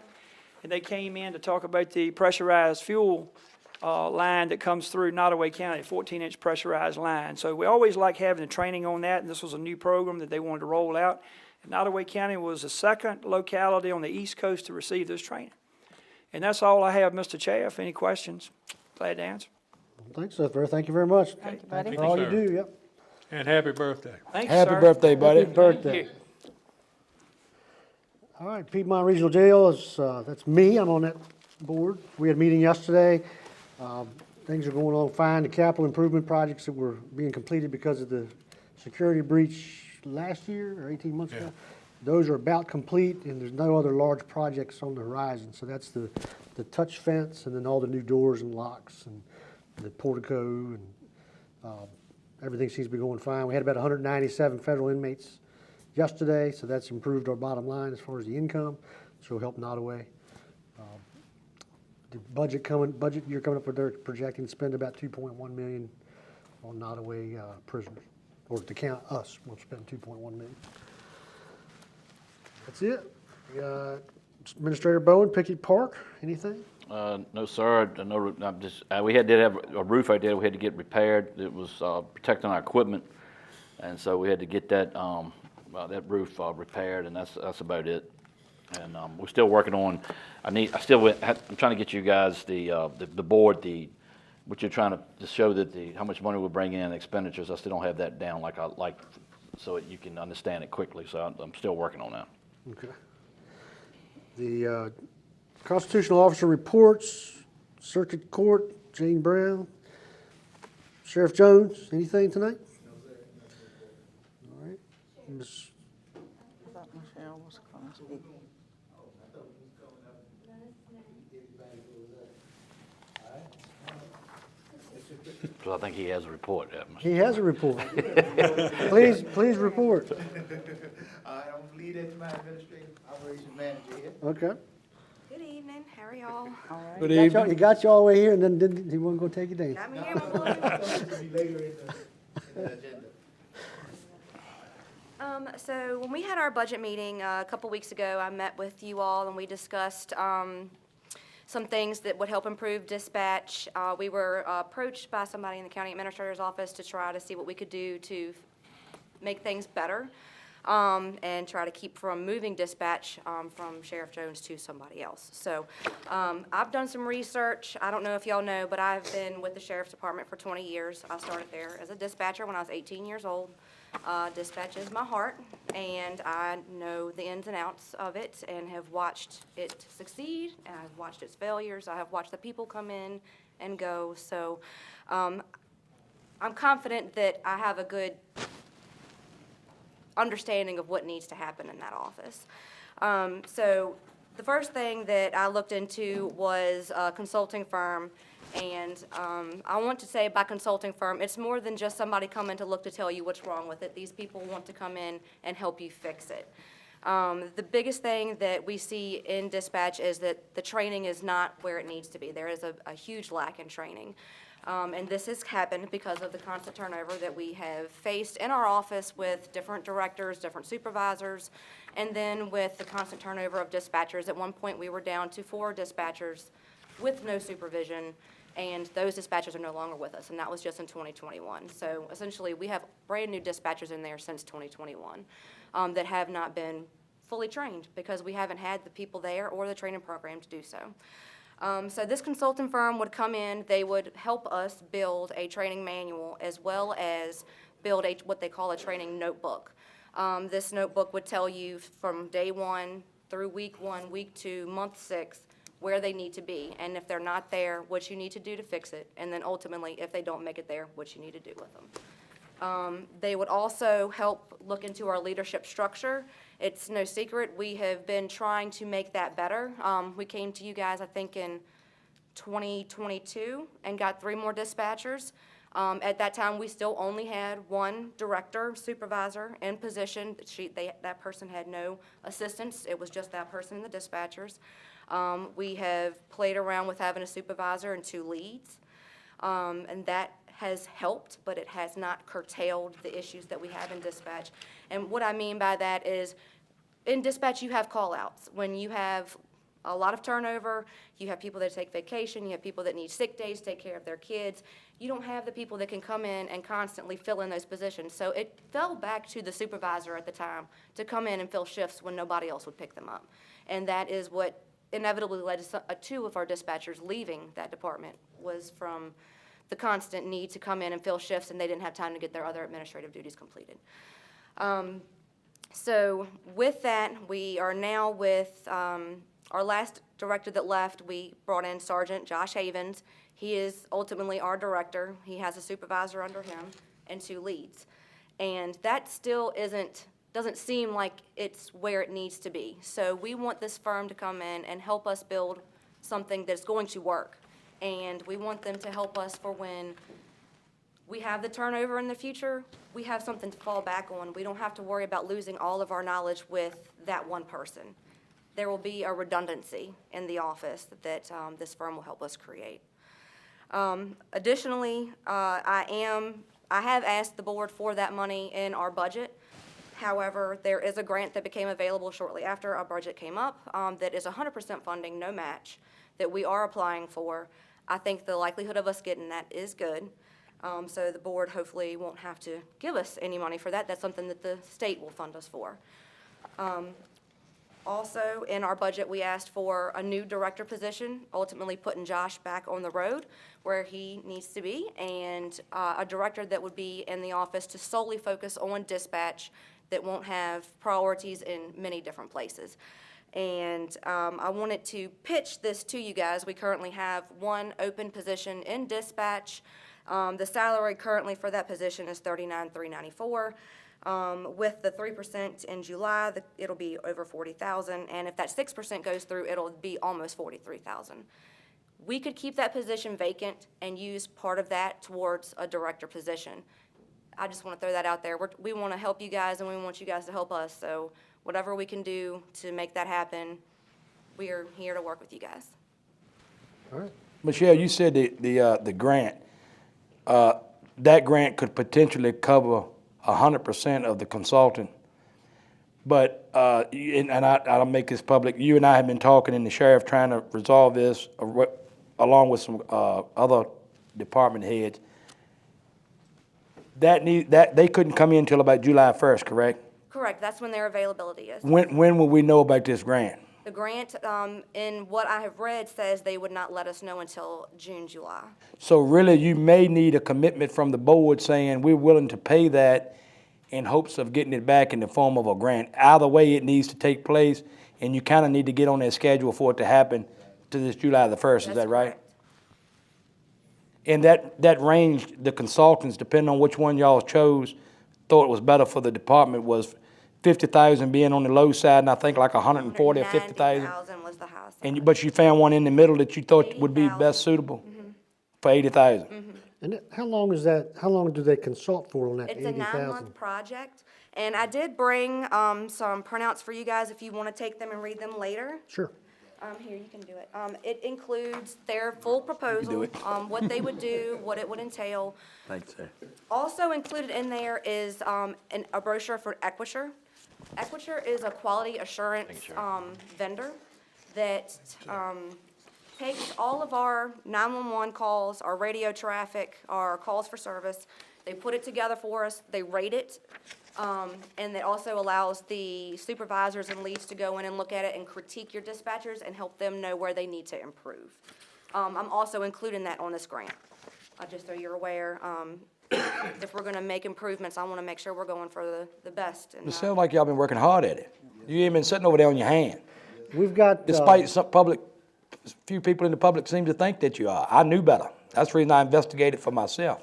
And they came in to talk about the pressurized fuel line that comes through Nottoway County, a 14-inch pressurized line. So we always like having the training on that, and this was a new program that they wanted to roll out. And Nottoway County was the 2nd locality on the East Coast to receive this training. And that's all I have, Mr. Chair. If any questions, glad to answer. Thanks, sir. Thank you very much. Thank you, buddy. For all you sir. do, yep. And happy birthday. Thank you, Happy sir. birthday, buddy. Happy birthday. Thank you. All right, Piedmont Regional Jail is, that's me, I'm on that board. We had a meeting yesterday. Things are going on fine. The capital improvement projects that were being completed because of the security breach last year or 18 months ago, those are about complete, and there's no other large projects on the horizon. So that's the touch fence, and then all the new doors and locks, and the portico, and everything seems to be going fine. We had about 197 federal inmates yesterday, so that's improved our bottom line as far as the income, so it'll help Nottoway. The budget year coming up, where they're projecting to spend about $2.1 million on Nottoway prisoners, or to count us, we'll spend $2.1 million. That's it. We got Administrator Bowen, Pickett Park, anything? No, sir. No, I'm just, we did have a roof out there we had to get repaired. It was protecting our equipment, and so we had to get that that roof repaired, and that's about it. And we're still working on. I'm trying to get you guys the board what you're trying to show that how much money we're bringing in expenditures. I still don't have that down like I like, so you can understand it quickly. So I'm still working on that. Okay. The constitutional officer reports, Circuit Court, Jane Brown. Sheriff Jones, anything tonight? All right. Ms. I thought Michelle was gonna speak. So I think he has a report, Mr. He has a report. Please report. I'm lead administrative operations manager here. Okay. Good evening, how are y'all? Good He got evening. He got you all the way here and then didn't, he wasn't gonna take you down. Got me here, my boy. It'll be later in the agenda. So when we had our budget meeting a couple weeks ago, I met with you all and we discussed some things that would help improve dispatch. We were approached by somebody in the county administrator's office to try to see what we could do to make things better and try to keep from moving dispatch from Sheriff Jones to somebody else. So I've done some research. I don't know if y'all know, but I've been with the Sheriff's Department for 20 years. I started there as a dispatcher when I was 18 years old. Dispatch is my heart, and I know the ins and outs of it and have watched it succeed, and I've watched its failures. I have watched the people come in and go. So I'm confident that I have a good understanding of what needs to happen in that office. So the first thing that I looked into was a consulting firm. And I want to say by consulting firm, it's more than just somebody coming to look to tell you what's wrong with it. These people want to come in and help you fix it. The biggest thing that we see in dispatch is that the training is not where it needs to be. There is a huge lack in training. And this has happened because of the constant turnover that we have faced in our office with different directors, different supervisors, and then with the constant turnover of dispatchers. At one point, we were down to 4 dispatchers with no supervision, and those dispatchers are no longer with us, and that was just in 2021. So essentially, we have brand-new dispatchers in there since 2021 that have not been fully trained because we haven't had the people there or the training program to do so. So this consulting firm would come in, they would help us build a training manual as well as build what they call a training notebook. This notebook would tell you from day 1 through week 1, week 2, month 6, where they need to be, and if they're not there, what you need to do to fix it, and then ultimately, if they don't make it there, what you need to do with them. They would also help look into our leadership structure. It's no secret, we have been trying to make that better. We came to you guys, I think, in 2022 and got 3 more dispatchers. At that time, we still only had 1 director, supervisor in position. That person had no assistants. It was just that person and the dispatchers. We have played around with having a supervisor and 2 leads, and that has helped, but it has not curtailed the issues that we have in dispatch. And what I mean by that is, in dispatch, you have call-outs. When you have a lot of turnover, you have people that take vacation, you have people that need sick days to take care of their kids. You don't have the people that can come in and constantly fill in those positions. So it fell back to the supervisor at the time to come in and fill shifts when nobody else would pick them up. And that is what inevitably led to 2 of our dispatchers leaving that department, was from the constant need to come in and fill shifts, and they didn't have time to get their other administrative duties completed. So with that, we are now with our last director that left. We brought in Sergeant Josh Havens. He is ultimately our director. He has a supervisor under him and 2 leads. And that still doesn't seem like it's where it needs to be. So we want this firm to come in and help us build something that's going to work. And we want them to help us for when we have the turnover in the future, we have something to fall back on. We don't have to worry about losing all of our knowledge with that 1 person. There will be a redundancy in the office that this firm will help us create. Additionally, I have asked the board for that money in our budget. However, there is a grant that became available shortly after our budget came up that is 100% funding, no match, that we are applying for. I think the likelihood of us getting that is good. So the board hopefully won't have to give us any money for that. That's something that the state will fund us for. Also, in our budget, we asked for a new director position, ultimately putting Josh back on the road where he needs to be, and a director that would be in the office to solely focus on dispatch that won't have priorities in many different places. And I wanted to pitch this to you guys. We currently have 1 open position in dispatch. The salary currently for that position is $39,394. With the 3% in July, it'll be over $40,000, and if that 6% goes through, it'll be almost $43,000. We could keep that position vacant and use part of that towards a director position. I just want to throw that out there. We want to help you guys, and we want you guys to help us, so whatever we can do to make that happen, we are here to work with you guys. All right. Michelle, you said the grant, that grant could potentially cover 100% of the consultant. But, and I'll make this public, you and I have been talking in the sheriff trying to resolve this along with some other department heads. That they couldn't come in until about July 1st, correct? Correct, that's when their availability is. When will we know about this grant? The grant, in what I have read, says they would not let us know until June, July. So really, you may need a commitment from the board saying we're willing to pay that in hopes of getting it back in the form of a grant. Either way, it needs to take place, and you kind of need to get on that schedule for it to happen to this July the 1st, is that right? Correct. And that range, the consultants, depending on which one y'all chose, thought it was better for the department was 50,000 being on the low side, and I think like 140 or 50,000. 90,000 was the highest. But you found one in the middle that you thought would be best suitable for 80,000. And how long is that, how long do they consult for on that It's a 80,000? 9-month project, and I did bring some printouts for you guys if you want to take them and read them later. Sure. Here, you can do it. It includes their full proposal, what they would do, what it would entail. Thanks, sir. Also included in there is a brochure for Equiture. Equiture is a quality assurance vendor that takes all of our 911 calls, our radio traffic, our calls for service. They put it together for us, they rate it, and it also allows the supervisors and leads to go in and look at it and critique your dispatchers and help them know where they need to improve. I'm also including that on this grant, just so you're aware. If we're gonna make improvements, I wanna make sure we're going for the best. And, It sounds like y'all been working hard at it. You ain't been sitting over there on your hand. We've got, Despite some few people in the public seem to think that you are. I knew better. That's the reason I investigated for myself.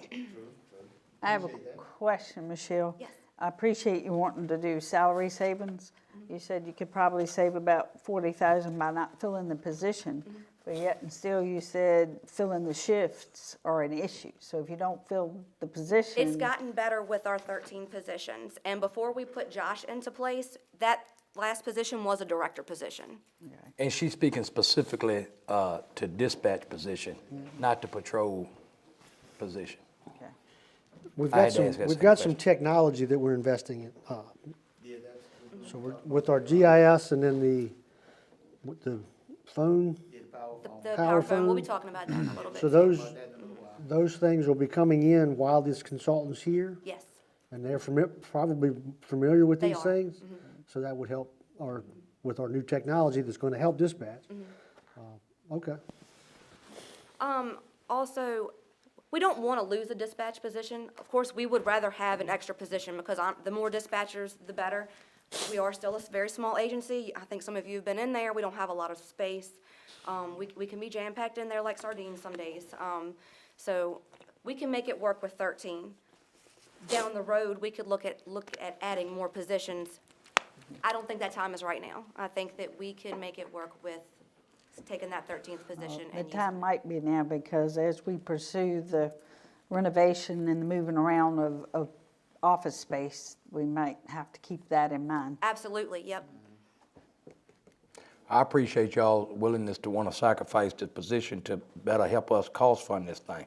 I have a question, Michelle. Yes. I appreciate you wanting to do salary savings. You said you could probably save about 40,000 by not filling the position, but yet and still you said filling the shifts are an issue. So if you don't fill the position. It's gotten better with our 13 positions, and before we put Josh into place, that last position was a director position. And she's speaking specifically to dispatch position, not the patrol position. Okay. we've I got had to some, ask that we've same got some question. technology that we're investing in. So we're, with our GIS and then with the phone, The Power power phone, we'll be phone. talking about that in a little bit. so those things will be coming in while this consultant's here? Yes, And they're probably familiar with They these are. things? So that would help with our new technology that's gonna help dispatch. Okay. also, we don't want to lose a dispatch position. Of course, we would rather have an extra position because the more dispatchers, the better. We are still a very small agency. I think some of you have been in there. We don't have a lot of space. We can be jam-packed in there like sardines some days. So we can make it work with 13. Down the road, we could look at adding more positions. I don't think that time is right now. I think that we can make it work with taking that 13th position The and using time it. might be now, because as we pursue the renovation and the moving around of office space, we might have to keep that in mind. Absolutely, yep. I appreciate y'all willingness to want to sacrifice the position to better help us cost fund this thing,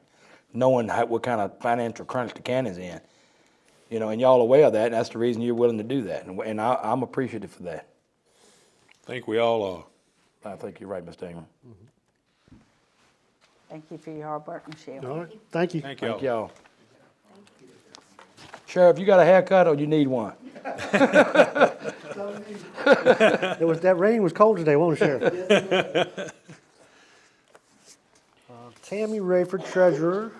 knowing what kind of financial crunch the county's in. You know, and y'all aware of that, and that's the reason you're willing to do that, and I'm appreciative for that. I think we all are. I think you're right, Mr. Ingram. Thank you for your hard work, Michelle. All right, thank you. Thank y'all. Thank y'all. Sheriff, you got a haircut or you need one? That rain was cold today, wasn't it, Sheriff? Tammy Rayford, treasurer.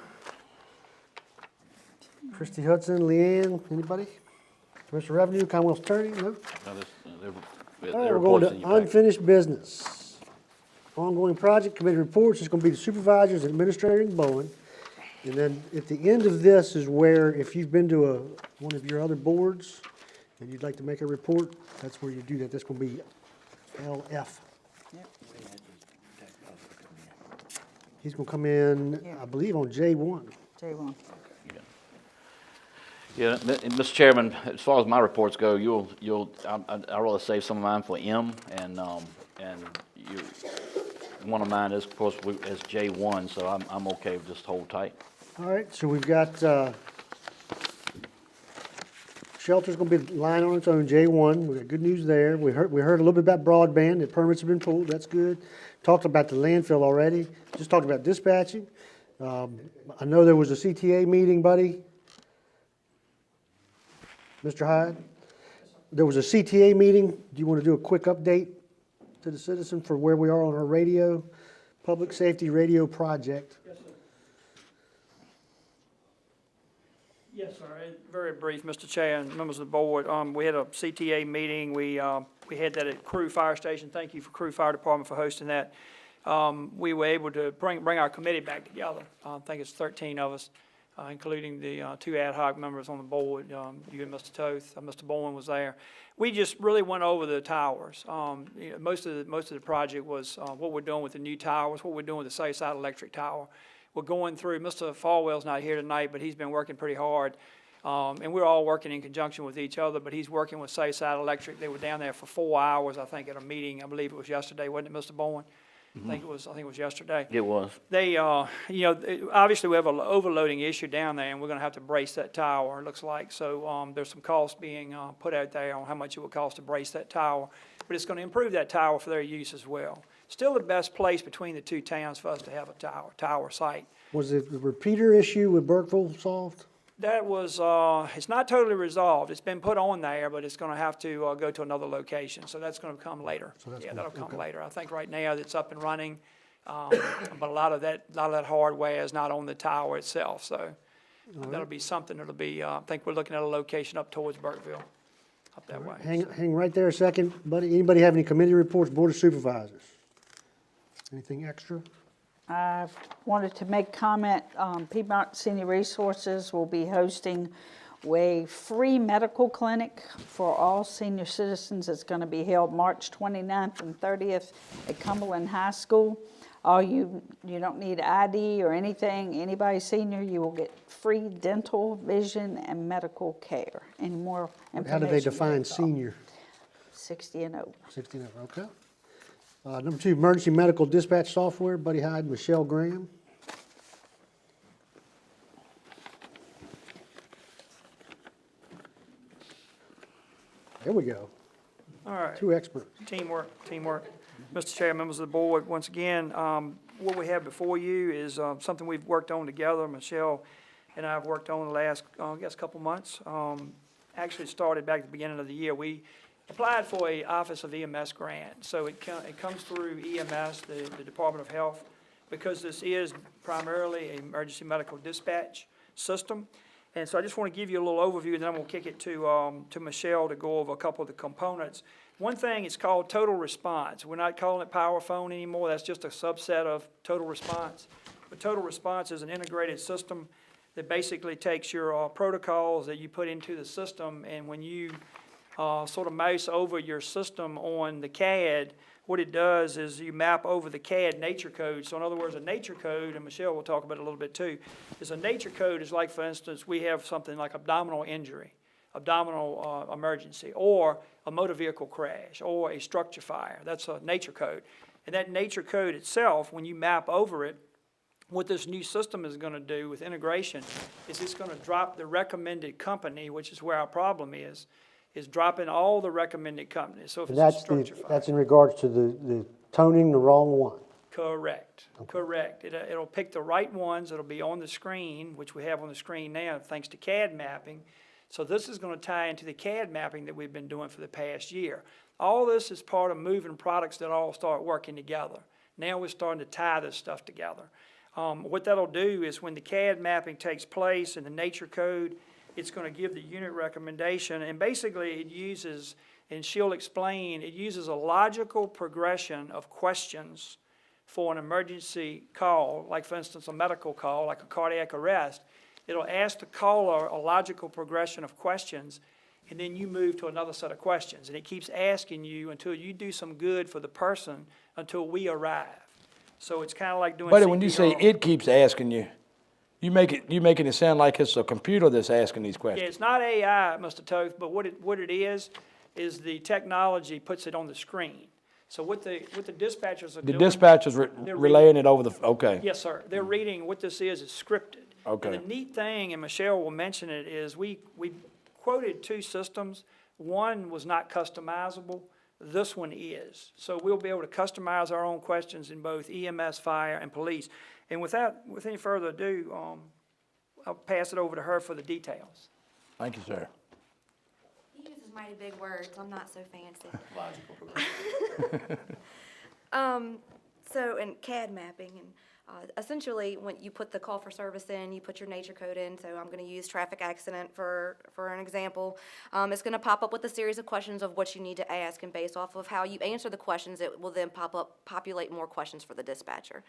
Christy Hudson, Leanne, anybody? Commissioner Revenue, Commonwealth Attorney, no? No, All right, we're going to unfinished business. Ongoing project committee reports is going to be the supervisors, administrator, and Bowen. And then at the end of this is where, if you've been to one of your other boards and you'd like to make a report, that's where you do that. That's going to be LF. He's going to come in, I believe, on J1. J1. Yeah, Mr. Chairman, as far as my reports go, I'd rather save some of mine for M, and one of mine is, of course, is J1, so I'm okay with just hold tight. All right, so we've got, shelter's going to be lying on its own, J1. We got good news there. We heard a little bit about broadband. The permits have been pulled. That's good. Talked about the landfill already. Just talked about dispatching. I know there was a CTA meeting, buddy. Mr. Hyde? There was a CTA meeting. Do you want to do a quick update to the citizen for where we are on our radio, public safety radio project? Yes, sir. Very brief, Mr. Chair and members of the board. We had a CTA meeting. We had that at Crew Fire Station. Thank you for Crew Fire Department for hosting that. We were able to bring our committee back together. I think it's 13 of us, including the 2 ad hoc members on the board, you and Mr. Toth. Mr. Bowen was there. We just really went over the towers. Most of the project was what we're doing with the new towers, what we're doing with the Southside Electric Tower. We're going through, Mr. Falwell's not here tonight, but he's been working pretty hard. And we're all working in conjunction with each other, but he's working with Southside Electric. They were down there for 4 hours, I think, at a meeting. I believe it was yesterday, wasn't it, Mr. Bowen? I think it was yesterday. It was. They, obviously we have an overloading issue down there, and we're gonna have to brace that tower, it looks like. So, there's some costs being, put out there on how much it would cost to brace that tower. But it's gonna improve that tower for their use as well. Still the best place between the 2 towns for us to have a tower site. Was it the repeater issue with Burkeville solved? That was, it's not totally resolved. It's been put on there, but it's gonna have to, go to another location. So that's gonna come later. Yeah, that'll come later. I think right now it's up and running. But a lot of that hardware is not on the tower itself. So that'll be something that'll be, I think we're looking at a location up towards Burkeville, up that way. Hang right there a second, buddy. Anybody have any committee reports, Board of Supervisors? Anything extra? I wanted to make comment, Piedmont Senior Resources will be hosting a free medical clinic for all senior citizens. It's going to be held March 29th and 30th at Cumberland High School. You don't need ID or anything. Anybody senior, you will get free dental, vision, and medical care. Any more information? How do they define senior? 60 and over. 60 and over, okay. Number 2, emergency medical dispatch software, Buddy Hyde, Michelle Graham. There we go. All right. 2 experts. Teamwork. Mr. Chair, members of the board, once again, what we have before you is something we've worked on together. Michelle and I have worked on the last, couple months. Actually started back at the beginning of the year. We applied for a Office of EMS grant. So it comes through EMS, the Department of Health, because this is primarily an emergency medical dispatch system. And so I just want to give you a little overview, and then I'm going to kick it to Michelle to go over a couple of the components. One thing is called total response. We're not calling it power phone anymore. That's just a subset of total response. But total response is an integrated system that basically takes your protocols that you put into the system, and when you sort of mouse over your system on the CAD, what it does is you map over the CAD nature code. So in other words, a nature code, and Michelle will talk about it a little bit too, is a nature code is like, for instance, we have something like abdominal injury, abdominal emergency, or a motor vehicle crash, or a structure fire. That's a nature code. And that nature code itself, when you map over it, what this new system is going to do with integration is it's going to drop the recommended company, which is where our problem is dropping all the recommended companies. So if it's a structure fire. That's in regards to the toning the wrong one. Correct, correct. It'll pick the right ones. It'll be on the screen, which we have on the screen now, thanks to CAD mapping. So this is going to tie into the CAD mapping that we've been doing for the past year. All this is part of moving products that all start working together. Now we're starting to tie this stuff together. What that'll do is when the CAD mapping takes place in the nature code, it's going to give the unit recommendation, and basically it uses, and she'll explain, it uses a logical progression of questions for an emergency call, like for instance, a medical call, like a cardiac arrest, it'll ask the caller a logical progression of questions, and then you move to another set of questions. And it keeps asking you until you do some good for the person until we arrive. So it's kind of like doing Buddy, when you say CPR. it keeps asking you, you making it sound like it's a computer that's asking these Yeah, questions. it's not AI, Mr. Toth, but what it is the technology puts it on the screen. So what the dispatchers are The doing. dispatcher's they're relaying it over the, okay. Yes, sir. They're reading, what this is scripted. Okay. And the neat thing, and Michelle will mention it, is we quoted 2 systems. One was not customizable. This one is. So we'll be able to customize our own questions in both EMS, fire, and police. And with any further ado, I'll pass it over to her for the details. Thank you, sir. He uses mighty big words. I'm not so fancy. Logical progression. So in CAD mapping, and essentially when you put the call for service in, you put your nature code in. So I'm going to use traffic accident for an example. It's going to pop up with a series of questions of what you need to ask, and based off of how you answer the questions, it will then populate more questions for the dispatcher.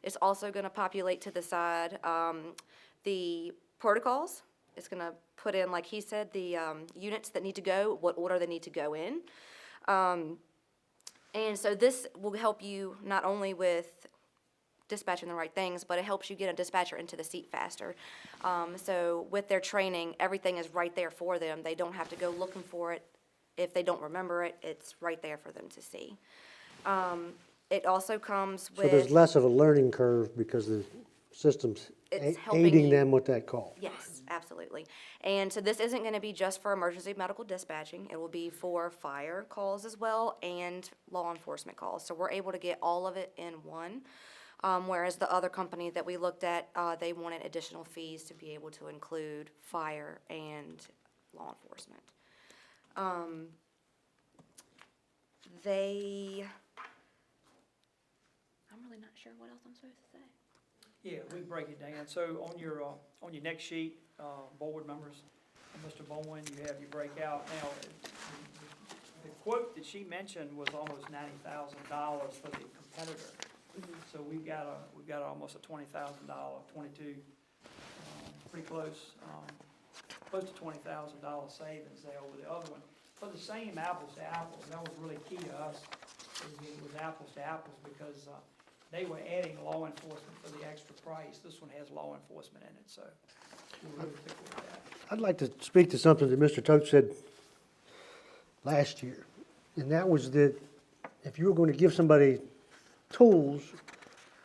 It's also going to populate to the side the protocols. It's going to put in, like he said, the units that need to go, what order they need to go in. And so this will help you not only with dispatching the right things, but it helps you get a dispatcher into the seat faster. So with their training, everything is right there for them. They don't have to go looking for it. If they don't remember it, it's right there for them to see. It also comes with... So there's less of a learning curve because the system's It's helping aiding you. them with that call. Yes, absolutely. And so this isn't going to be just for emergency medical dispatching. It will be for fire calls as well and law enforcement calls. So we're able to get all of it in one. Whereas the other company that we looked at, they wanted additional fees to be able to include fire and law enforcement. I'm really not sure what else I'm supposed to say. Yeah, we can break it down. So on your next sheet, board members, Mr. Bowen, you have your breakout. Now, the quote that she mentioned was almost $90,000 for the competitor. So we've got almost a $20,000, 22, pretty close, close to $20,000 savings there over the other one. For the same apples to apples, that was really key to us. It was apples to apples because they were adding law enforcement for the extra price. This one has law enforcement in it, so we're really picky with that. I'd like to speak to something that Mr. Toth said last year, and that was that if you were going to give somebody tools,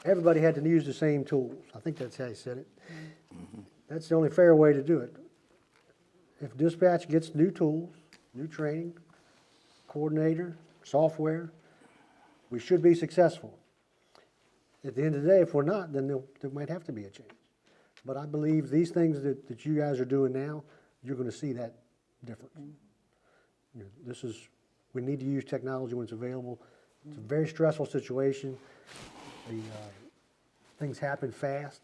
everybody had to use the same tools. I think that's how he said it. That's the only fair way to do it. If dispatch gets new tools, new training, coordinator, software, we should be successful. At the end of the day, if we're not, then there might have to be a change. But I believe these things that you guys are doing now, you're going to see that difference. You know, we need to use technology when it's available. It's a very stressful situation. Things happen fast.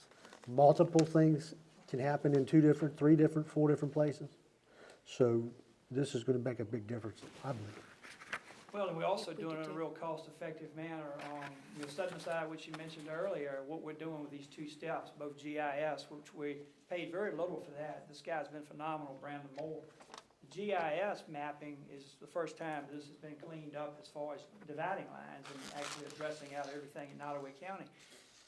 Multiple things can happen in 2 different, 3 different, 4 different places. So this is going to make a big difference, I believe. Well, and we're also doing it in a real cost-effective manner. Setting aside what you mentioned earlier, what we're doing with these 2 steps, both GIS, which we paid very little for that. This guy's been phenomenal, Brandon Moore. The GIS mapping is the first time this has been cleaned up as far as dividing lines and actually addressing out everything in Nottoway County.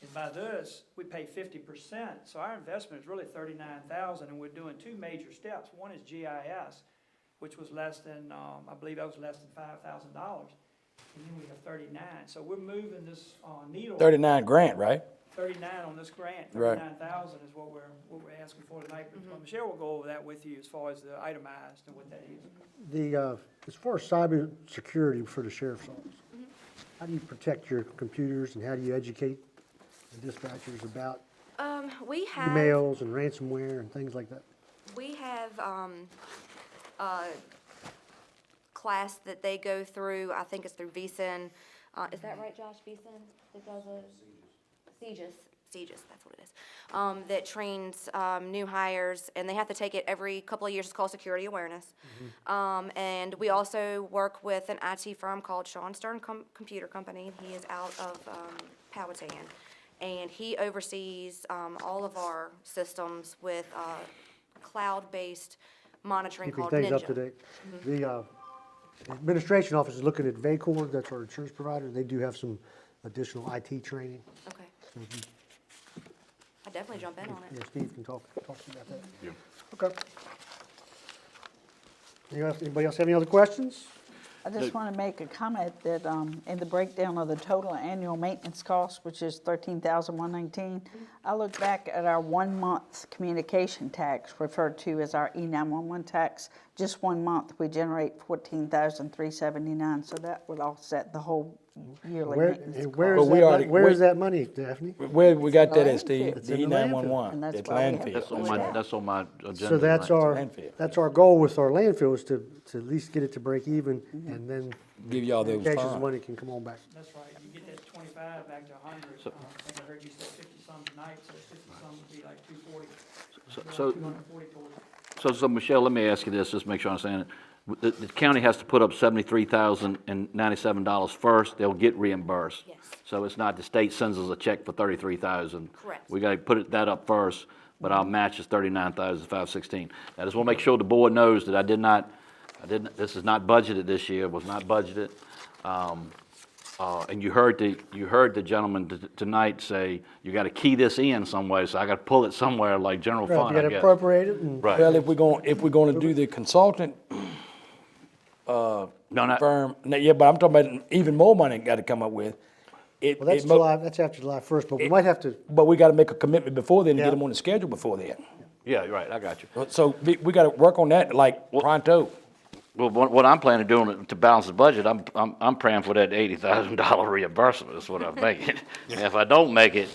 And by this, we pay 50%, so our investment is really $39,000, and we're doing 2 major steps. One is GIS, which was less than, I believe that was less than $5,000. And then we have 39. So we're moving this needle. 39 grant, right? 39 on this grant. Right. 39,000 is what we're asking for tonight. But Michelle will go over that with you as far as the itemized and what that is. As far as cyber security for the sheriff's office, how do you protect your computers and how do you educate the dispatchers about We have emails and ransomware and things like that? We have a class that they go through, I think it's through VSIN. Is that right, Josh, VSIN? That does a CGIS, that's what it is. That trains new hires, and they have to take it every couple of years. It's called Security Awareness. And we also work with an IT firm called Sean Stern Computer Company. He is out of Powhatan. And he oversees all of our systems with cloud-based monitoring Keeping called things Ninja. up to date. The administration office is looking at Vacor, that's our insurance provider. They do have some additional IT training. Okay. I'd definitely jump in on it. Yeah, Steve can talk to you about that. Yeah. Okay. Anybody else have any other questions? I just want to make a comment that in the breakdown of the total annual maintenance cost, which is $13,119, I look back at our 1 month communication tax, referred to as our E911 tax. Just 1 month, we generate $14,379, so that would offset the whole yearly maintenance cost. Where is that money, Daphne? Where we got that at, Landfill. Steve? It's The in the landfill. E911, And that's it's why we have landfill. That's on my agenda. So that's tonight. that's our goal with our landfill is to at least get it to break even and then Give y'all those cases funds. money can come on back. That's right, you get that 25 back to 100. So- I think I heard you say 50-some tonight, so 50-some would be like 240. So- 240 towards it. So Michelle, let me ask you this, just to make sure I understand it. The county has to put up $73,097 first, they'll get reimbursed. Yes. So it's not the state sends us a check for $33,000. Correct. We gotta put that up first, but our match is $39,516. I just wanna make sure the board knows that this is not budgeted this year, was not budgeted. And you heard the gentleman tonight say, you gotta key this in some way, so I gotta pull it somewhere like general Right, fund, you I gotta guess. appropriate it and. Right. Well, if we're gonna do the consultant No, not, firm, yeah, but I'm talking about even more money gotta come up with. Well, that's that's after July 1st, but we might have to, But we gotta make a commitment before then to Yeah. get them on the schedule before then. yeah, you're right, I got you. So we gotta work on that like pronto. Well, what I'm planning on doing to balance the budget, I'm praying for that $80,000 reimbursement, is what I'm thinking. And if I don't make it,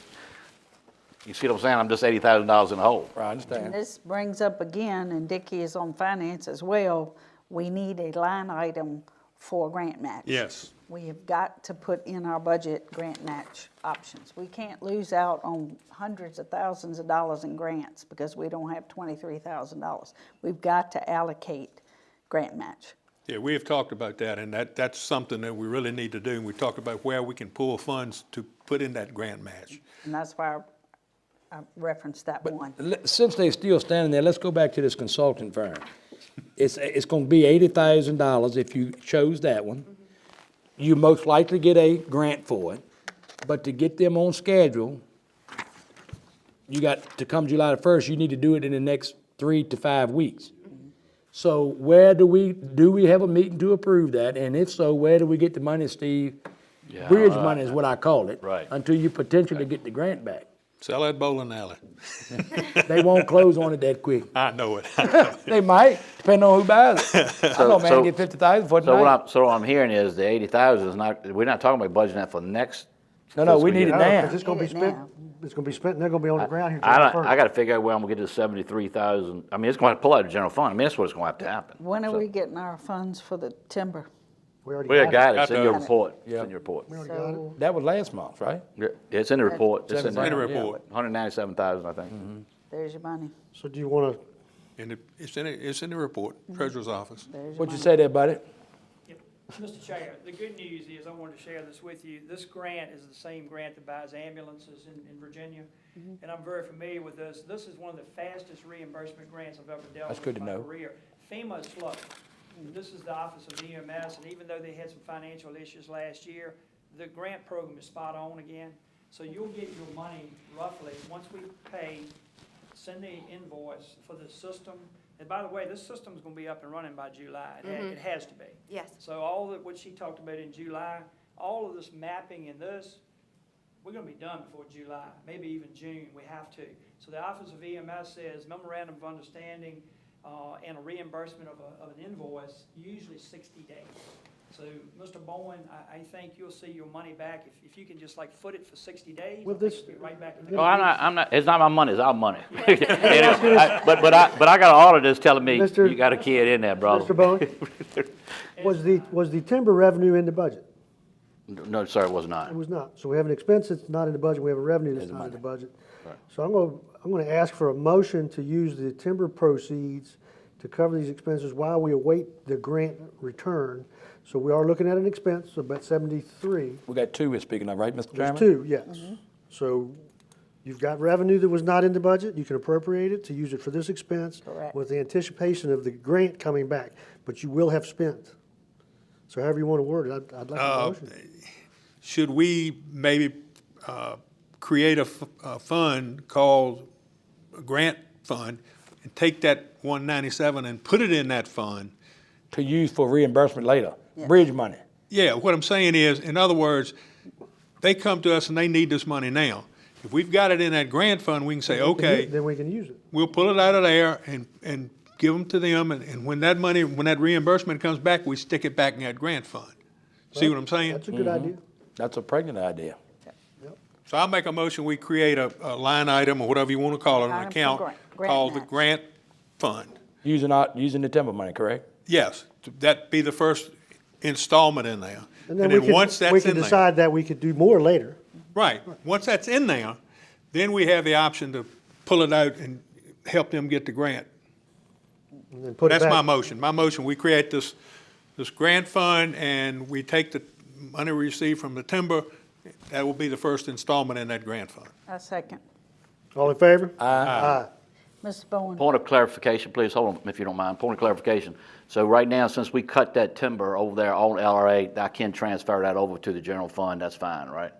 you see what I'm saying, I'm just $80,000 in the hole. Right, I And understand. this brings up again, and Dickie is on finance as well, we need a line item for grant match. Yes. We have got to put in our budget grant match options. We can't lose out on hundreds of thousands of dollars in grants because we don't have $23,000. We've got to allocate grant match. Yeah, we have talked about that, and that's something that we really need to do. And we talked about where we can pull funds to put in that grant match. And that's why I referenced that one. Since they're still standing there, let's go back to this consulting firm. It's gonna be $80,000 if you chose that one. You most likely get a grant for it, but to get them on schedule, you got to come July the 1st, you need to do it in the next 3 to 5 weeks. So where do we have a meeting to approve that? And if so, where do we get the money, Steve? Yeah, Bridge money is what I call it. Right. Until you potentially get the grant back. Sell that bowling alley. They won't close on it that quick. I know it. They might, depending on who buys it. I know, man, get 50,000 for tonight. So what I'm hearing is the 80,000 is not, we're not talking about budgeting that for next. No, we need it No, now. 'cause it's gonna be Need it spent, now. it's gonna be spent, and they're gonna be on the ground here I July don't, 1st. I gotta figure out where I'm gonna get this 73,000. I mean, it's gonna have to pull out of the general fund. I mean, that's what's gonna have to happen. When are So- we getting our funds for the timber? We already We got it. got it, it's Got in your those. report, it's Yeah. in your report. We already got it. So That was last month, right? Yeah, it's in the report, it's in In the there. report. 197,000, I think. there's your money. So do you wanna, And it's in the report, Treasurer's Office. There's your What'd you money. say there, buddy? Yep. Mr. Chair, the good news is, I wanted to share this with you, this grant is the same grant that buys ambulances in Virginia, and I'm very familiar with this. This is one of the fastest reimbursement grants I've ever dealt That's with good in to my know. career. FEMA is slow. This is the Office of EMS, and even though they had some financial issues last year, the grant program is spot on again. So you'll get your money roughly, once we pay, send the invoice for the system. And by the way, this system's gonna be up and running by July. It has to be. Yes. So all that, what she talked about in July, all of this mapping and this, we're gonna be done before July, maybe even June, we have to. So the Office of EMS says memorandum of understanding, and a reimbursement of an invoice, usually 60 days. So, Mr. Bowen, I think you'll see your money back if you can just like foot it for 60 days. Well, I think this- you'll be right back in Oh, I'm not, it's not my money, it's our money. But I got an auditor that's telling me, Mr. you got a kid in there, brother. Mr. Bowen, was the timber revenue in the budget? No, sir, it was It not. was not. So we have an expense that's not in the budget, we have a revenue that's not in the budget. So I'm gonna ask for a motion to use the timber proceeds to cover these expenses while we await the grant return. So we are looking at an expense of about 73. We got two we're speaking of, right, Mr. Chairman? There's two, yes. So you've got revenue that was not in the budget, you can appropriate it to use it for this expense. Correct. With the anticipation of the grant coming back, but you will have spent. So however you want to word it, I'd like a motion. Should we maybe create a fund called a grant fund and take that 197 and put it in that fund? To use for reimbursement later, bridge money. Yeah, what I'm saying is, in other words, they come to us and they need this money now. If we've got it in that grant fund, we can say, okay, Then we can use it. we'll pull it out of there and give them to them, and when that money, when that reimbursement comes back, we stick it back in that grant fund. See what I'm saying? That's a good idea. That's a pregnant idea. So I'll make a motion, we create a line item, or whatever you want to call it, an Item for account grant called the match. grant fund. Using the timber money, correct? Yes, that'd be the first installment in there. And then once we that's could in there, decide that we could do more later. right, once that's in there, then we have the option to pull it out and help them get the grant. And then put it That's back. my motion. My motion, we create this grant fund, and we take the money we receive from the timber. That will be the first installment in that grant fund. I second. All in favor? Aye. Mr. Bowen? Point of clarification, please, hold on, if you don't mind, point of clarification. So right now, since we cut that timber over there on LRA, I can transfer that over to the general fund, that's fine, right?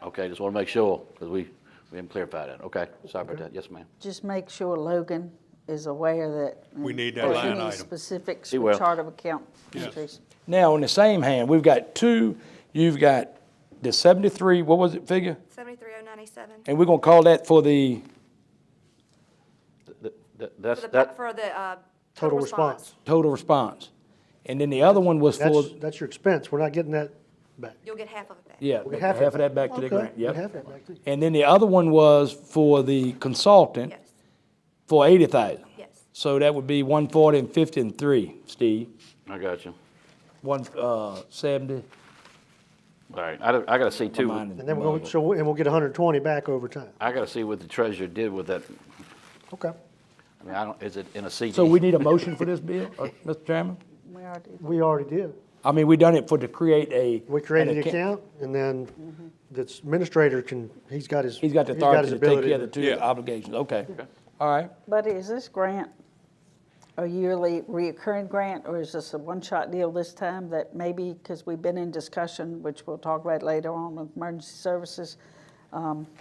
Okay, just want to make sure, because we didn't clarify that. Okay, sorry about that. Yes, ma'am. Just make sure Logan is aware that. We need that there's line any item. specifics He for will. chart of account Yes. entries. Now, on the same hand, we've got two, you've got the 73, what was it figure? 73097. And we're gonna call that for the, That's, For the Total response. total response. And then the other one was for, That's your expense. We're not getting that back. You'll get half of it back. yeah, We'll get half of that back to the Okay, grant, we'll yep. have that back too. And then the other one was for the consultant Yes, for 80,000. yes. So that would be 140 and 50 and 3, Steve. I got you. 170. All right, I got to see too, And then we'll we'll get 120 back over time. I got to see what the treasurer did with that. Okay. I mean, is it in a CD? So we need a motion for this bill, Mr. Chairman? We already did. We already did. I mean, we done it to create a. We created an the account, and then the administrator he's got his. He's got the his authority to take ability care of the two Yeah. obligations, okay. All right. Buddy, is this grant a yearly reoccurring grant, or is this a one-shot deal this time that maybe, because we've been in discussion, which we'll talk about later on with emergency services,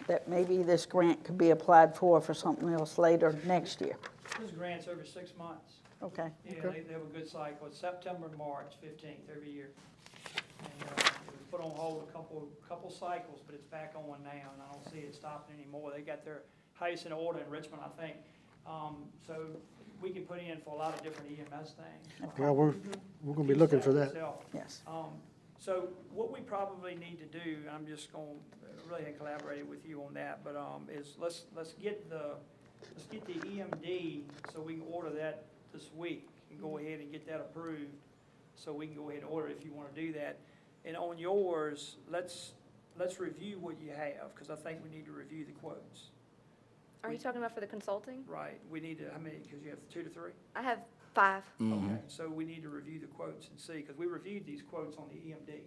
that maybe this grant could be applied for something else later next year? This grant's every 6 months. Okay. Yeah, they have a good cycle. It's September and March 15th every year. And it was put on hold a couple cycles, but it's back on now, and I don't see it stopping anymore. They got their highest in order in Richmond, I think. So we can put in for a lot of different EMS things. Well, we're gonna be looking for that. Yes. So what we probably need to do, and I'm just going to really collaborate with you on that, but is let's get the EMD so we can order that this week and go ahead and get that approved, so we can go ahead and order it if you want to do that. And on yours, let's review what you have, because I think we need to review the quotes. Are you talking about for the consulting? Right, we need to, how many, because you have 2 to 3? I have 5. Okay, so we need to review the quotes and see, because we reviewed these quotes on the EMD.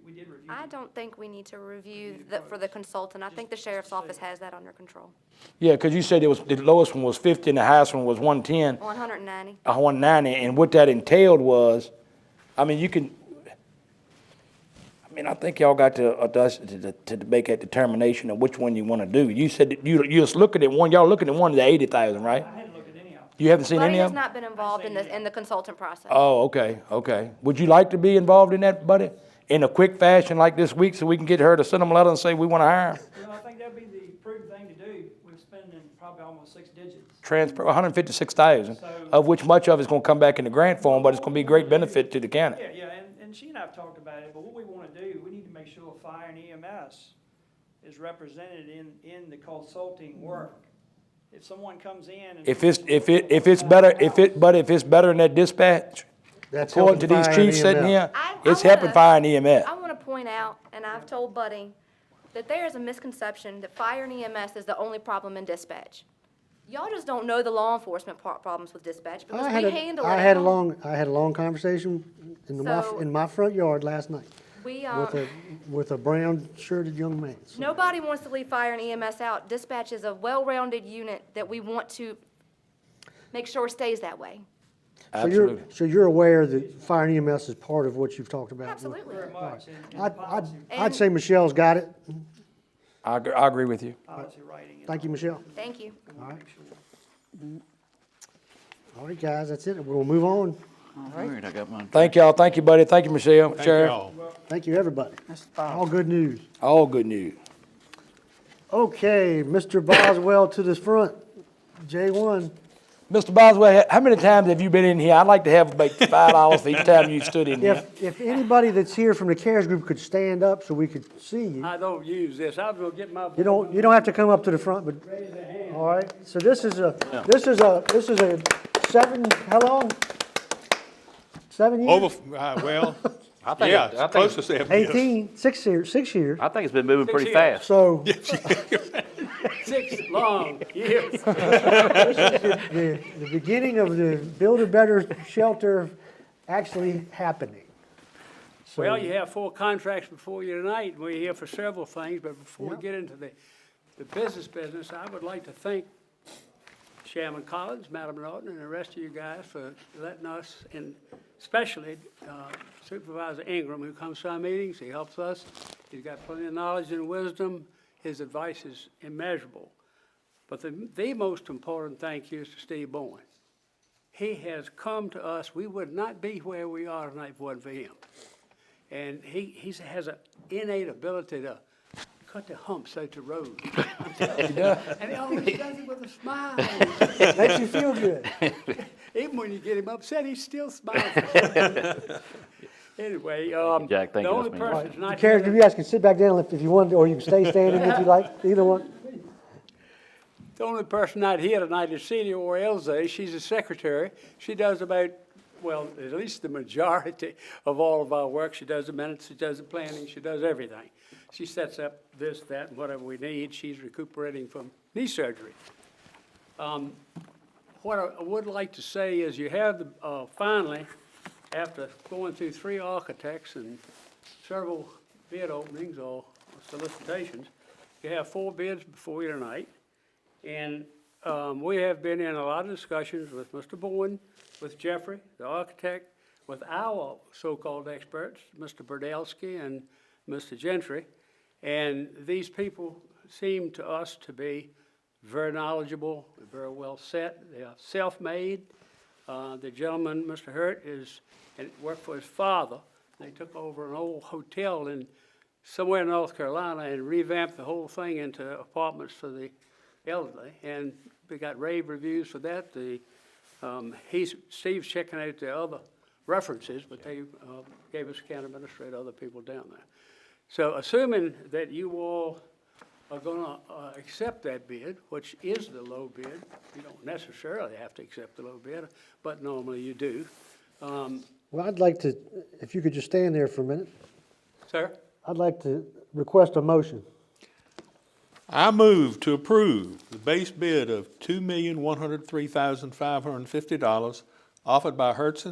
We did review. I them. don't think we need to review Review the for the consultant. I think the Just sheriff's to office see. has that under control. Yeah, because you said the lowest one was 50 and the highest one was 110, 190. 190, and what that entailed was, I mean, I think y'all got to make that determination of which one you want to do. You said that you're just looking at one, y'all looking at one of the 80,000, right? I hadn't looked at any of them. You haven't seen Buddy any has of them? not been involved in the consultant process. Oh, okay. Would you like to be involved in that, buddy? In a quick fashion like this week, so we can get her to send them a letter and say we want to hire her? Well, I think that'd be the prudent thing to do. We're spending probably almost 6 digits. Transfer 156,000, of which much of it's going to come back in the grant form, but it's going to be a great benefit to the county. Yeah, and she and I have talked about it, but what we want to do, we need to make sure fire and EMS is represented in the consulting work. If someone comes in and. If it's better than that dispatch, That's according to helping these fire chiefs and sitting EMS. here, I it's wanna- helping fire and EMS. I want to point out, and I've told Buddy, that there is a misconception that fire and EMS is the only problem in dispatch. Y'all just don't know the law enforcement problems with dispatch because I had we a, handle it. I had a long conversation So- in my front yard last night We, with a brown shirted young man. So- nobody wants to leave fire and EMS out. Dispatch is a well-rounded unit that we want to make sure stays that way. Absolutely. So you're aware that fire and EMS is part of what you've talked about? Absolutely. Very much. I'd say Michelle's got it. I agree with you. Policy writing. Thank you, Michelle. Thank you. All right. All right, guys, that's it. We'll move on. All right, I got mine. Thank y'all. Thank you, buddy. Thank you, Michelle, Thank Sheriff. y'all. Thank you, everybody. All good news. All good news. Okay, Mr. Boswell to this front. J1. Mr. Boswell, how many times have you been in here? I'd like to have about $5 for each time you stood in here. If anybody that's here from the CARES group could stand up so we could see you. I don't use this. I was gonna get my. You don't have to come up to the front, but, all right. So this is a how long? 7 years? Well, I think, yeah, I it's think, close to 7 years. 18, 6 years. I think it's been moving pretty 6 years. fast. So 6 long years. the beginning of the Build a Better Shelter actually happening. So- Well, you have 4 contracts before you tonight, and we're here for several things, but before we get into the business, I would like to thank Chairman Collins, Madam Norton, and the rest of you guys for letting us, and especially Supervisor Ingram, who comes to our meetings, he helps us. He's got plenty of knowledge and wisdom. His advice is immeasurable. But the most important thank you is to Steve Bowen. He has come to us. We would not be where we are tonight if it wasn't for him. And he has an innate ability to cut the humps out the road. And he always does it with a smile. Makes you feel good. Even when you get him upset, he still smiles. Anyway, Jack, thank the you. only That's been person that's not CARES here, group, you guys can sit back down if you want, or you can stay standing if you like, either one. the only person not here tonight is Celia or Elze. She's a secretary. She does about, well, at least the majority of all of our work. She does the minutes, she does the planning, she does everything. She sets up this, that, and whatever we need. She's recuperating from knee surgery. What I would like to say is you have, finally, after going through 3 architects and several bid openings or solicitations, you have 4 bids before you tonight. And we have been in a lot of discussions with Mr. Bowen, with Jeffrey, the architect, with our so-called experts, Mr. Burdelsky and Mr. Gentry. And these people seem to us to be very knowledgeable, very well set. They are self-made. The gentleman, Mr. Hurt, worked for his father. They took over an old hotel somewhere in North Carolina and revamped the whole thing into apartments for the elderly. And we got rave reviews for that. Steve's checking out the other references, but they gave us county administrator, other people down there. So assuming that you all are gonna accept that bid, which is the low bid, you don't necessarily have to accept the low bid, but normally you do. Well, I'd like to, if you could just stand there for a minute, Sir? I'd like to request a motion. I move to approve the base bid of $2,103,550 offered by Hurt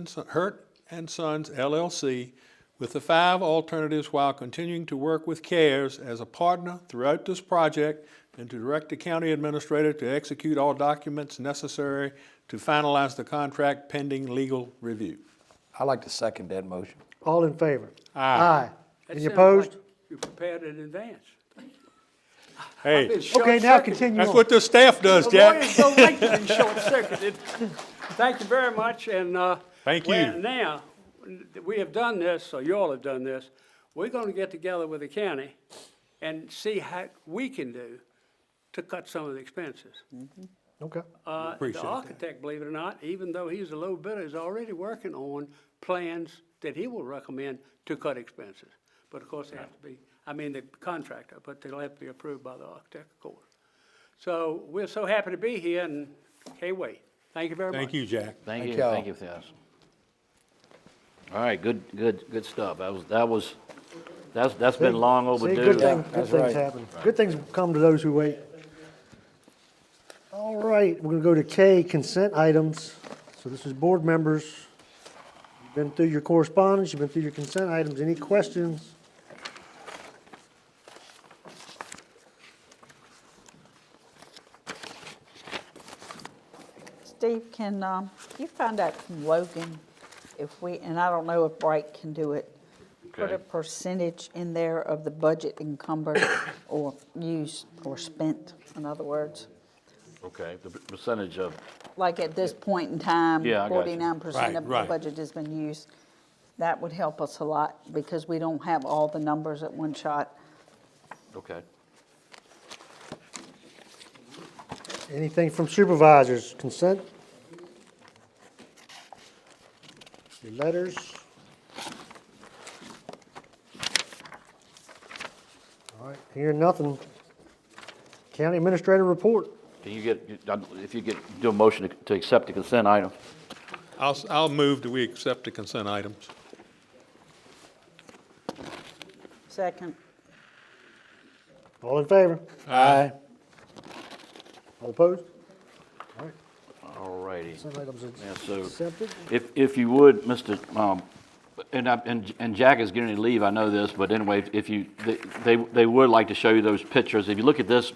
and Sons LLC with the 5 alternatives while continuing to work with CARES as a partner throughout this project and to direct the county administrator to execute all documents necessary to finalize the contract pending legal review. I'd like to second that motion. All in favor? Aye. That Any sounds opposed? like you prepared in advance. Hey, Okay, now continue that's on. what the staff does, The Jack. lawyers don't like to be short-circuited. Thank you very much, and Thank well, you. now, we have done this, or you all have done this, we're gonna get together with the county and see how we can do to cut some of the expenses. Okay. Appreciate The that. architect, believe it or not, even though he's a low bidder, is already working on plans that he will recommend to cut expenses. But of course, they have to be, the contractor, but they'll have to be approved by the architect, of course. So we're so happy to be here and can't wait. Thank you very much. Thank you, Jack. Thank you, y'all. thank you for this. All right, good stuff. That's been long See, overdue. good That's things right. happen. Good things come to those who wait. All right, we're gonna go to K, consent items. So this is board members. You've been through your correspondence, you've been through your consent items. Any questions? Steve, can you find out from Logan if we, and I don't know if Bright can do it, put a Okay. percentage in there of the budget encumbered or used or spent, in other words? Okay, the percentage of, Like at this point in time, Yeah, I got you. 49% of the Right. budget has been used. That would help us a lot because we don't have all the numbers at one shot. okay. Anything from supervisors, consent? Your letters? All right, hearing nothing. County administrator report. Can you get, if you do a motion to accept the consent item? I'll move that we accept the consent items. Second. All in favor? Aye. All opposed? All righty. Consent items Yeah, so accepted. if you would, Mr., and Jack is getting ready to leave, I know this, but anyway, if you, they would like to show you those pictures. If you look at this,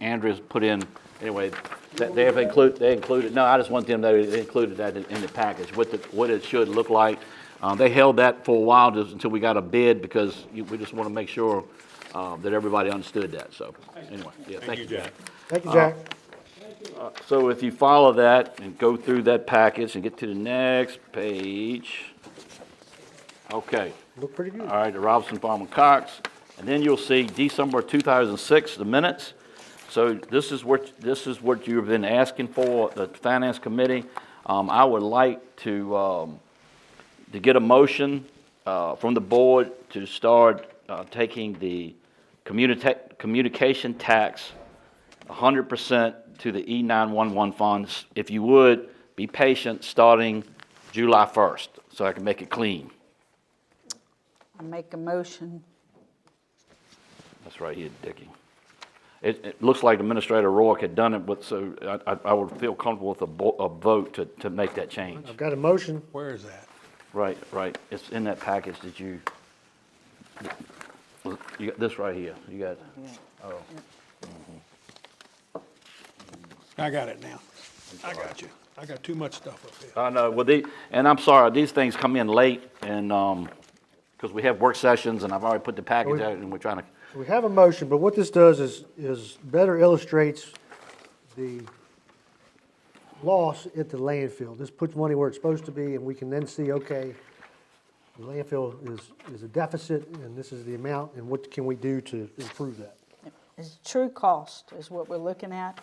Andrea's put in, anyway, they included, no, I just want them to, they included that in the package, what it should look like. They held that for a while just until we got a bid because we just want to make sure that everybody understood that, so, anyway, yeah, thank you, Jack. Thank you, Jack. So if you follow that and go through that package and get to the next page. Okay. Look pretty good. All right, the Robinson Farmer Cox. And then you'll see December 2006, the minutes. So this is what you've been asking for, the Finance Committee. I would like to get a motion from the board to start taking the communication tax 100% to the E911 funds. If you would, be patient, starting July 1st, so I can make it clean. I make a motion. That's right here, Dickie. It looks like Administrator Rourke had done it, but so I would feel comfortable with a vote to make that change. I've got a motion. Where is that? Right. It's in that package that you got this right here. You got, oh. I got it now. I got you. I got too much stuff up here. I know, well, and I'm sorry, these things come in late, and, because we have work sessions, and I've already put the package out, and we're trying to, We have a motion, but what this does is better illustrates the loss at the landfill. This puts money where it's supposed to be, and we can then see, okay, the landfill is a deficit, and this is the amount, and what can we do to improve that? It's true cost is what we're looking at.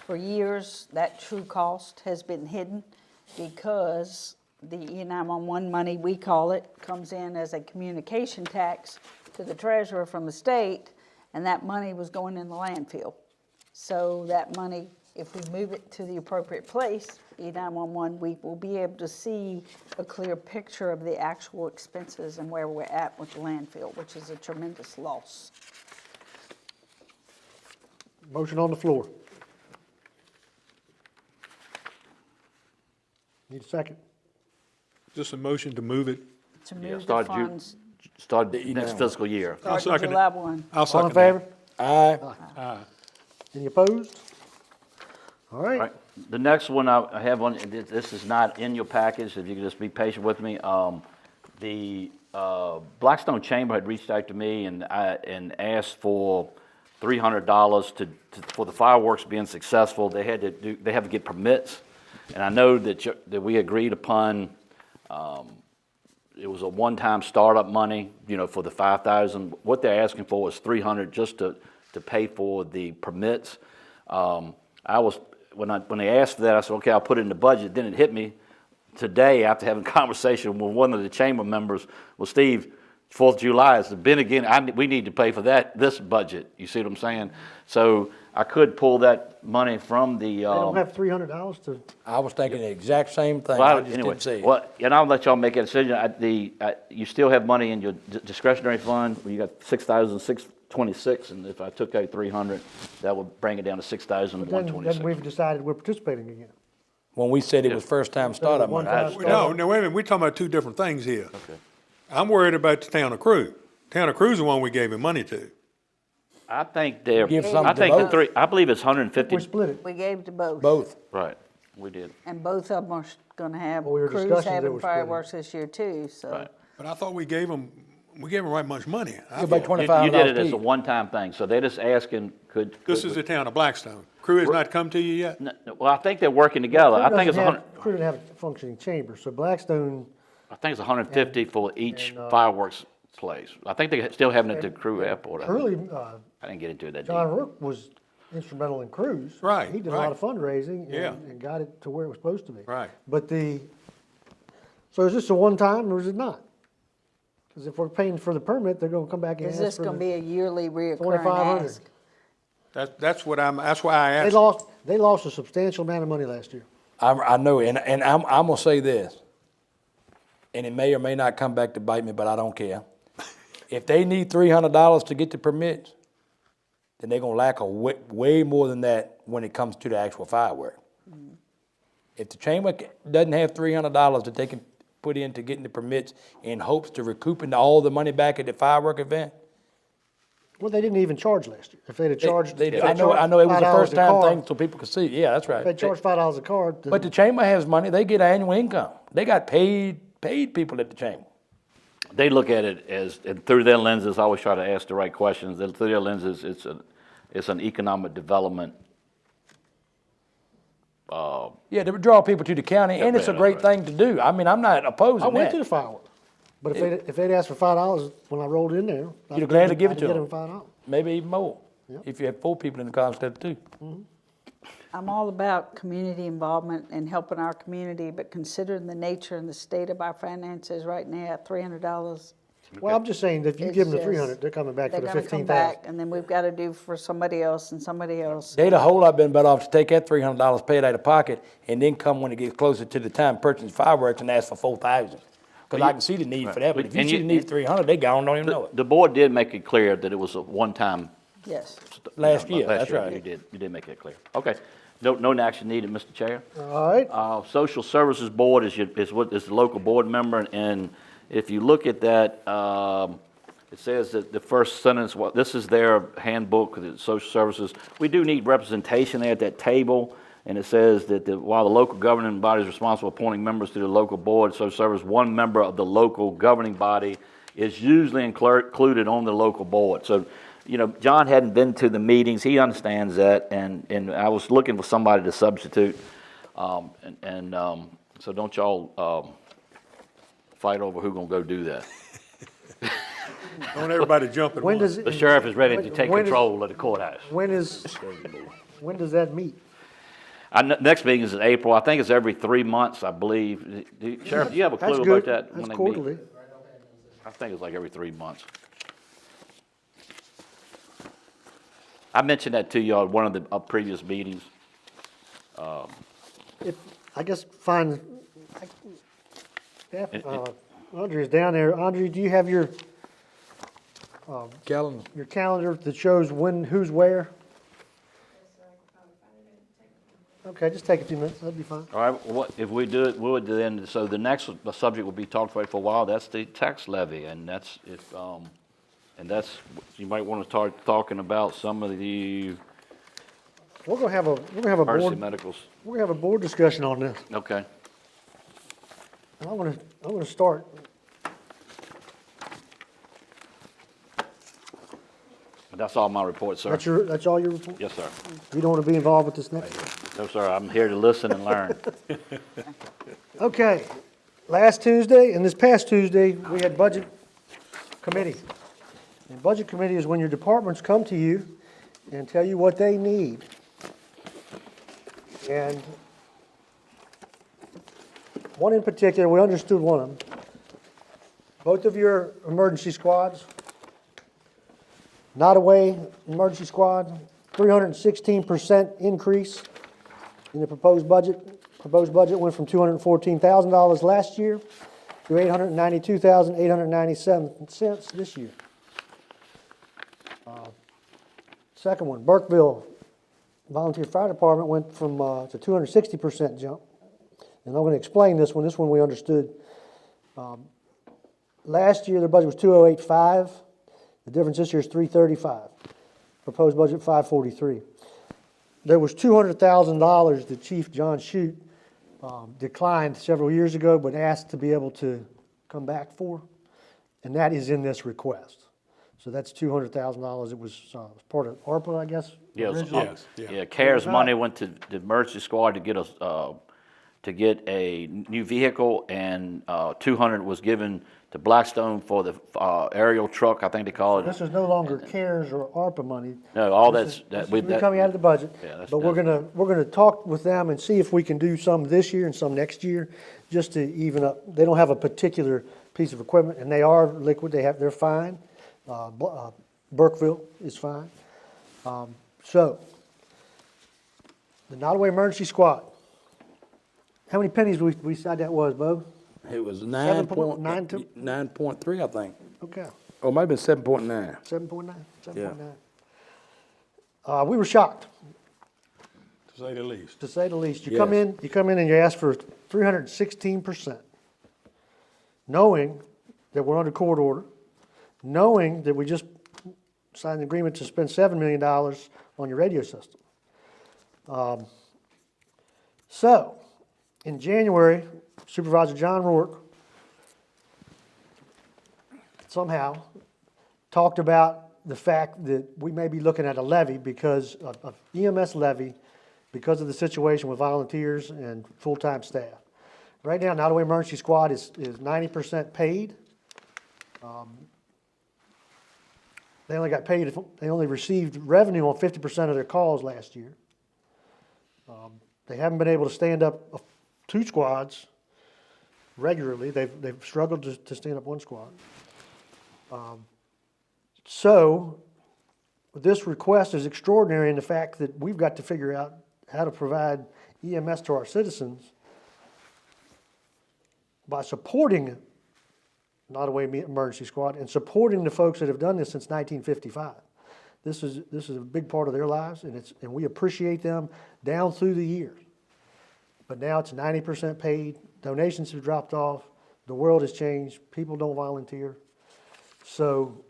For years, that true cost has been hidden because the E911 money, we call it, comes in as a communication tax to the treasurer from the state, and that money was going in the landfill. So that money, if we move it to the appropriate place, E911, we will be able to see a clear picture of the actual expenses and where we're at with the landfill, which is a tremendous loss. Motion on the floor. Need a second? Just a motion to move it. To move the start funds, start next fiscal year. start second it. July 1. I'll All in second favor? that. Aye. Any opposed? All All right. right, the next one I have on, this is not in your package, if you could just be patient with me. The Blackstone Chamber had reached out to me and asked for $300 for the fireworks being successful. They have to get permits, and I know that we agreed upon. It was a one-time startup money, for the $5,000. What they're asking for was $300 just to pay for the permits. When they asked for that, I said, okay, I'll put it in the budget. Then it hit me today after having a conversation with one of the chamber members. Well, Steve, 4th of July is been again. We need to pay for this budget. You see what I'm saying? So I could pull that money from the. They don't have $300 to. I was thinking the exact same thing. Well, I just anyway, didn't see it. well, and I'll let y'all make a decision. You still have money in your discretionary fund. You got 26, and if I took out 300, that would bring it down to Then 6,126. we've decided we're participating again. When we said it was first time startup money. One-time No, no, wait a minute, we're talking about two different things here. Okay. I'm worried about the town of Crew. Town of Crew's the one we gave him money to. I think they're, Give some I to think the both. three, I believe it's 150. We split it. We gave to both. Both. Right, we did. And both of them are gonna have, Well, we were crews discussing they having were splitting. fireworks this year too, so. Right. But I thought we gave them right much money. I About thought- $25 You did it as apiece. a one-time thing, so they're just asking, could. This is the town of Blackstone. Crew has not come to you yet? Well, I think they're working together. I think it's a hundred, Crew didn't have a functioning chamber, so Blackstone, I think it's 150 for each and, fireworks place. I think they're still having it at the Crew Airport. I think. Curly, I didn't get into it that deep. John Rook was instrumental in Crews. Right, He did a lot right. of fundraising Yeah. and got it to where it was supposed to be. Right. But so is this a one-time or is it not? Because if we're paying for the permit, they're gonna come back and Is ask this for gonna the be a yearly reoccurring 2,500. ask? That's why I They asked. lost a substantial amount of money last year. I know, and I'm gonna say this, and it may or may not come back to bite me, but I don't care. If they need $300 to get the permits, then they're gonna lack way more than that when it comes to the actual firework. If the chamber doesn't have $300 that they can put into getting the permits in hopes to recouping all the money back at the firework event, Well, they didn't even charge last year. If they'd have charged. if they I know charged it was a $5 first time card, thing so people could see, yeah, that's If they right. charged $5 a card, then But the chamber has money, they get annual income. They got paid people at the chamber. They look at it as, and through their lenses, I always try to ask the right questions. And through their lenses, it's an economic development. Yeah, to draw people to the county, and it's a man, great that's thing to do. I mean, I'm not opposing I went to that. the fireworks. But if they'd asked for $5 when I rolled in there. You'd gladly give it to I'd them. get them $5. Maybe even more, if you have 4 people in the car instead of 2. I'm all about community involvement and helping our community, but considering the nature and the state of our finances right now, $300. Well, I'm just saying, that if you It's give them the just- 300, they're coming back for They're the gonna come 15,000. back, and then we've gotta do for somebody else and somebody else. They'd a whole lot been better off to take that $300, pay it out of pocket, and then come when it gets closer to the time, purchase fireworks and ask for 4,000. Because I can see the need for that, but if you And see the need for 300, they gone, don't even know it. The board did make it clear that it was a one-time. Yes. Last year, that's right. You did make that clear. Okay. No action needed, Mr. Chair. All right, Social Services Board is the local board member, and if you look at that, it says that the first sentence, this is their handbook, the social services. We do need representation there at that table, and it says that while the local governing body is responsible for appointing members to the local board, social service, one member of the local governing body is usually included on the local board. So, John hadn't been to the meetings, he understands that, and I was looking for somebody to substitute. So don't y'all fight over who's gonna go do that. Don't everybody jump at when once. does? The sheriff is ready to take when is- control of the courthouse. When does that meet? Next meeting is in April, I think it's every 3 months, I believe. Sheriff, do you have a That's clue good. about that? when That's they meet? quarterly. I think it's like every 3 months. I mentioned that to you at one of the previous meetings. I guess fine. Andrea's down there. Andrea, do you have your Calendar. calendar that shows who's where? Okay, just take a few minutes, that'd be fine. All right, if we do it, we'll do then, so the next subject will be talked about for a while, that's the tax levy, and that's, you might want to start talking about some of the We're gonna have a emergency board, medicals. we're gonna have a board discussion on this. Okay. And I'm gonna start. That's all my report, sir. That's all your report? Yes, sir. You don't wanna be involved with this next one? No, sir, I'm here to listen and learn. Okay, last Tuesday and this past Tuesday, we had budget committee. And budget committee is when your departments come to you and tell you what they need. And one in particular, we understood one of them. Both of your emergency squads, Nottoway Emergency Squad, 316% increase in the proposed budget. Proposed budget went from $214,000 last year to $892,897 this year. Second one, Burkeville Volunteer Fire Department went from, to 260% jump. And I'm gonna explain this one. This one we understood. Last year, their budget was 2,085. The difference this year is 335. Proposed budget 543. There was $200,000 that Chief John Shute declined several years ago, but asked to be able to come back for, and that is in this request. So that's $200,000. It was part of ARPA, I guess. Yes, originally. yeah, CARES money went to the emergency squad to get us, to get a new vehicle, and 200 was given to Blackstone for the aerial truck, I think they call it. This is no longer CARES or ARPA money. No, all This that's, is coming out of the budget. Yeah, that's- But we're gonna talk with them and see if we can do some this year and some next year, just to even up. They don't have a particular piece of equipment, and they are liquid. They're fine. Burkeville is fine. So, the Nottoway Emergency Squad. How many pennies we said that was, Bo? It was 7.92? 9.3, I think. Okay. Or it might have been 7.9. 7.9, 7.9. We were shocked, To say the least. to say the least. You Yes. come in and you ask for 316%, knowing that we're under court order, knowing that we just signed an agreement to spend $7 million on your radio system. So, in January, Supervisor John Rourke somehow talked about the fact that we may be looking at a levy because of EMS levy because of the situation with volunteers and full-time staff. Right now, Nottoway Emergency Squad is 90% paid. They only got paid, they only received revenue on 50% of their calls last year. They haven't been able to stand up 2 squads regularly. They've struggled to stand up 1 squad. So this request is extraordinary in the fact that we've got to figure out how to provide EMS to our citizens by supporting Nottoway Emergency Squad and supporting the folks that have done this since 1955. This is a big part of their lives, and we appreciate them down through the years. But now it's 90% paid. Donations have dropped off. The world has changed. People don't volunteer. So,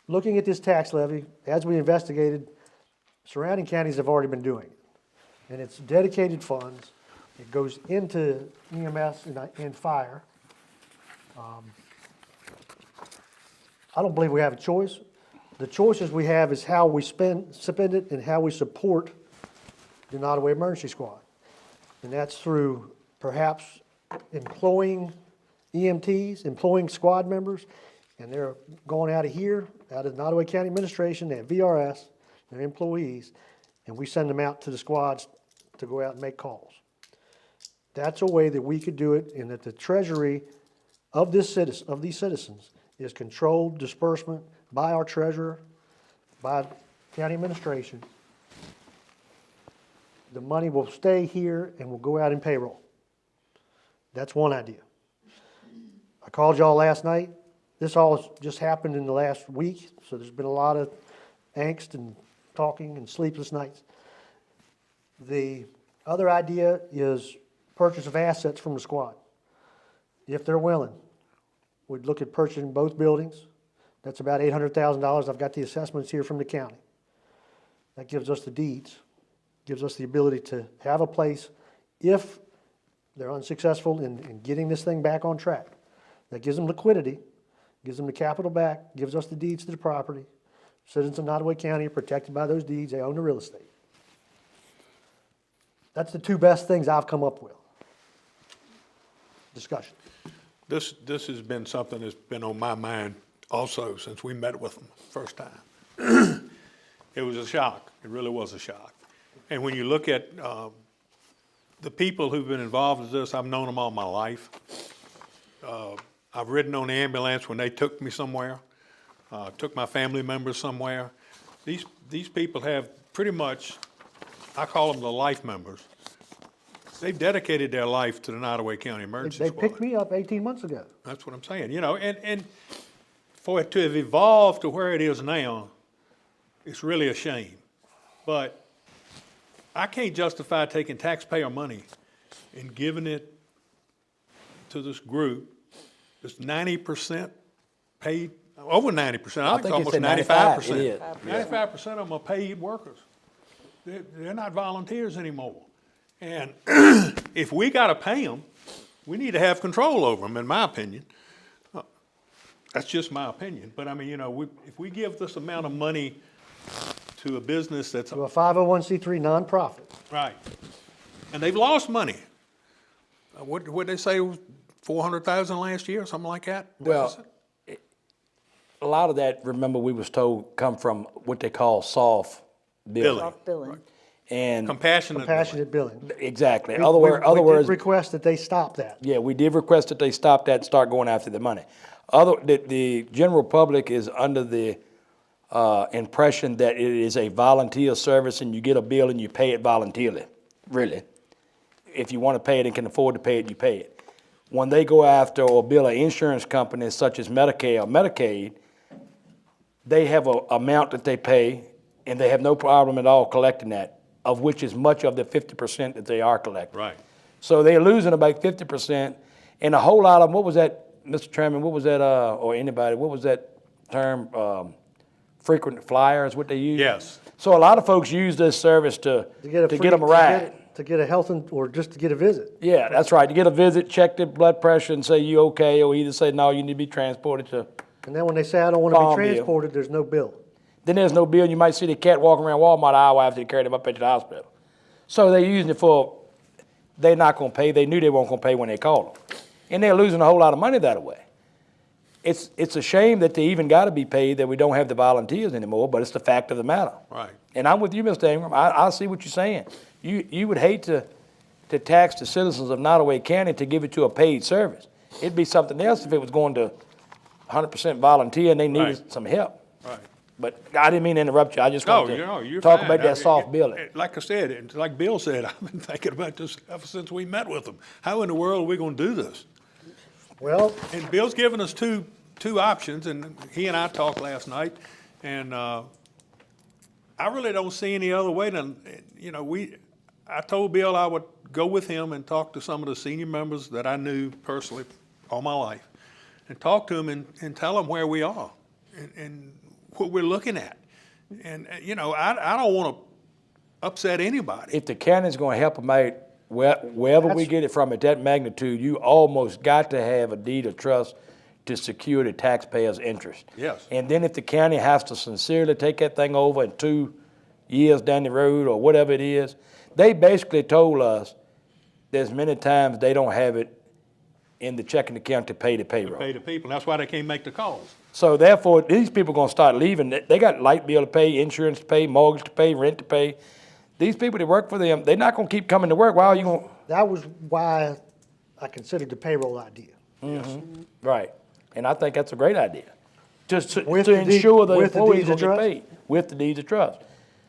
looking at this tax levy, as we investigated, surrounding counties have already been doing it. And it's dedicated funds. It goes into EMS and fire. I don't believe we have a choice. The choices we have is how we spend it and how we support the Nottoway Emergency Squad. And that's through perhaps employing EMTs, employing squad members, and they're going out of here, out of the Nottoway County Administration, they have VRS, they're employees, and we send them out to the squads to go out and make calls. That's a way that we could do it, and that the treasury of these citizens is controlled disbursement by our treasurer, by county administration. The money will stay here and will go out in payroll. That's one idea. I called y'all last night. This all just happened in the last week, so there's been a lot of angst and talking and sleepless nights. The other idea is purchase of assets from the squad. If they're willing, we'd look at purchasing both buildings. That's about $800,000. I've got the assessments here from the county. That gives us the deeds, gives us the ability to have a place if they're unsuccessful in getting this thing back on track. That gives them liquidity, gives them the capital back, gives us the deeds to the property. Citizens of Nottoway County are protected by those deeds. They own the real estate. That's the 2 best things I've come up with. Discussion. This has been something that's been on my mind also since we met with them first time. It was a shock. It really was a shock. And when you look at the people who've been involved in this, I've known them all my life. I've ridden on the ambulance when they took me somewhere, took my family members somewhere. These people have pretty much, I call them the life members. They've dedicated their life to the Nottoway County Emergency They Squad. picked me up 18 months ago. That's what I'm saying, and for it to have evolved to where it is now It's really a shame. But I can't justify taking taxpayer money and giving it to this group that's 90% paid, over 90%, I think it's think almost it's at 95%. 95%. It is. 95% of them are paid workers. They're not volunteers anymore. And if we gotta pay them, we need to have control over them, in my opinion. That's just my opinion. But I mean, if we give this amount of money to a business that's, To a 501c3 nonprofit. right, and they've lost money. What'd they say, 400,000 last year, or something like that? Well, a lot of that, remember, we was told come from what they call soft billing. Soft billing. And Compassionate billing. exactly. We- Other we words, did request that they stop that. yeah, we did request that they stop that and start going after the money. The general public is under the impression that it is a volunteer service and you get a bill and you pay it voluntarily, really. If you want to pay it and can afford to pay it, you pay it. When they go after or bill an insurance company such as Medicare or Medicaid, they have an amount that they pay and they have no problem at all collecting that, of which is much of the 50% that they are collecting. Right. So they're losing about 50%, and a whole lot of them, what was that, Mr. Chairman, what was that, or anybody, what was that term, frequent flyers, what they use? Yes. So a lot of folks use this service to get them a ride. To get a health, or just to get a visit. Yeah, that's right, to get a visit, check their blood pressure and say you okay, or either say, no, you need to be transported to. And then when they say, I don't want to be Farmville. transported, there's no bill. Then there's no bill, and you might see the cat walking around Walmart an hour after they carried him up into the hospital. So they're using it for, they're not gonna pay, they knew they weren't gonna pay when they called them. And they're losing a whole lot of money that way. It's a shame that they even gotta be paid, that we don't have the volunteers anymore, but it's the fact of the matter. Right. And I'm with you, Mr. Ingram, I see what you're saying. You would hate to tax the citizens of Nottoway County to give it to a paid service. It'd be something else if it was going to 100% volunteer and they needed Right. some help. Right. But I didn't mean to interrupt you, I just No, wanted you're to talk fine. about I that mean, soft billing. Like I said, and like Bill said, I've been thinking about this ever since we met with them. How in the world are we gonna do this? Well, And Bill's given us two options, and he and I talked last night, and I really don't see any other way than, I told Bill I would go with him and talk to some of the senior members that I knew personally all my life, and talk to them and tell them where we are and what we're looking at. And, I don't want to upset anybody. If the county's gonna help them out, wherever we get it from at that magnitude, you almost got to have a deed of trust to secure the taxpayers' interest. Yes. And then if the county has to sincerely take that thing over in 2 years down the road or whatever it is, they basically told us there's many times they don't have it in the checking account to pay the payroll. Pay the people, and that's why they can't make the calls. So therefore, these people gonna start leaving. They got light bill to pay, insurance to pay, mortgage to pay, rent to pay. These people that work for them, they're not gonna keep coming to work. Why are you gonna? that was why I considered the payroll idea. Right, and I think that's a great idea. Just to With the deed- ensure the with the employees deeds of will get trust? paid with the deeds of trust.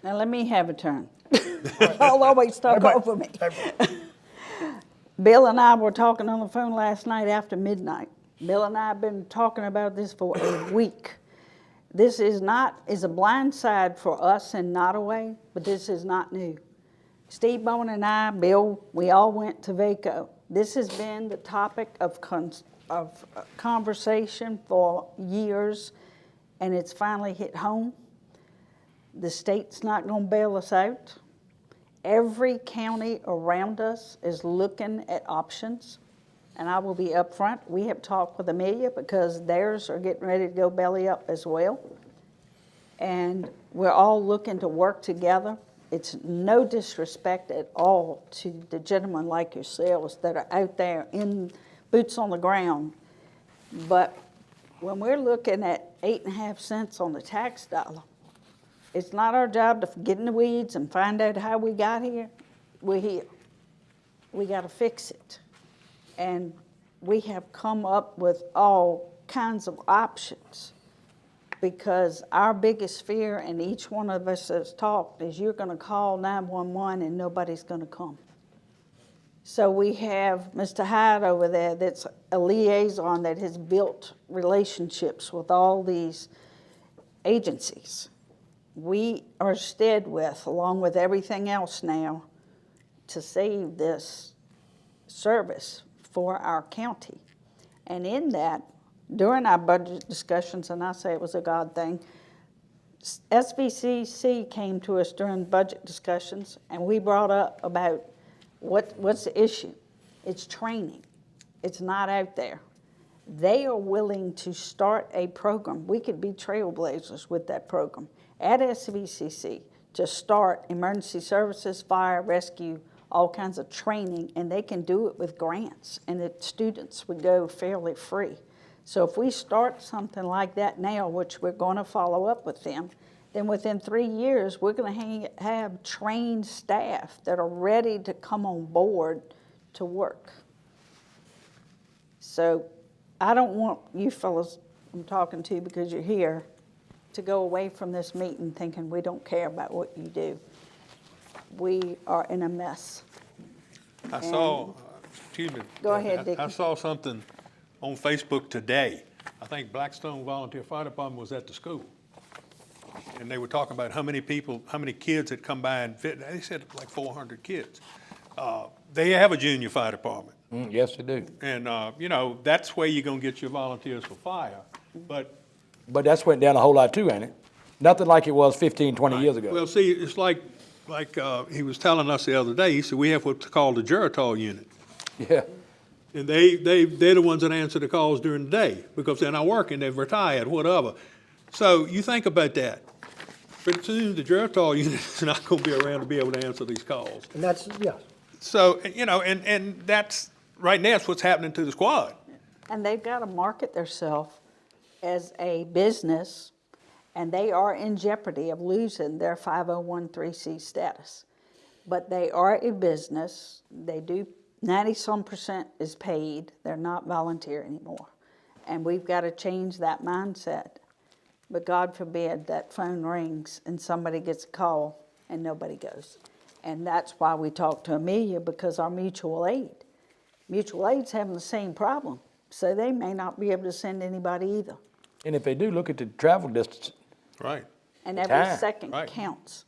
Now, let me have a turn. Y'all always talk over me. Bill and I were talking on the phone last night after midnight. Bill and I have been talking about this for a week. This is a blind side for us in Nottoway, but this is not new. Steve Bowen and I, Bill, we all went to VACO. This has been the topic of conversation for years, and it's finally hit home. The state's not going to bail us out. Every county around us is looking at options, and I will be upfront. We have talked with Amelia because theirs are getting ready to go belly up as well. And we're all looking to work together. It's no disrespect at all to the gentlemen like yourselves that are out there in boots on the ground. But when we're looking at 8.5 cents on the tax dollar, it's not our job to get in the weeds and find out how we got here. We're here. We got to fix it. And we have come up with all kinds of options because our biggest fear, and each one of us has talked, is you're going to call 911 and nobody's going to come. So we have Mr. Hyde over there that's a liaison that has built relationships with all these agencies. we are stead with, along with everything else now, to save this service for our county. And in that, during our budget discussions, and I say it was a God thing, SVCC came to us during budget discussions, and we brought up about what's the issue. It's training. It's not out there. They are willing to start a program. We could be trailblazers with that program at SVCC to start emergency services, fire, rescue, all kinds of training, and they can do it with grants, and the students would go fairly free. So if we start something like that now, which we're going to follow up with them, then within 3 years, we're going to have trained staff that are ready to come on board to work. So I don't want you fellas I'm talking to because you're here to go away from this meeting thinking we don't care about what you do. We are in a mess. I saw, excuse me. Go ahead, I Dickie. saw something on Facebook today. I think Blackstone Volunteer Fire Department was at the school. And they were talking about how many people, how many kids had come by and fit. They said like 400 kids. They have a junior fire department. Yes, they do. And, you know, that's where you're gonna get your volunteers for fire. But But that's went down a whole lot too, ain't it? Nothing like it was 15, 20 years ago. well, see, it's like he was telling us the other day, he said, we have what's called the Geritol unit. Yeah. And they're the ones that answer the calls during the day, because they're not working, they've retired, whatever. So you think about that. Pretty soon, the Geritol unit is not gonna be around to be able to answer these calls. And that's, yeah. So, you know, and that's, right now, it's what's happening to the squad. And they've got to market themselves as a business, and they are in jeopardy of losing their 501(c) status. But they are a business. They do 90-some% is paid. They're not volunteer anymore. And we've got to change that mindset. But God forbid that phone rings and somebody gets a call and nobody goes. And that's why we talked to Amelia, because our mutual aid's having the same problem. So they may not be able to send anybody either. And if they do, look at the travel distance. Right. And every Time. second Right. counts.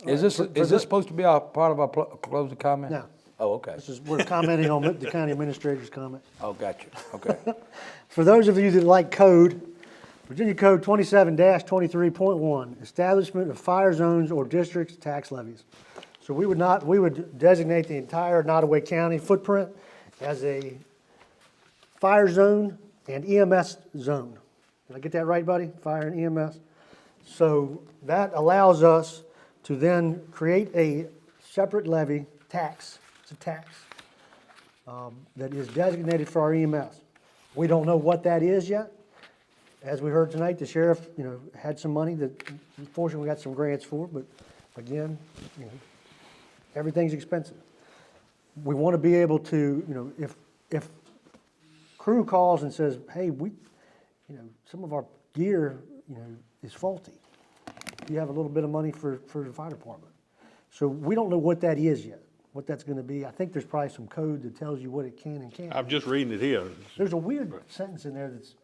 Is this supposed to be part of our closing comment? No. Oh, okay. We're commenting on the county administrator's comment. Oh, gotcha. Okay. For those of you that like code, Virginia Code 27-23.1, establishment of fire zones or districts tax levies. So we would designate the entire Nottoway County footprint as a fire zone and EMS zone. Did I get that right, buddy? Fire and EMS. So that allows us to then create a separate levy tax. It's a tax that is designated for our EMS. We don't know what that is yet. As we heard tonight, the sheriff, had some money that unfortunately we got some grants for, but again, everything's expensive. We want to be able to, if crew calls and says, hey, some of our gear, is faulty. You have a little bit of money for the fire department. So we don't know what that is yet, what that's going to be. I think there's probably some code that tells you what it can and can't. I'm just reading it here. There's a weird sentence in there that's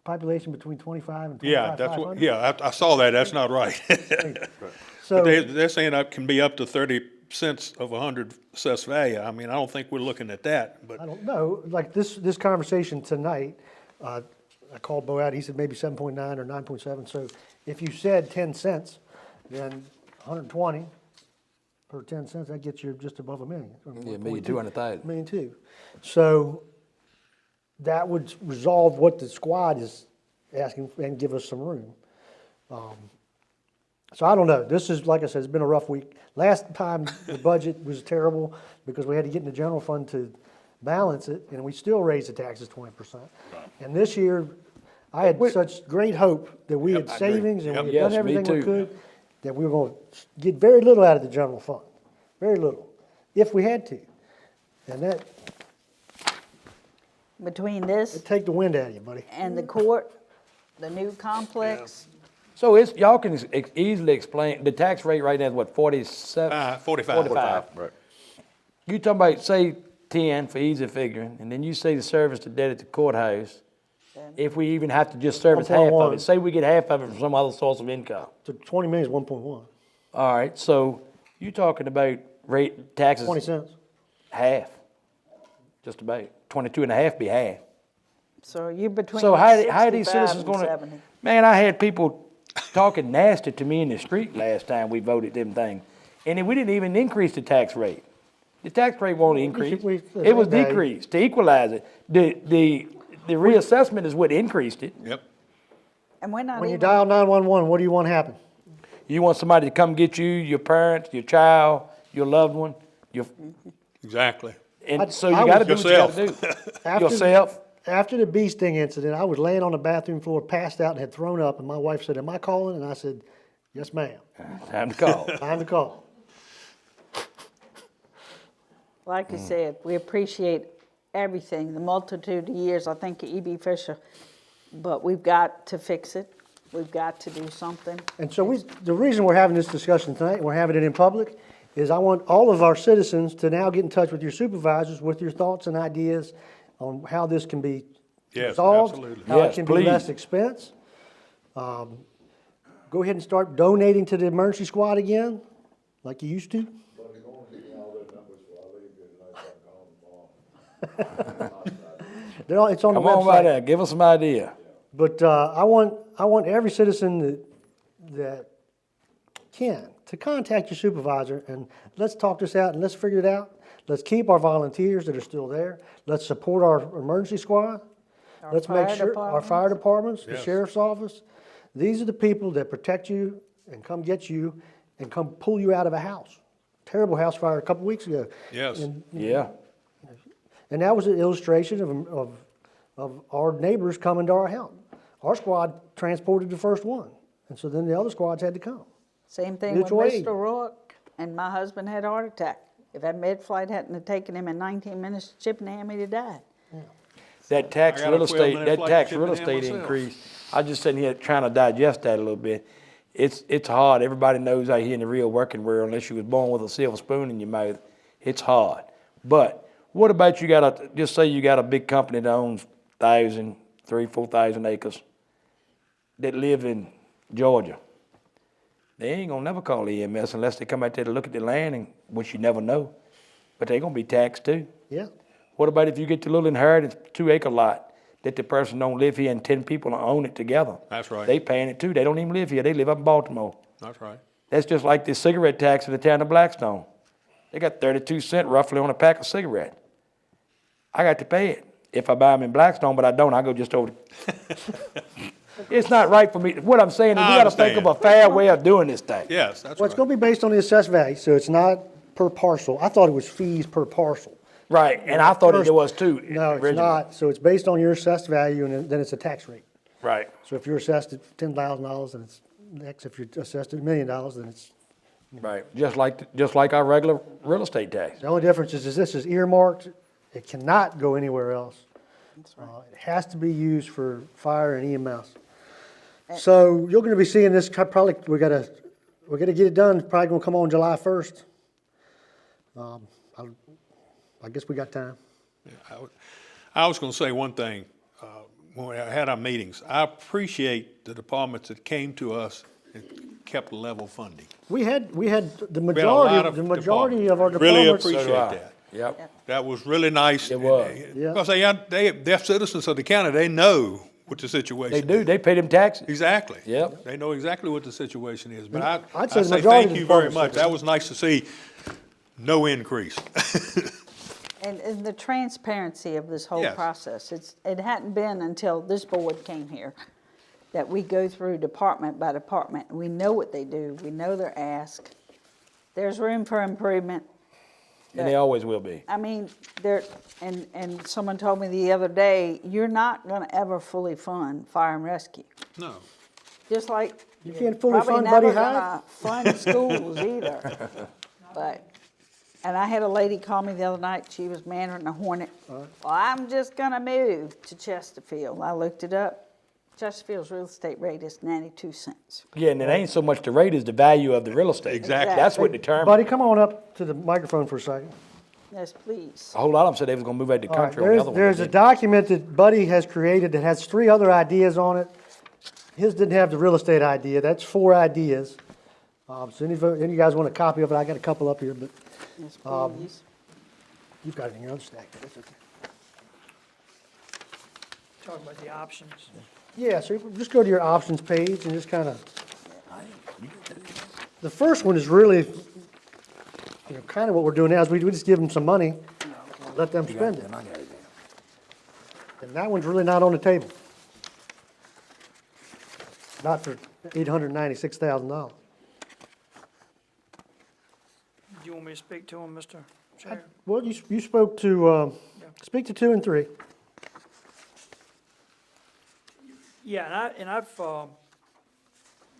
population between 25 and 25. Yeah, that's what, yeah, I saw that, that's not right. So But they're saying that can be up to 30 cents of 100 assessed value. I mean, I don't think we're looking at that, but. I don't know, like this conversation tonight, I called Bo out, he said maybe 7.9 or 9.7. So if you said 10 cents, then 120 per 10 cents, that gets you just above $1 million. Yeah, $1,200,000. $1.2 million. So that would resolve what the squad is asking and give us some room. So I don't know. This is, like I said, it's been a rough week. Last time the budget was terrible because we had to get in the general fund to balance it, and we still raised the taxes 20%. And this year, I had such great hope that we had I agree. savings and we Yes, had me done everything we too. could, that we were going to get very little out of the general fund. Very little, if we had to. And that, Between this it'd take the wind out of you, buddy. and the court, the new complex, So y'all can easily explain, the tax rate right now is what, 47? 45. 45. Right. You talking about, say, 10 for easy figuring, and then you say the service to debt at the courthouse, if we even have to just service half of 1.1. it. Say we get half of it from some other source of income. So 20 million is 1.1, All right, so you're talking about rate taxes 20 cents. half, just about. 22 and a half be half. So you're between So how are these 65 citizens and gonna, 70. man, I had people talking nasty to me in the street last time we voted them things. And then we didn't even increase the tax rate. The tax rate won't increase. It was decreased to equalize it. The reassessment is what increased it. Yep. And we're not When you even, dial 911, what do you want to happen? You want somebody to come get you, your parents, your child, your loved one, your, Exactly. and so you I gotta was- do what you gotta do. After- Yourself. After the bee sting incident, I was laying on the bathroom floor, passed out and had thrown up, and my wife said, "Am I calling?" And I said, "Yes, ma'am." Time to call. Time to call. like you said, we appreciate everything, the multitude of years, I think E.B. Fisher, but we've got to fix it. We've got to do something. And so the reason we're having this discussion tonight, and we're having it in public, is I want all of our citizens to now get in touch with your supervisors with your thoughts and ideas on how this can be Yes, resolved, absolutely. how it Yes, can be please. less expense. Go ahead and start donating to the emergency squad again, like you used to. It's on the Come on by website. there, give us some idea. But I want every citizen that can to contact your supervisor and let's talk this out and let's figure it out. Let's keep our volunteers that are still there. Let's support our emergency squad. Let's make fire sure our fire departments, the Yes. sheriff's office. These are the people that protect you and come get you and come pull you out of a house. Terrible house fire a couple weeks ago. Yes. Yeah. And that was an illustration of our neighbors coming to our help. Our squad transported the first one, and so then the other squads had to come. Same thing with Mutual aid. Mr. Rourke, and my husband had a heart attack. If that med flight hadn't have taken him in 19 minutes to Chippenham, he'd have died. That tax I got a real estate, 12-minute that flight tax to real Chippenham estate myself. increase, I just sitting here trying to digest that a little bit. It's hard. Everybody knows out here in the real working world, unless you was born with a silver spoon in your mouth, it's hard. But what about just say you got a big company that owns 3,000, 4,000 acres that live in Georgia. They ain't gonna never call EMS unless they come out there to look at the land, and which you never know. But they gonna be taxed too. Yeah. What about if you get the little inheritance 2-acre lot that the person don't live here and 10 people own it together? That's right. They paying it too. They don't even live here. They live up in Baltimore. That's right. That's just like the cigarette tax in the town of Blackstone. They got 32 cents roughly on a pack of cigarettes. I got to pay it. If I buy them in Blackstone, but I don't, I go just over. It's not right for me. What I'm saying is we I gotta think of a fair way of doing this thing. Yes, that's Well, it's right. gonna be based on the assessed value, so it's not per parcel. I thought it was fees per parcel. Right, and I thought it was too. No, it's originally. not. So it's based on your assessed value, and then it's a tax rate. Right. So if you're assessed at $10,000, then it's X. If you're assessed at $1 million, then it's, Right, just like our regular real estate tax. the only difference is this is earmarked. It cannot go anywhere else. It has to be used for fire and EMS. So you're gonna be seeing this, probably, we gotta get it done, it's probably gonna come on July 1st. I guess we got time. I was gonna say one thing, when we had our meetings. I appreciate the departments that came to us and kept level funding. We had the We had a lot majority of our departments. Really departments. appreciate So do I. that. Yep. That was really nice. It was. Yeah. Because they're citizens of the county, they know what the situation They is. do, they pay them taxes. Exactly. Yep. They know exactly what the situation is, but I I'd say the say majority thank of you the very departments much. That was nice to see no increase. And the transparency of this whole Yes. process, it hadn't been until this board came here that we go through department by department. We know what they do, we know their ask. There's room for improvement. And they always will be. I mean, and someone told me the other day, you're not gonna ever fully fund fire and rescue. No. Just like You can't fully probably fund never Buddy Hyde? gonna fund schools either. But, and I had a lady call me the other night, she was mandarin a Hornet. Well, I'm just gonna move to Chesterfield. I looked it up. Chesterfield's real estate rate is 92 cents. Yeah, and it ain't so much the rate as the value of the real estate. Exactly. That's what determines. Buddy, come on up to the microphone for a second. Yes, please. A whole lot of them said they was gonna move out the All right, country on the other one. there's a document that Buddy has created that has 3 other ideas on it. His didn't have the real estate idea, that's 4 ideas. So any of you guys want a copy of it, I got a couple up here, but Yes, Um, please. you've got it in your other stack. That's okay. Talk about the options. Yeah, so just go to your options page and just kind of, the first one is really, kind of what we're doing now is we just give them some money, let them spend it. And that one's really not on the table. Not for $896,000. Do you want me to speak to him, Mr. Chair? Well, you spoke to, speak to 2 and 3. Yeah, and I've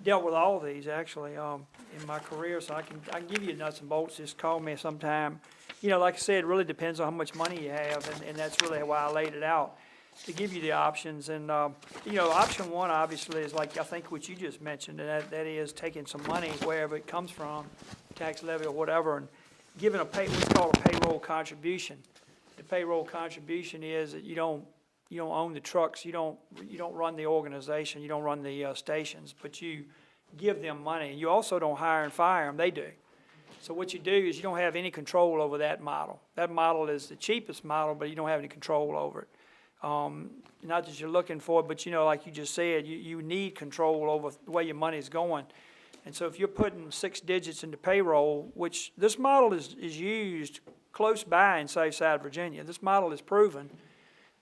dealt with all of these actually in my career, so I can give you nuts and bolts. Just call me sometime. Like I said, it really depends on how much money you have, and that's really why I laid it out to give you the options. And option 1 obviously is like I think what you just mentioned, and that is taking some money wherever it comes from, tax levy or whatever, and giving what's called a payroll contribution. The payroll contribution is that you don't own the trucks, you don't run the organization, you don't run the stations, but you give them money. You also don't hire and fire them, they do. So what you do is you don't have any control over that model. That model is the cheapest model, but you don't have any control over it. Not that you're looking for it, but like you just said, you need control over the way your money's going. And so if you're putting 6 digits into payroll, which this model is used close by in Southside Virginia, this model is proven,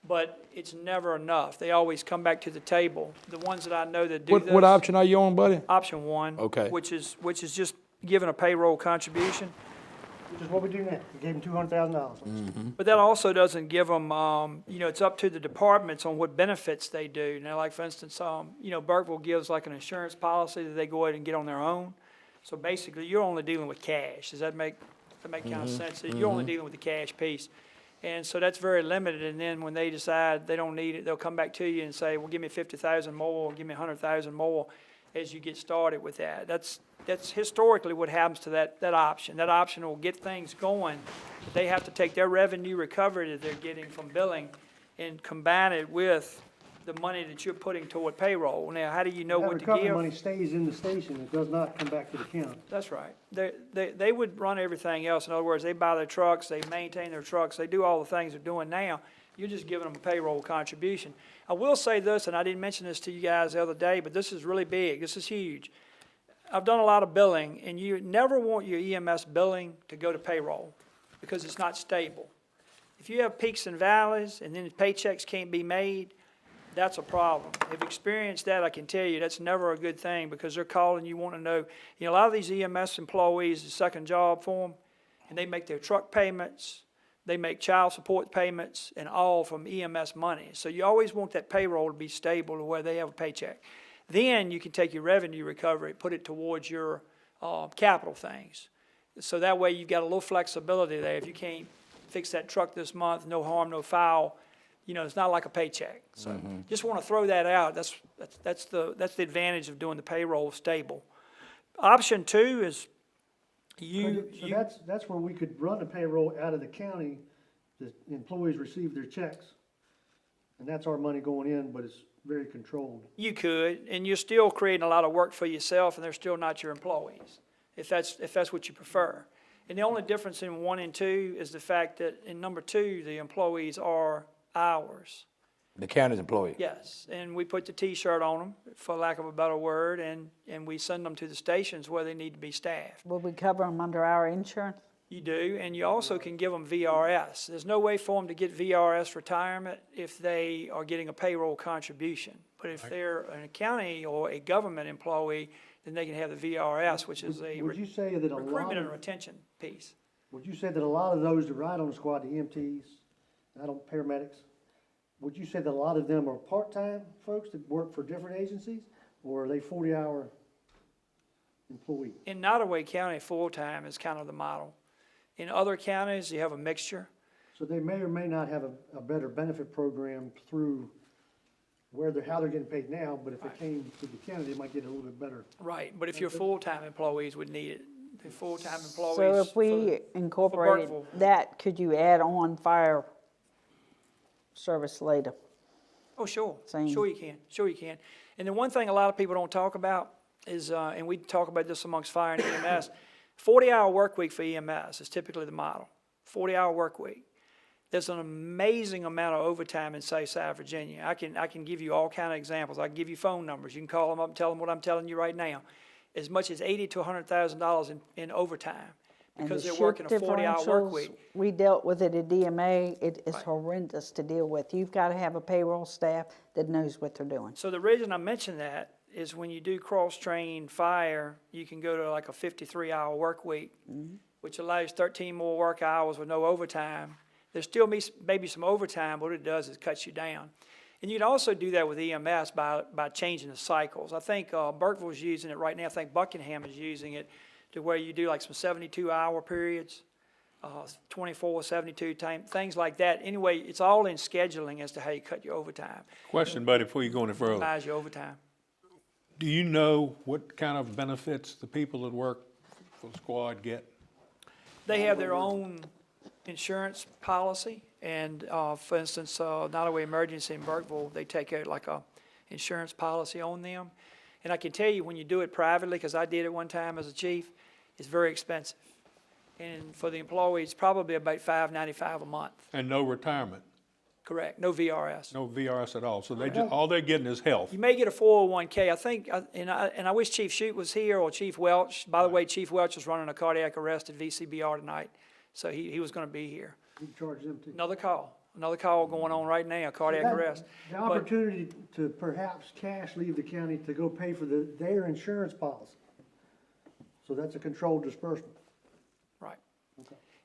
but it's never enough. They always come back to the table. The ones that I know that do this. What option are you on, buddy? Option 1. Okay. Which is just giving a payroll contribution. Which is what we do now. We gave them $200,000. But that also doesn't give them, it's up to the departments on what benefits they do. Now, like for instance, Burkeville gives like an insurance policy that they go ahead and get on their own. So basically, you're only dealing with cash. Does that make kind of sense? You're only dealing with the cash piece. And so that's very limited, and then when they decide they don't need it, they'll come back to you and say, well, give me 50,000 more, or give me 100,000 more as you get started with that. That's historically what happens to that option. That option will get things going. They have to take their revenue recovery that they're getting from billing and combine it with the money that you're putting toward payroll. Now, how do you know what to give? That recovery money stays in the station. It does not come back to the county. That's right. They would run everything else. In other words, they buy their trucks, they maintain their trucks, they do all the things they're doing now. You're just giving them a payroll contribution. I will say this, and I didn't mention this to you guys the other day, but this is really big. This is huge. I've done a lot of billing, and you never want your EMS billing to go to payroll because it's not stable. If you have peaks and valleys and then the paychecks can't be made, that's a problem. If experienced that, I can tell you that's never a good thing because they're calling you, want to know. A lot of these EMS employees, the second job for them, and they make their truck payments, they make child support payments, and all from EMS money. So you always want that payroll to be stable to where they have a paycheck. Then you can take your revenue recovery, put it towards your capital things. So that way you've got a little flexibility there. If you can't fix that truck this month, no harm, no foul, it's not like a paycheck. So just want to throw that out. That's the advantage of doing the payroll stable. Option 2 is that's where we could run the payroll out of the county. The employees receive their checks, and that's our money going in, but it's very controlled. You could, and you're still creating a lot of work for yourself, and they're still not your employees, if that's what you prefer. And the only difference in 1 and 2 is the fact that in number 2, the employees are ours. The county's employee? Yes, and we put the T-shirt on them, for lack of a better word, and we send them to the stations where they need to be staffed. Will we cover them under our insurance? You do, and you also can give them VRS. There's no way for them to get VRS retirement if they are getting a payroll contribution. But if they're a county or a government employee, then they can have the VRS, which is a recruitment and retention piece. Would you say that a lot of those that ride on the squad, the EMTs, paramedics, would you say that a lot of them are part-time folks that work for different agencies, or are they 40-hour employees? In Nottoway County, full-time is kind of the model. In other counties, you have a mixture. So they may or may not have a better benefit program through how they're getting paid now, but if it came to the county, they might get a little bit better. Right, but if your full-time employees would need it, the full-time employees. So if we for incorporated Burkeville. that, could you add on fire service later? Oh, sure, Same. sure you can, sure you can. And the one thing a lot of people don't talk about is, and we talk about this amongst fire and EMS, 40-hour work week for EMS is typically the model, 40-hour work week. There's an amazing amount of overtime in, say, South Virginia. I can give you all kind of examples. I can give you phone numbers. You can call them up and tell them what I'm telling you right now. As much as $80,000 to $100,000 in overtime because they're working a 40-hour work week. We dealt with it at DMA. It is horrendous to deal with. You've got to have a payroll staff that knows what they're doing. So the reason I mention that is when you do cross-train fire, you can go to like a 53-hour work week, which allows 13 more work hours with no overtime. There's still maybe some overtime, but what it does is cuts you down. And you'd also do that with EMS by changing the cycles. I think Burkeville's using it right now. I think Buckingham is using it to where you do like some 72-hour periods, 24, 72, things like that. Anyway, it's all in scheduling as to how you cut your overtime. Question, buddy, before you go any further. Minimize your overtime. Do you know what kind of benefits the people that work for the squad get? They have their own insurance policy, and for instance, Nottoway Emergency in Burkeville, they take out like a insurance policy on them. And I can tell you when you do it privately, because I did it one time as a chief, it's very expensive. And for the employees, it's probably about $5.95 a month. And no retirement? Correct, no VRS. No VRS at all, so they just, all they're getting is health? You may get a 401K, I think, and I wish Chief Shute was here, or Chief Welch. By the way, Chief Welch is running a cardiac arrest at VCBR tonight, so he was gonna be here. You can charge them too. Another call going on right now, cardiac That- arrest. The But- opportunity to perhaps cash leave the county to go pay for their insurance policy. So that's a controlled disbursement. Right.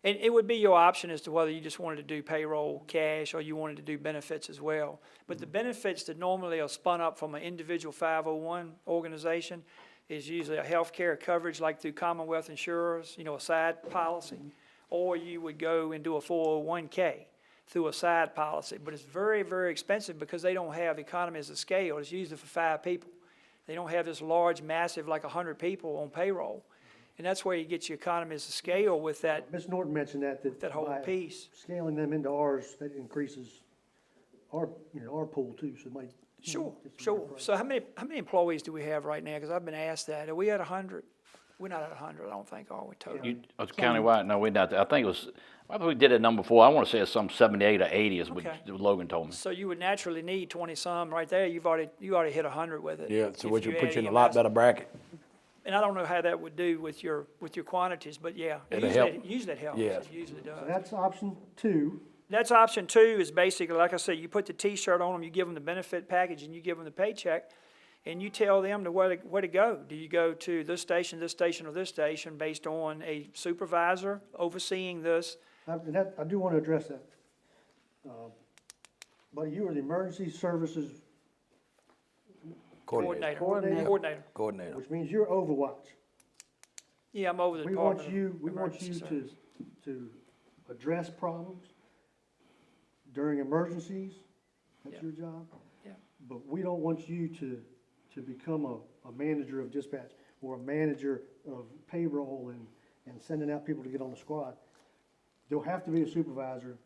And it would be your option as to whether you just wanted to do payroll cash or you wanted to do benefits as well. But the benefits that normally are spun up from an individual 501 organization is usually a health care coverage like through Commonwealth Insurers, a side policy. Or you would go and do a 401K through a side policy. But it's very, very expensive because they don't have economies of scale. It's usually for 5 people. They don't have this large, massive, like 100 people on payroll. And that's where you get your economies of scale with that. Ms. Norton mentioned that whole by piece. scaling them into ours, that increases our pool too, so it might. Sure. So how many employees do we have right now? Because I've been asked that. Are we at 100? We're not at 100, I don't think, are we, total? It's countywide, no, we're not, I think it was, I think we did that number before, I wanna say it's some 78 or 80 is what Okay. Logan told me. So you would naturally need 20-some right there. You already hit 100 with it. Yeah, so if which would put add you in a lot EMS. better bracket. And I don't know how that would do with your quantities, but yeah, It'll usually, help. usually it helps. Yes. It usually does. So that's option 2. That's option 2 is basically, like I said, you put the T-shirt on them, you give them the benefit package, and you give them the paycheck, and you tell them where to go. Do you go to this station, or this station, based on a supervisor overseeing this? I do want to address that. But you are the emergency services, Coordinator. which means you're Overwatch. Yeah, I'm over the We Department want you, of we want Emergency you Services. to address problems during emergencies. That's Yeah. your job. Yeah. But we don't want you to become a manager of dispatch or a manager of payroll and sending out people to get on the squad. There'll have to be a supervisor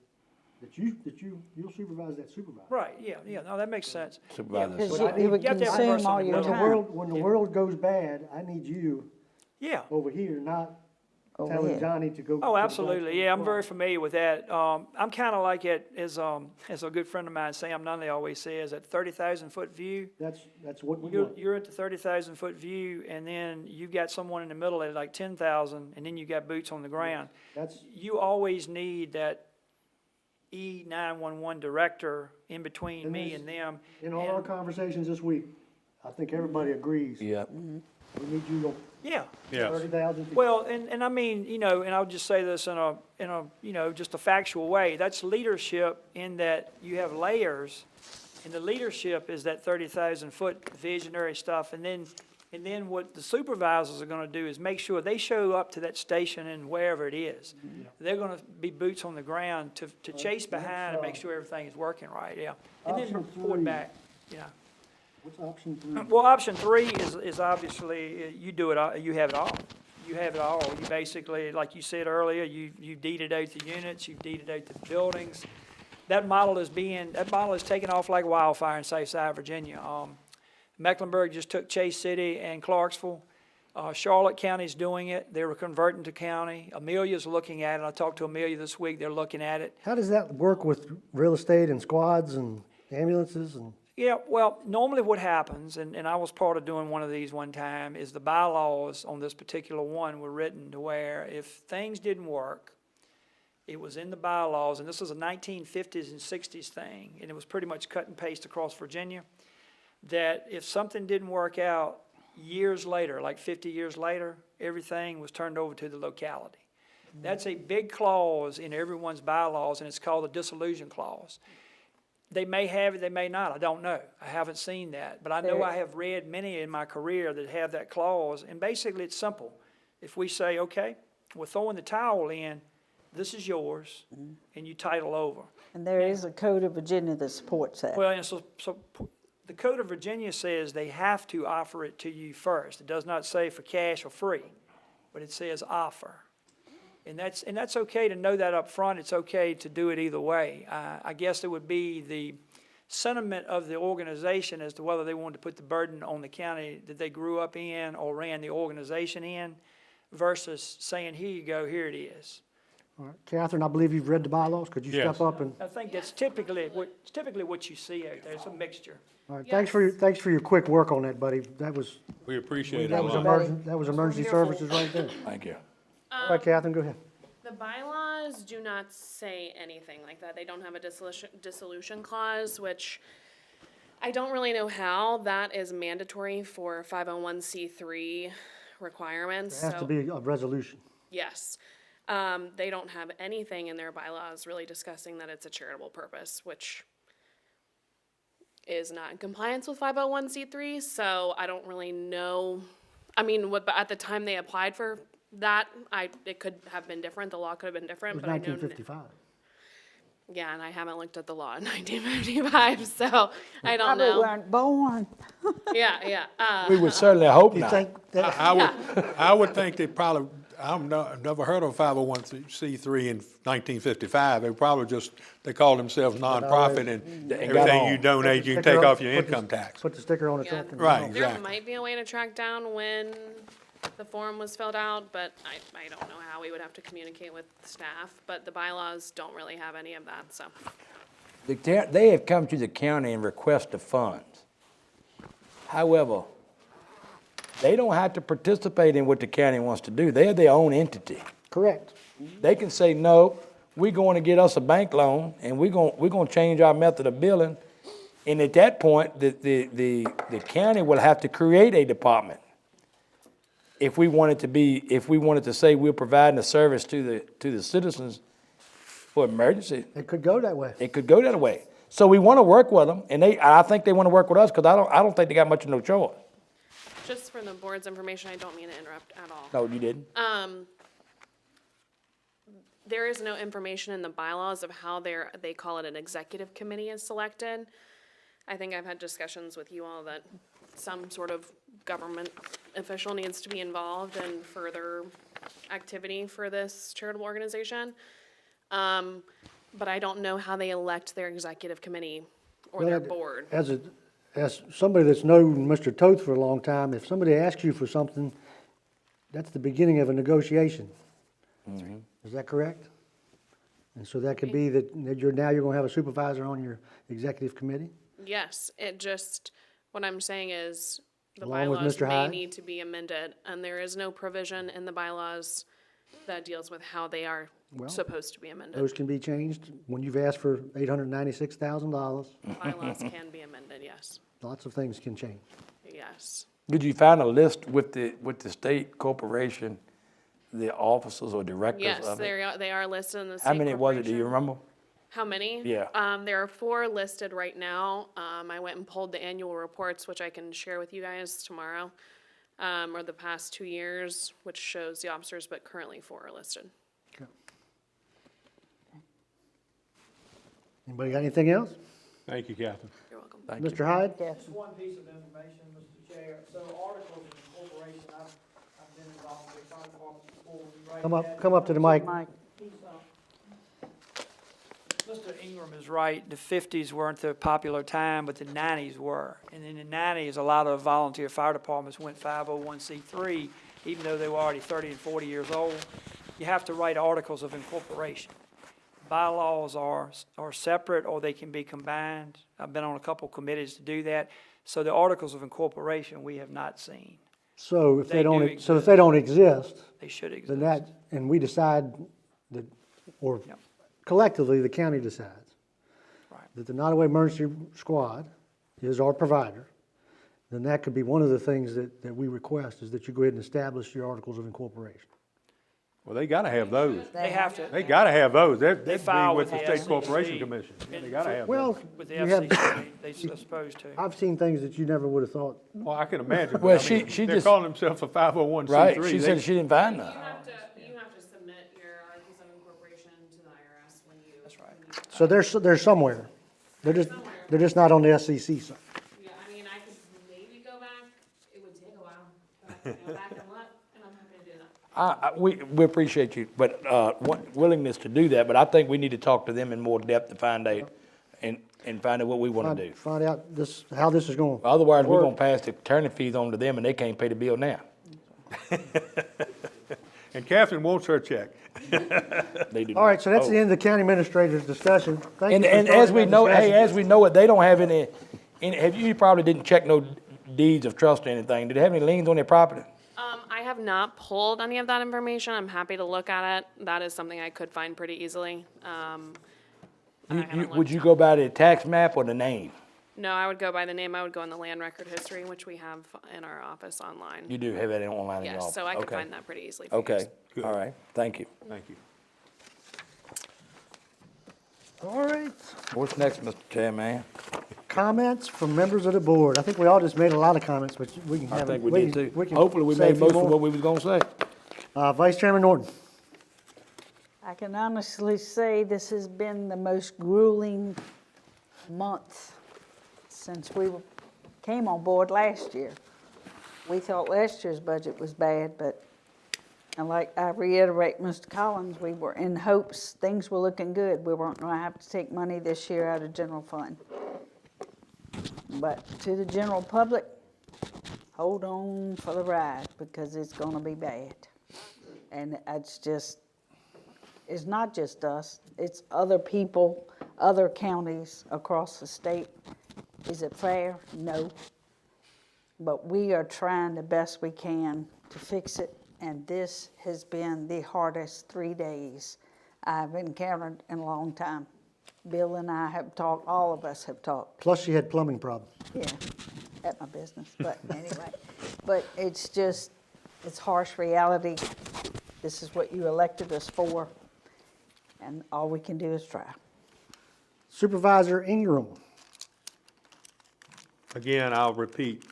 you'll supervise that supervisor. Right, yeah, no, that makes sense. Supervisor. Because But I it would You have to have a consume person all that your knows the time. When the world goes bad, I need you Yeah. over here, not Over telling here. Johnny to go. Oh, absolutely, yeah, I'm very familiar with that. I'm kind of like it, as a good friend of mine, Sam Nunley, always says, at 30,000-foot view. That's what we You're, want. you're at the 30,000-foot view, and then you've got someone in the middle at like 10,000, and then you got boots on the ground. You always need that E911 director in between me and them. In all our conversations this week, I think everybody agrees. Yeah. We need you to. Yeah. Yes. 30,000 people. Well, and I mean, and I'll just say this in a just a factual way. That's leadership in that you have layers, and the leadership is that 30,000-foot visionary stuff, and then what the supervisors are gonna do is make sure they show up to that station and wherever it is. They're gonna be boots on the ground to chase behind and make sure everything is working right, yeah. And then Option report 3. back, yeah. What's option 3? Well, option 3 is obviously, you do it, you have it all. you have it all. You basically, like you said earlier, you deeded out the units, you've deeded out the buildings. That model is taking off like wildfire in Southside Virginia. Mecklenburg just took Chase City and Clarksville. Charlotte County's doing it. They were converting to county. Amelia's looking at it. I talked to Amelia this week. They're looking at it. How does that work with real estate and squads and ambulances and? Yeah, well, normally what happens, and I was part of doing one of these one time, is the bylaws on this particular one were written to where if things didn't work, it was in the bylaws, and this was a 1950s and 60s thing, and it was pretty much cut and paste across Virginia, that if something didn't work out years later, like 50 years later, everything was turned over to the locality. That's a big clause in everyone's bylaws, and it's called the dissolution clause. They may have it, they may not, I don't know. I haven't seen that. But I know I have read many in my career that have that clause, and basically it's simple. If we say, okay, we're throwing the towel in, this is yours, and you title over. And there is a code of Virginia that supports that. Well, and so the Code of Virginia says they have to offer it to you first. It does not say for cash or free, but it says offer. And that's okay to know that up front. It's okay to do it either way. I guess it would be the sentiment of the organization as to whether they wanted to put the burden on the county that they grew up in or ran the organization in versus saying, here you go, here it is. All right. Catherine, I believe you've read the bylaws. Could you step up and? I think that's typically what you see out there. It's a mixture. All right, thanks for your quick work on that, buddy. We appreciate it a That was lot. that was emergency services right there. Thank you. All right, Catherine, go ahead. The bylaws do not say anything like that. They don't have a dissolution clause, which I don't really know how that is mandatory for 501c3 requirements. There has to be a resolution. Yes. They don't have anything in their bylaws really discussing that it's a charitable purpose, which is not in compliance with 501c3, so I don't really know. I mean, at the time they applied for that, it could have been different. The law could have been different. It was but 1955. Yeah, and I haven't looked at the law in 1955, so I don't Probably know. weren't born. Yeah. We would certainly hope You not. think that? I would think they probably, I've never heard of 501c3 in 1955. They probably they call themselves nonprofit, and got everything on. you donate, you can take off your income tax. Put the sticker on the Yeah. truck. and- Right, There exactly. might be a way to track down when the form was filled out, but I don't know how we would have to communicate with staff. But the bylaws don't really have any of that, so. They have come to the county and requested funds. However, they don't have to participate in what the county wants to do. They're their own entity. Correct. They can say, no, we're going to get us a bank loan, and we're going to change our method of billing. And at that point, the county will have to create a department. If we wanted to say we're providing a service to the citizens for emergency, It could go that way. it could go that way. So we want to work with them, and I think they want to work with us, because I don't think they got much of no choice. Just for the board's information, I don't mean to interrupt at all. No, you didn't. There is no information in the bylaws of how they call it an executive committee is selected. I think I've had discussions with you all that some sort of government official needs to be involved in further activity for this charitable organization. But I don't know how they elect their executive committee or their board. As somebody that's known Mr. Toth for a long time, if somebody asks you for something, that's the beginning of a negotiation. Is that correct? And so that could be that you're gonna have a supervisor on your executive committee? Yes, what I'm saying is the Along with bylaws Mr. may Hyde? need to be amended, and there is no provision in the bylaws that deals with how they are supposed to be amended. Those can be changed when you've asked for $896,000. Bylaws can be amended, yes, Lots of things can change. yes. Did you find a list with the state corporation, the officers or directors Yes, of it? they are listed in the state How many was it, do you corporation. remember? How many? Yeah. There are 4 listed right now. I went and pulled the annual reports, which I can share with you guys tomorrow, or the past 2 years, which shows the officers, but currently 4 are listed. Anybody got anything else? Thank you, Catherine. You're welcome. Thank you. Mr. Hyde? Just one piece of information, Mr. Chair. So articles of incorporation, I've been involved with Come up to the mic. Mike, Mr. Ingram is right, the 50s weren't the popular time, but the 90s were. And in the 90s, a lot of volunteer fire departments went 501c3, even though they were already 30 and 40 years old. You have to write articles of incorporation. Bylaws are separate or they can be combined. I've been on a couple committees to do that. So the articles of incorporation we have not seen. So if They they don't, do so if they don't exist, They should exist. then that, and we decide that, or Yep. collectively, the county decides Right. that the Nottoway Emergency Squad is our provider, then that could be one of the things that we request, is that you go ahead and establish your articles of incorporation. Well, they gotta have those. They have to. They gotta have those. They'd be file with with the the State Corporation FCC. Commission. They gotta have Well, those. With the you have- FCC, they're supposed to. I've seen things that you never would have thought. Well, I can imagine. but Well, I mean, she they're just- calling themselves a 501c3. Right, she They- said she didn't find none. You have to submit your articles of incorporation to the IRS when you. That's right. So they're somewhere. They're just not on the SEC side. Yeah, I mean, I could maybe go back, it would take a while, but I can go back and look, and I'm happy to do that. We appreciate you, but, willingness to do that, but I think we need to talk to them in more depth to find out, and find out what we wanna do. Find out how this is going. Otherwise, we're gonna pass the attorney fees on to them and they can't pay the bill now. And Catherine wants her check. They do All right, so that's not. the end of the county administrator's discussion. Thank And, you for and starting as we that know, discussion. hey, as we know it, they don't have any, you probably didn't check no deeds of trust or anything. Did they have any liens on their property? I have not pulled any of that information. I'm happy to look at it. That is something I could find pretty easily. I haven't Would looked. you go by the tax map or the name? No, I would go by the name. I would go in the land record history, which we have in our office online. You do have that online in your office? Yes, so I could Okay. find that pretty easily for you. Okay, all right, thank you. Thank you. All right, What's next, Mr. Chairman? comments from members of the board. I think we all just made a lot of comments, but we can I have. think we did too. can Hopefully, we say a made few most of more. what we was gonna say. Vice Chairman Norton. I can honestly say this has been the most grueling month since we came on board last year. We thought last year's budget was bad, but, and like I reiterate, Mr. Collins, we were in hopes things were looking good. We weren't gonna have to take money this year out of general fund. But to the general public, hold on for the ride because it's gonna be bad. And it's not just us, it's other people, other counties across the state. Is it fair? No. But we are trying the best we can to fix it, and this has been the hardest 3 days I've encountered in a long time. Bill and I have talked, all of us have talked. Plus, she had plumbing problems. Yeah, at my business, but anyway. But it's just, it's harsh reality. This is what you elected us for, and all we can do is try. Supervisor Ingram. Again, I'll repeat,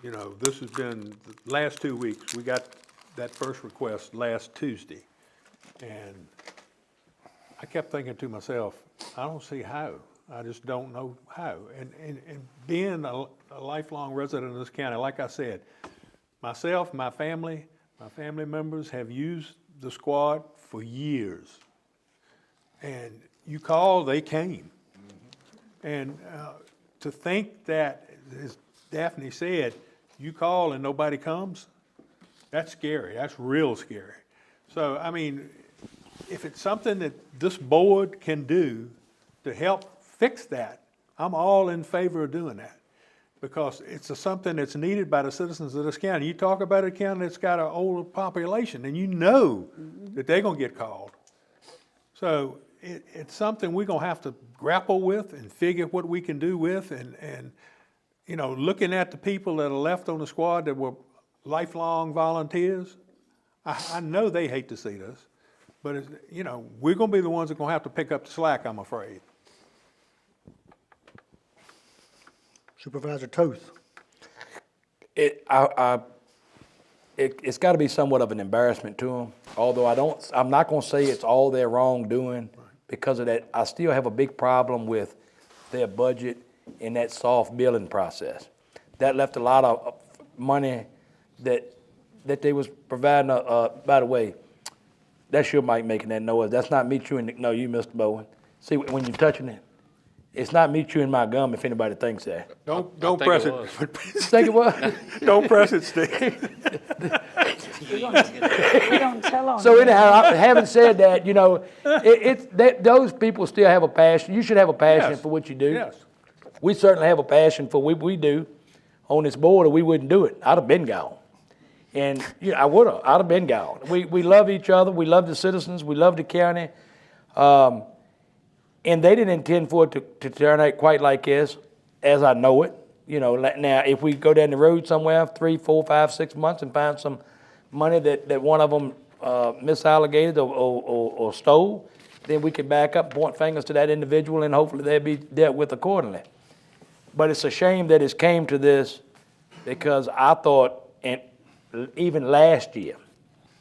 you know, this has been the last 2 weeks. We got that first request last Tuesday. And I kept thinking to myself, I don't see how. I just don't know how. And being a lifelong resident of this county, like I said, myself, my family members have used the squad for years. And you call, they came. And to think that, as Daphne said, you call and nobody comes, that's scary. That's real scary. So, I mean, if it's something that this board can do to help fix that, I'm all in favor of doing that. Because it's something that's needed by the citizens of this county. You talk about a county that's got an older population, and you know that they're gonna get called. So it's something we're gonna have to grapple with and figure what we can do with, and you know, looking at the people that are left on the squad that were lifelong volunteers, I know they hate to see this, but it's, you know, we're gonna be the ones that are gonna have to pick up the slack, I'm afraid. Supervisor Toth. It's gotta be somewhat of an embarrassment to them, although I'm not gonna say it's all their wrongdoing. Because of that, I still have a big problem with their budget and that soft billing process. That left a lot of money that that they was providing by the way, that's your mic making that noise. That's not me chewing, no, you, Mr. Bowen. See, when you're touching it, it's not me chewing my gum if anybody thinks that. Don't press it. Think it was? Don't press it, Steve. We don't tell on So you. anyhow, having said that, you know, those people still have a passion. You should have a passion Yes. for what you do. Yes. We certainly have a passion for what we do on this board, or we wouldn't do it. I'd have been gone. And you know, I'd have been gone. We love each other. We love the citizens. We love the county. And they didn't intend for it to turn out quite like this, as I know it. You know, now if we go down the road somewhere 3, 4, 5, 6 months and find some money that one of them misallocated or stole, then we can back up, point fingers to that individual, and hopefully they'll be dealt with accordingly. But it's a shame that it's came to this, because I thought, and even last year,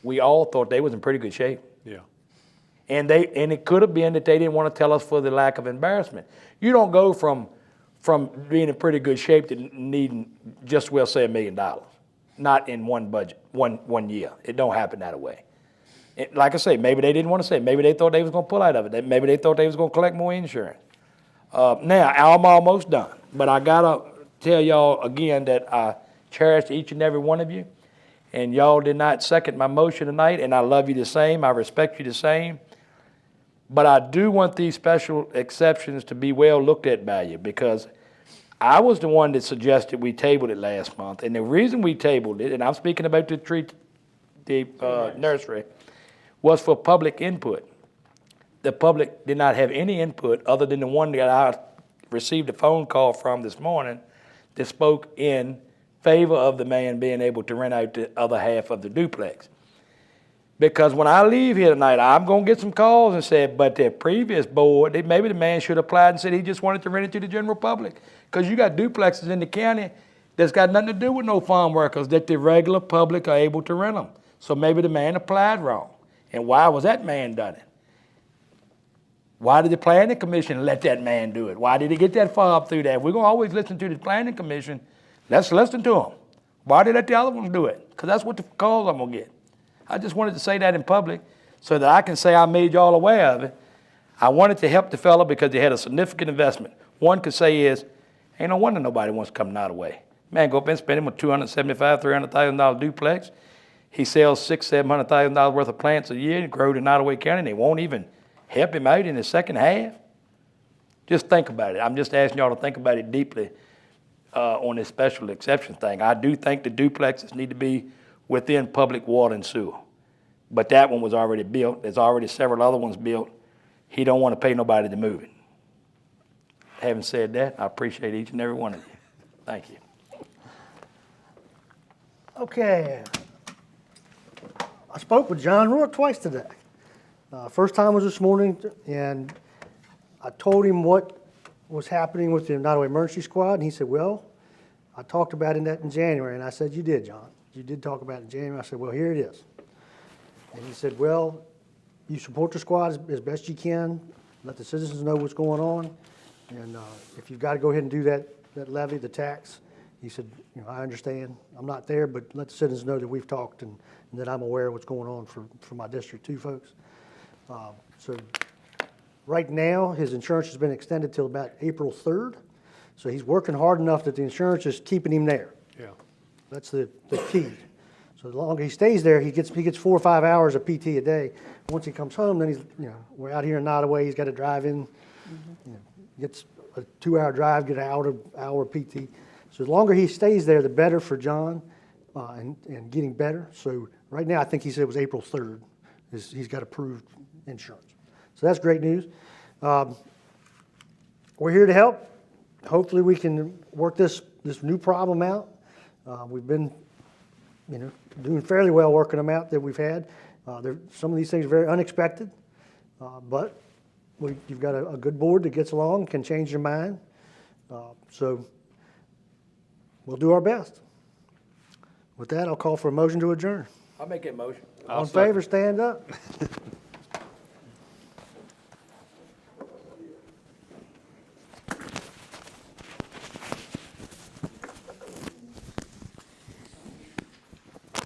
we all thought they was in pretty good shape. Yeah. And it could have been that they didn't want to tell us for the lack of embarrassment. You don't go from being in pretty good shape to needing just, we'll say, $1 million. Not in one budget, one year. It don't happen that way. Like I say, maybe they didn't want to say it. Maybe they thought they was going to pull out of it. Maybe they thought they was going to collect more insurance. Now, I'm almost done. But I got to tell y'all again that I cherish each and every one of you. And y'all did not second my motion tonight, and I love you the same. I respect you the same. But I do want these special exceptions to be well looked at by you, because I was the one that suggested we tabled it last month. And the reason we tabled it, and I'm speaking about the nursery, was for public input. The public did not have any input other than the one that I received a phone call from this morning that spoke in favor of the man being able to rent out the other half of the duplex. Because when I leave here tonight, I'm going to get some calls and say, but the previous board, maybe the man should have applied and said he just wanted to rent it to the general public. Because you got duplexes in the county that's got nothing to do with no farm workers, that the regular public are able to rent them. So maybe the man applied wrong. And why was that man done it? Why did the planning commission let that man do it? Why did he get that far up through that? We're going to always listen to the planning commission. Let's listen to them. Why did they let the other ones do it? Because that's what the calls I'm going to get. I just wanted to say that in public so that I can say I made y'all aware of it. I wanted to help the fella because he had a significant investment. One could say is, ain't no wonder nobody wants to come Nottoway. Man, go up and spend him a $275,000, $300,000 duplex. He sells $600,000, $700,000 worth of plants a year and grow to Nottoway County, and they won't even help him out in the second half. Just think about it. I'm just asking y'all to think about it deeply on this special exception thing. I do think the duplexes need to be within public water and sewer. But that one was already built. There's already several other ones built. He don't want to pay nobody to move it. Having said that, I appreciate each and every one of you. Thank you. Okay. I spoke with John Rourke twice today. First time was this morning, and I told him what was happening with the Nottoway Emergency Squad, and he said, well, I talked about that in January. And I said, you did, John. You did talk about it in January. I said, well, here it is. And he said, well, you support the squad as best you can. Let the citizens know what's going on. And if you've got to go ahead and do that levy, the tax, he said, you know, I understand. I'm not there, but let the citizens know that we've talked and that I'm aware of what's going on for my district too, folks. So right now, his insurance has been extended till about April 3rd. So he's working hard enough that the insurance is keeping him there. Yeah. That's the key. So the longer he stays there, he gets 4 or 5 hours of PT a day. Once he comes home, then we're out here in Nottoway. He's got to drive in, gets a 2-hour drive, get an hour PT. So the longer he stays there, the better for John and getting better. So right now, I think he said it was April 3rd. He's got approved insurance. So that's great news. We're here to help. Hopefully we can work this new problem out. We've been, doing fairly well working them out that we've had. Some of these things are very unexpected, but you've got a good board that gets along, can change your mind. So we'll do our best. With that, I'll call for a motion to adjourn. I'll make that motion. All in favor, stand up.